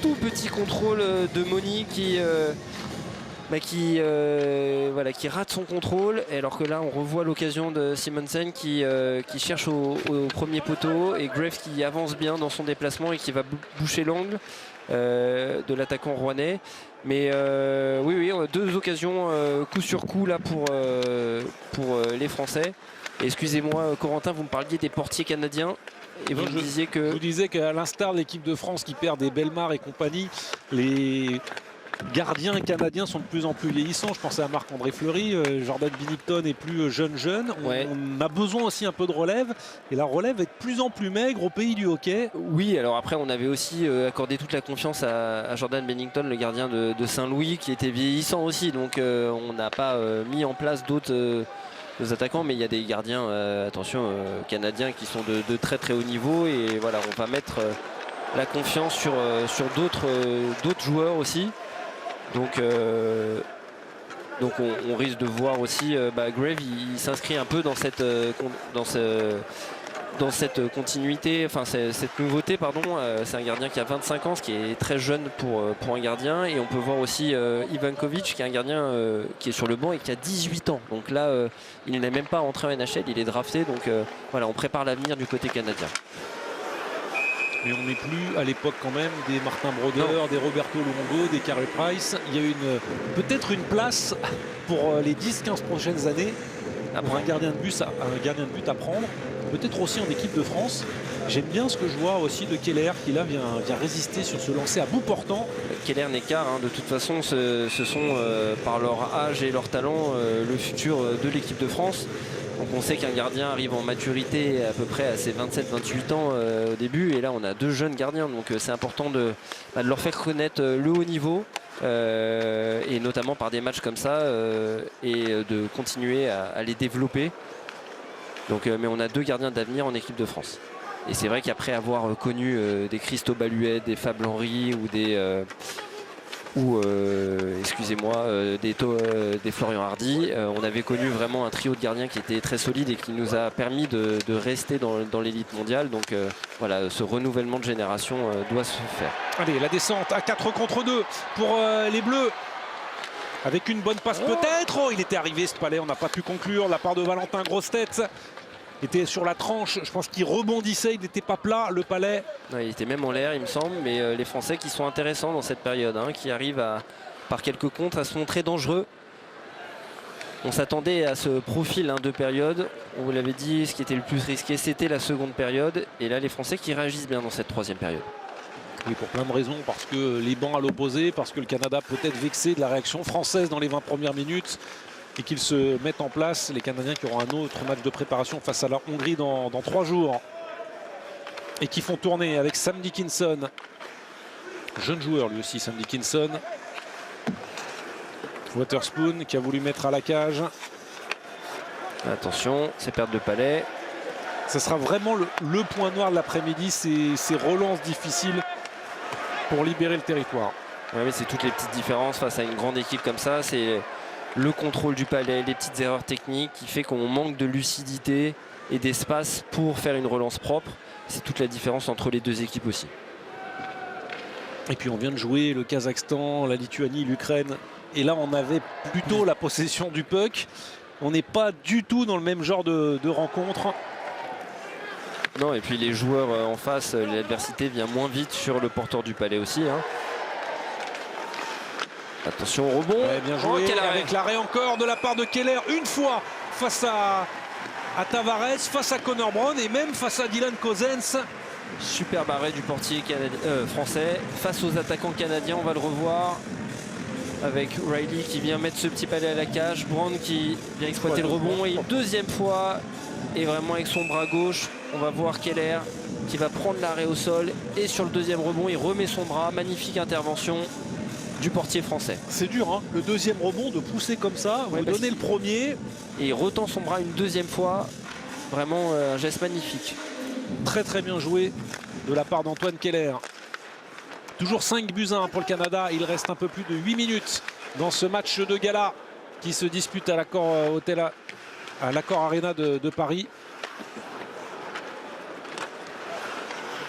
tout petit contrôle de Moni qui rate son contrôle. Et alors que là, on revoit l'occasion de Simonsen qui cherche au premier poteau et Graves qui avance bien dans son déplacement et qui va boucher l'angle de l'attaquant rouennais. Mais oui, on a deux occasions coup sur coup là pour les Français. Et excusez-moi, Corentin, vous me parliez des portiers canadiens. Et vous me disiez que...
Je vous disais qu'à l'instar de l'équipe de France qui perd des Bellemare et compagnie, les gardiens canadiens sont de plus en plus vieillissants. Je pensais à Marc-André Fleury, Jordan Binnington est plus jeune.
Ouais.
On a besoin aussi un peu de relève. Et la relève est de plus en plus maigre au pays du hockey.
Oui, alors après on avait aussi accordé toute la confiance à Jordan Binnington, le gardien de Saint-Louis, qui était vieillissant aussi. Donc on n'a pas mis en place d'autres attaquants, mais il y a des gardiens canadiens qui sont de très très haut niveau. Et voilà, on va mettre la confiance sur d'autres joueurs aussi. Donc on risque de voir aussi Graves, il s'inscrit un peu dans cette continuité, enfin cette nouveauté, pardon. C'est un gardien qui a 25 ans, ce qui est très jeune pour un gardien. Et on peut voir aussi Ivankovic, qui est un gardien qui est sur le banc et qui a 18 ans. Donc là, il n'est même pas entré en NHL, il est drafté. Donc voilà, on prépare l'avenir du côté canadien.
Mais on n'est plus à l'époque quand même des Martin Brodeur, des Roberto Luongo, des Carey Price. Il y a peut-être une place pour les 10-15 prochaines années pour un gardien de but à prendre. Peut-être aussi en équipe de France. J'aime bien ce que je vois aussi de Keller qui là vient résister sur ce lancer à bout portant.
Keller n'est qu'un, de toute façon ce sont par leur âge et leur talent le futur de l'équipe de France. Donc on sait qu'un gardien arrive en maturité à peu près à ses 27-28 ans au début. Et là on a deux jeunes gardiens. Donc c'est important de leur faire connaître le haut niveau. Et notamment par des matchs comme ça et de continuer à les développer. Donc, mais on a deux gardiens d'avenir en équipe de France. Et c'est vrai qu'après avoir connu des Christo Baluet, des Fab Henry ou des Florian Hardy, on avait connu vraiment un trio de gardiens qui était très solide et qui nous a permis de rester dans l'élite mondiale. Donc voilà, ce renouvellement de génération doit se faire.
Allez, la descente à 4 contre 2 pour les Bleus. Avec une bonne passe peut-être. Oh, il était arrivé ce Palais, on n'a pas pu conclure. La part de Valentin Grosse-Tête était sur la tranche. Je pense qu'il rebondissait, il n'était pas plat, le Palais.
Ouais, il était même en l'air, il me semble. Mais les Français qui sont intéressants dans cette période, qui arrivent par quelques contres à se montrer dangereux. On s'attendait à ce profil de période. On vous l'avait dit, ce qui était le plus risqué, c'était la seconde période. Et là, les Français qui réagissent bien dans cette troisième période.
Oui, pour plein de raisons, parce que les bancs à l'opposé, parce que le Canada peut être vexé de la réaction française dans les 20 premières minutes et qu'ils se mettent en place, les Canadiens qui auront un autre match de préparation face à la Hongrie dans 3 jours et qui font tourner avec Sam Dickinson, jeune joueur lui aussi, Sam Dickinson. Waterspoon qui a voulu mettre à la cage.
Attention, c'est perte de Palais.
Ce sera vraiment le point noir de l'après-midi, ces relances difficiles pour libérer le territoire.
Oui, mais c'est toutes les petites différences face à une grande équipe comme ça. C'est le contrôle du Palais, les petites erreurs techniques qui fait qu'on manque de lucidité et d'espace pour faire une relance propre. C'est toute la différence entre les deux équipes aussi.
Et puis on vient de jouer le Kazakhstan, la Lituanie, l'Ukraine. Et là on avait plutôt la possession du puck. On n'est pas du tout dans le même genre de rencontre.
Non, et puis les joueurs en face, l'adversité vient moins vite sur le porteur du Palais aussi. Attention au rebond.
Ouais, bien joué.
Quel arrêt.
Avec l'arrêt encore de la part de Keller. Une fois face à Tavares, face à Connor Brown et même face à Dylan Cousins.
Superbe arrêt du portier français face aux attaquants canadiens. On va le revoir avec Riley qui vient mettre ce petit palais à la cage. Brown qui vient exploiter le rebond. Et une deuxième fois, et vraiment avec son bras gauche, on va voir Keller qui va prendre l'arrêt au sol. Et sur le deuxième rebond, il remet son bras. Magnifique intervention du portier français.
C'est dur, hein, le deuxième rebond, de pousser comme ça. Vous donnez le premier.
Et il retend son bras une deuxième fois. Vraiment un geste magnifique.
Très très bien joué de la part d'Antoine Keller. Toujours 5-1 pour le Canada. Il reste un peu plus de 8 minutes dans ce match de gala qui se dispute à l'Accor à l'Accor Arena de Paris.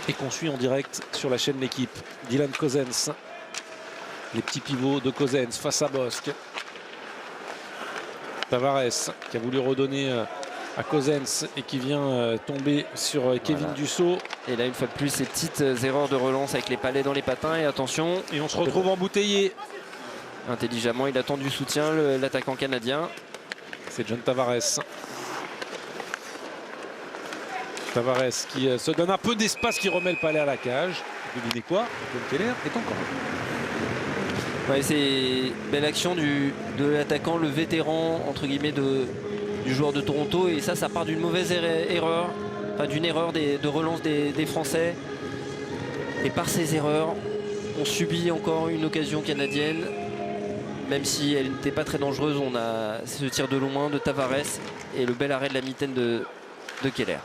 Et qu'on suit en direct sur la chaîne L'équipe. Dylan Cousins. Les petits pivots de Cousins face à Bosque. Tavares qui a voulu redonner à Cousins et qui vient tomber sur Kevin Dussault.
Et là, une fois de plus, ces petites erreurs de relance avec les palets dans les patins. Et attention.
Et on se retrouve embouteillé.
Intelligemment, il attend du soutien, l'attaquant canadien.
C'est John Tavares. Tavares qui se donne un peu d'espace, qui remet le palais à la cage. Devinez quoi? Antoine Keller est encore là.
Ouais, c'est belle action de l'attaquant, le vétéran, entre guillemets, du joueur de Toronto. Et ça part d'une mauvaise erreur, enfin d'une erreur de relance des Français. Et par ces erreurs, on subit encore une occasion canadienne. Même si elle n'était pas très dangereuse, on a ce tir de loin de Tavares et le bel arrêt de la mitaine de Keller.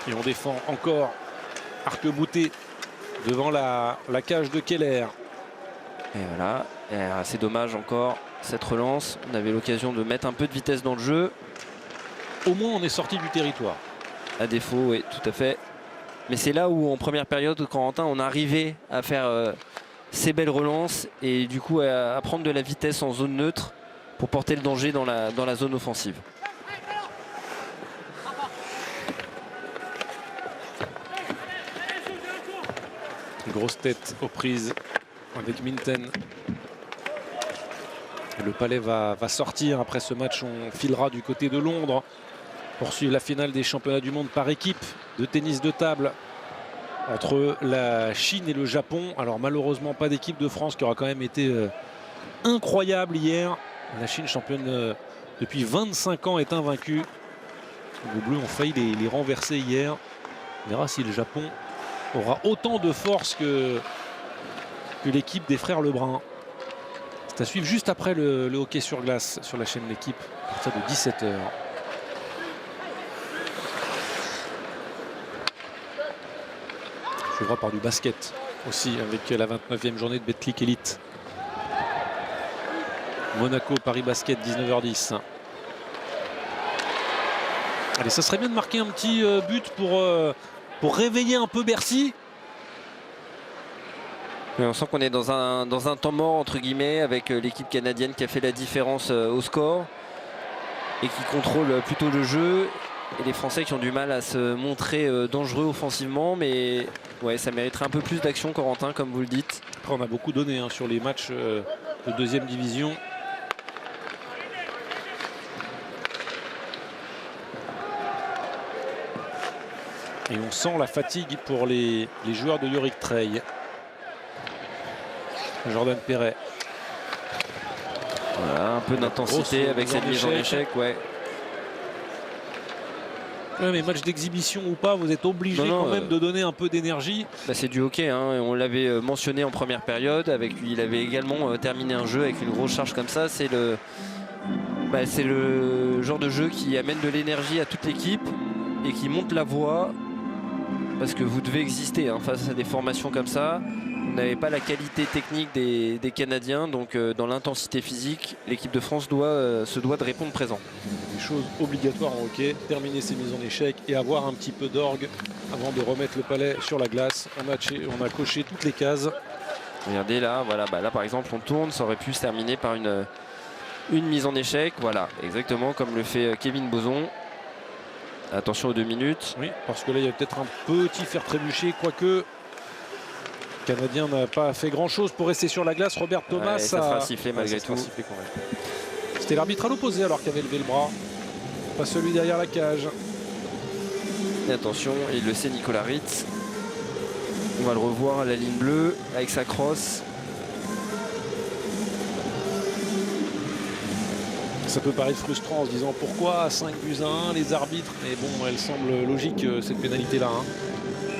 Et on défend encore arc-bouté devant la cage de Keller.
Et voilà, c'est dommage encore cette relance. On avait l'occasion de mettre un peu de vitesse dans le jeu.
Au moins on est sorti du territoire.
À défaut, oui, tout à fait. Mais c'est là où en première période, Corentin, on arrivait à faire ces belles relances et du coup à prendre de la vitesse en zone neutre pour porter le danger dans la zone offensive.
Grosse tête aux prises avec Minten. Le palais va sortir. Après ce match, on filera du côté de Londres pour suivre la finale des championnats du monde par équipe de tennis de table entre la Chine et le Japon. Alors malheureusement pas d'équipe de France qui aura quand même été incroyable hier. La Chine, championne depuis 25 ans, est invaincue. Les Bleus ont failli les renverser hier. On verra si le Japon aura autant de force que l'équipe des frères Lebrun. C'est à suivre juste après le hockey sur glace sur la chaîne L'équipe à partir de 17 h. Je vois par du basket aussi avec la 29e journée de Betclic Elite. Monaco, Paris Basket, 19h10. Allez, ça serait bien de marquer un petit but pour réveiller un peu Bercy.
Mais on sent qu'on est dans un temps mort entre guillemets avec l'équipe canadienne qui a fait la différence au score et qui contrôle plutôt le jeu. Et les Français qui ont du mal à se montrer dangereux offensivement, mais ouais, ça mériterait un peu plus d'action, Corentin, comme vous le dites.
Après, on a beaucoup donné sur les matchs de deuxième division. Et on sent la fatigue pour les joueurs de Yorick Treil. Jordan Perret.
Voilà, un peu d'intensité avec cette mise en échec, ouais.
Ouais, mais match d'exhibition ou pas, vous êtes obligé quand même de donner un peu d'énergie.
Bah, c'est du hockey, hein. On l'avait mentionné en première période. Il avait également terminé un jeu avec une grosse charge comme ça. C'est le genre de jeu qui amène de l'énergie à toute l'équipe et qui monte la voie. Parce que vous devez exister face à des formations comme ça. Vous n'avez pas la qualité technique des Canadiens. Donc dans l'intensité physique, l'équipe de France se doit de répondre présent.
Des choses obligatoires en hockey, terminer ses mises en échec et avoir un petit peu d'orgue avant de remettre le palais sur la glace. On a coché toutes les cases.
Regardez là, voilà, là par exemple on tourne, ça aurait pu se terminer par une mise en échec. Voilà, exactement comme le fait Kevin Boson. Attention aux 2 minutes.
Oui, parce que là il y a peut-être un petit fer trébuché, quoique Le Canadien n'a pas fait grand-chose pour rester sur la glace. Robert Thomas,
Ouais, ça sera sifflé malgré tout.
C'était l'arbitre à l'opposé alors qu'il avait levé le bras. Pas celui derrière la cage.
Et attention, il le sait, Nicolas Ritz. On va le revoir à la ligne bleue avec sa crosse.
Ça peut paraître frustrant en se disant pourquoi 5-1 les arbitres, mais bon, elle semble logique cette pénalité là.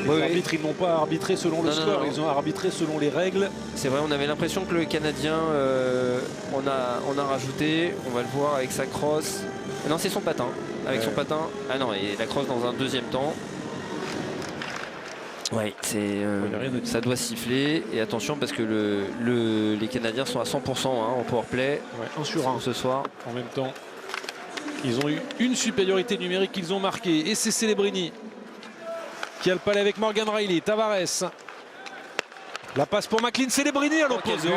Les arbitres, ils n'ont pas arbitré selon le score, ils ont arbitré selon les règles.
C'est vrai, on avait l'impression que le Canadien on a rajouté, on va le voir avec sa crosse. Non, c'est son patin. Avec son patin. Ah non, et la crosse dans un deuxième temps. Ouais, ça doit siffler. Et attention parce que les Canadiens sont à 100% en powerplay.
Ouais, 1 sur 1
ce soir.
En même temps, ils ont eu une supériorité numérique qu'ils ont marquée. Et c'est Celebrini qui a le palais avec Morgan Riley. Tavares. La passe pour McLean Celebrini à l'opposé.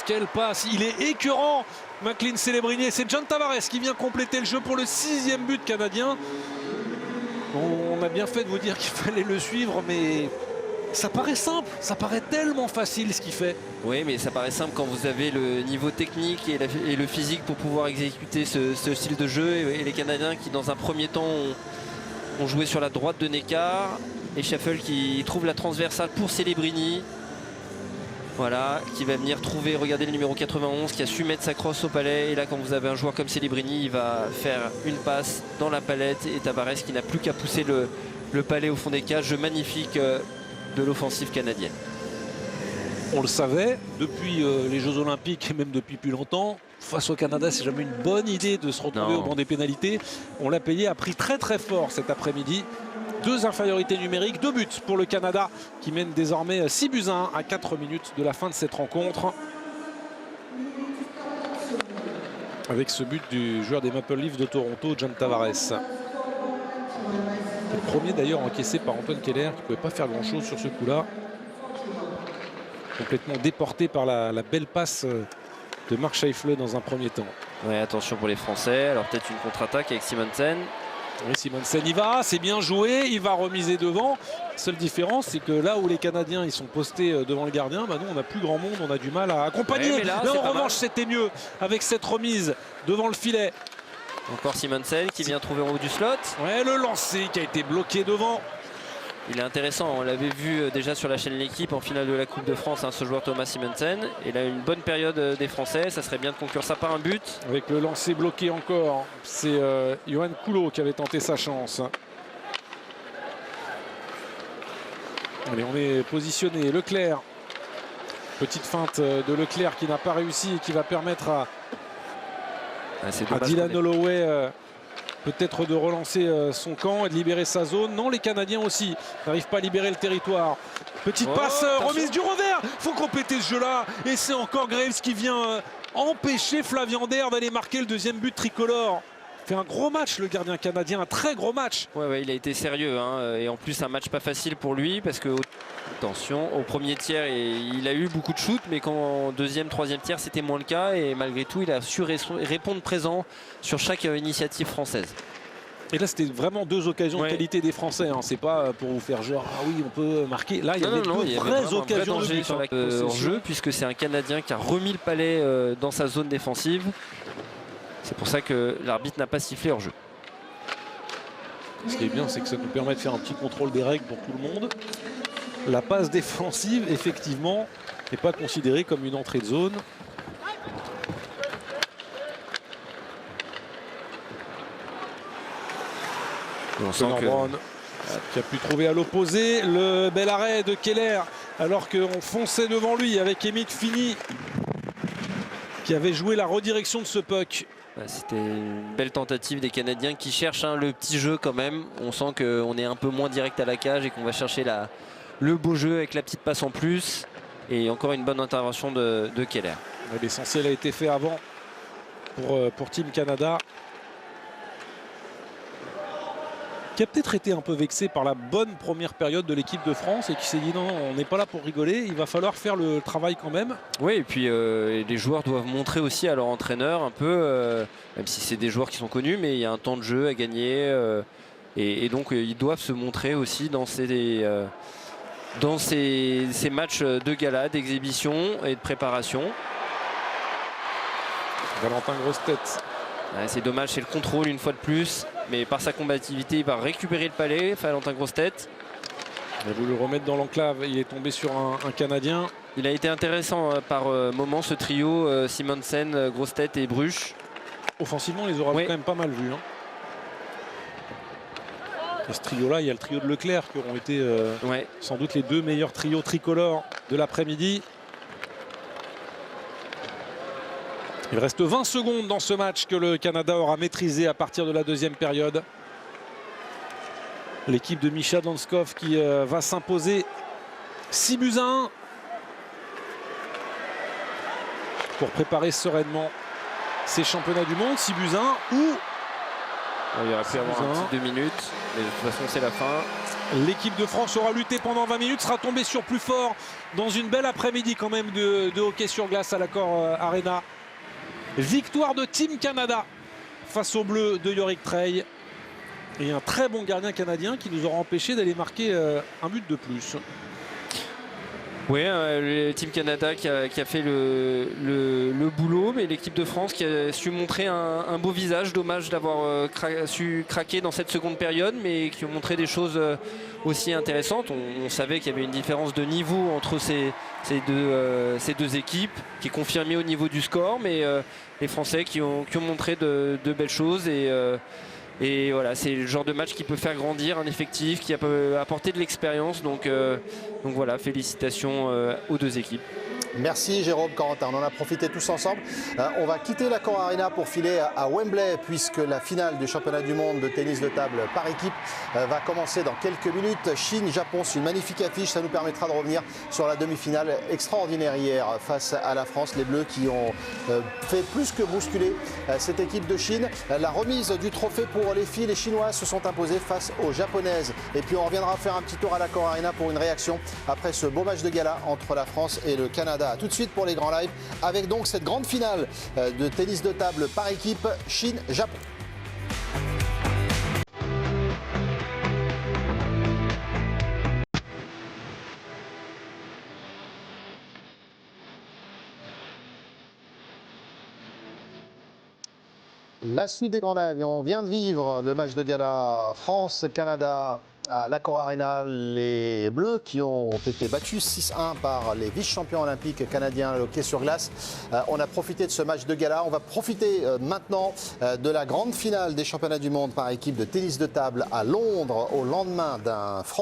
Quelle passe. Il est écœurant, McLean Celebrini. C'est John Tavares qui vient compléter le jeu pour le 6e but canadien. On a bien fait de vous dire qu'il fallait le suivre, mais ça paraît simple, ça paraît tellement facile ce qu'il fait.
Oui, mais ça paraît simple quand vous avez le niveau technique et le physique pour pouvoir exécuter ce style de jeu. Et les Canadiens qui, dans un premier temps, ont joué sur la droite de Neckar. Et Schaffel qui trouve la transversale pour Celebrini. Voilà, qui va venir trouver, regardez le numéro 91 qui a su mettre sa crosse au palais. Et là, quand vous avez un joueur comme Celebrini, il va faire une passe dans la palette. Et Tavares qui n'a plus qu'à pousser le palais au fond des cages. Jeu magnifique de l'offensive canadienne.
On le savait depuis les Jeux Olympiques et même depuis plus longtemps. Face au Canada, c'est jamais une bonne idée de se retrouver au banc des pénalités. On l'a payé à prix très très fort cet après-midi. 2 infériorités numériques, 2 buts pour le Canada qui mène désormais 6-1 à 4 minutes de la fin de cette rencontre. Avec ce but du joueur des Maple Leafs de Toronto, John Tavares. Le premier d'ailleurs encaissé par Antoine Keller qui ne pouvait pas faire grand chose sur ce coup-là. Complètement déporté par la belle passe de Mark Scheifele dans un premier temps.
Ouais, attention pour les Français. Alors peut-être une contre-attaque avec Simonsen.
Oui, Simonsen y va, c'est bien joué, il va remiser devant. Seule différence, c'est que là où les Canadiens ils sont postés devant le gardien, bah nous on n'a plus grand monde, on a du mal à accompagner.
Ouais, là
en revanche, c'était mieux avec cette remise devant le filet.
Encore Simonsen qui vient trouver en haut du slot.
Ouais, le lancer qui a été bloqué devant.
Il est intéressant, on l'avait vu déjà sur la chaîne L'équipe en finale de la Coupe de France, ce joueur Thomas Simonsen. Il a une bonne période des Français, ça serait bien de conclure ça par un but.
Avec le lancer bloqué encore, c'est Johan Coulot qui avait tenté sa chance. Allez, on est positionné, Leclerc. Petite feinte de Leclerc qui n'a pas réussi et qui va permettre à Dylan Holloway peut-être de relancer son camp et de libérer sa zone. Non, les Canadiens aussi n'arrivent pas à libérer le territoire. Petite passe, remise du revers. Il faut compléter ce jeu-là. Et c'est encore Graves qui vient empêcher Flavien Dair d'aller marquer le 2e but tricolore. Fait un gros match le gardien canadien, un très gros match.
Ouais, il a été sérieux et en plus un match pas facile pour lui parce que attention, au premier tiers il a eu beaucoup de shoots, mais quand en 2e, 3e tiers c'était moins le cas et malgré tout il a su répondre présent sur chaque initiative française.
Et là c'était vraiment 2 occasions de qualité des Français, c'est pas pour vous faire genre ah oui on peut marquer. Là il y avait 2 vraies occasions de but
sur la jeu puisque c'est un Canadien qui a remis le palais dans sa zone défensive. C'est pour ça que l'arbitre n'a pas sifflé hors jeu.
Ce qui est bien, c'est que ça nous permet de faire un petit contrôle des règles pour tout le monde. La passe défensive, effectivement, n'est pas considérée comme une entrée de zone. On sent Brown qui a pu trouver à l'opposé le bel arrêt de Keller alors qu'on fonçait devant lui avec Emmett Finney qui avait joué la redirection de ce puck.
C'était une belle tentative des Canadiens qui cherchent le petit jeu quand même. On sent qu'on est un peu moins direct à la cage et qu'on va chercher le beau jeu avec la petite passe en plus. Et encore une bonne intervention de Keller.
L'essentiel a été fait avant pour Team Canada. Qui a peut-être été un peu vexé par la bonne première période de l'équipe de France et qui s'est dit non, on n'est pas là pour rigoler, il va falloir faire le travail quand même.
Oui, et puis les joueurs doivent montrer aussi à leur entraîneur un peu, même si c'est des joueurs qui sont connus, mais il y a un temps de jeu à gagner et donc ils doivent se montrer aussi dans dans ces matchs de gala, d'exhibition et de préparation.
Valentin Grossetête.
Ouais, c'est dommage, c'est le contrôle une fois de plus, mais par sa combativité, il va récupérer le palais, Valentin Grossetête.
Il a voulu le remettre dans l'enclave, il est tombé sur un Canadien.
Il a été intéressant par moment ce trio, Simonsen, Grossetête et Bruch.
Offensivement, les aura quand même pas mal vus. Hein. Et ce trio-là, il y a le trio de Leclerc qui auront été sans doute les 2 meilleurs trios tricolores de l'après-midi. Il reste 20 secondes dans ce match que le Canada aura maîtrisé à partir de la deuxième période. L'équipe de Mischa Donskov qui va s'imposer 6-1 pour préparer sereinement ces championnats du monde. 6-1 ou...
Il aurait pu avoir un petit 2 minutes, mais de toute façon c'est la fin.
L'équipe de France aura lutté pendant 20 minutes, sera tombée sur plus fort dans une belle après-midi quand même de hockey sur glace à l'Accor Arena. Victoire de Team Canada face aux Bleus de Yorick Treille. Et un très bon gardien canadien qui nous aura empêché d'aller marquer un but de plus.
Oui, le Team Canada qui a fait le boulot, mais l'équipe de France qui a su montrer un beau visage. Dommage d'avoir su craquer dans cette seconde période, mais qui ont montré des choses aussi intéressantes. On savait qu'il y avait une différence de niveau entre ces deux équipes, qui est confirmée au niveau du score, mais les Français qui ont montré de belles choses. Et voilà, c'est le genre de match qui peut faire grandir un effectif, qui peut apporter de l'expérience. Donc voilà, félicitations aux deux équipes.
Merci Jérôme Corentin, on en a profité tous ensemble. On va quitter l'Accor Arena pour filer à Wembley puisque la finale du championnat du monde de tennis de table par équipe va commencer dans quelques minutes. Chine-Japon, c'est une magnifique affiche, ça nous permettra de revenir sur la demi-finale extraordinaire hier face à la France. Les Bleus qui ont fait plus que bousculer cette équipe de Chine. La remise du trophée pour les filles, les Chinoises se sont imposées face aux Japonaises. Et puis on reviendra faire un petit tour à l'Accor Arena pour une réaction après ce beau match de gala entre la France et le Canada. A tout de suite pour les grands lives avec donc cette grande finale de tennis de table par équipe Chine-Japon. La suite des grands lives, on vient de vivre le match de gala France-Canada à l'Accor Arena. Les Bleus qui ont été battus 6-1 par les vice-champions olympiques canadiens au hockey sur glace. On a profité de ce match de gala. On va profiter maintenant de la grande finale des championnats du monde par équipe de tennis de table à Londres au lendemain d'un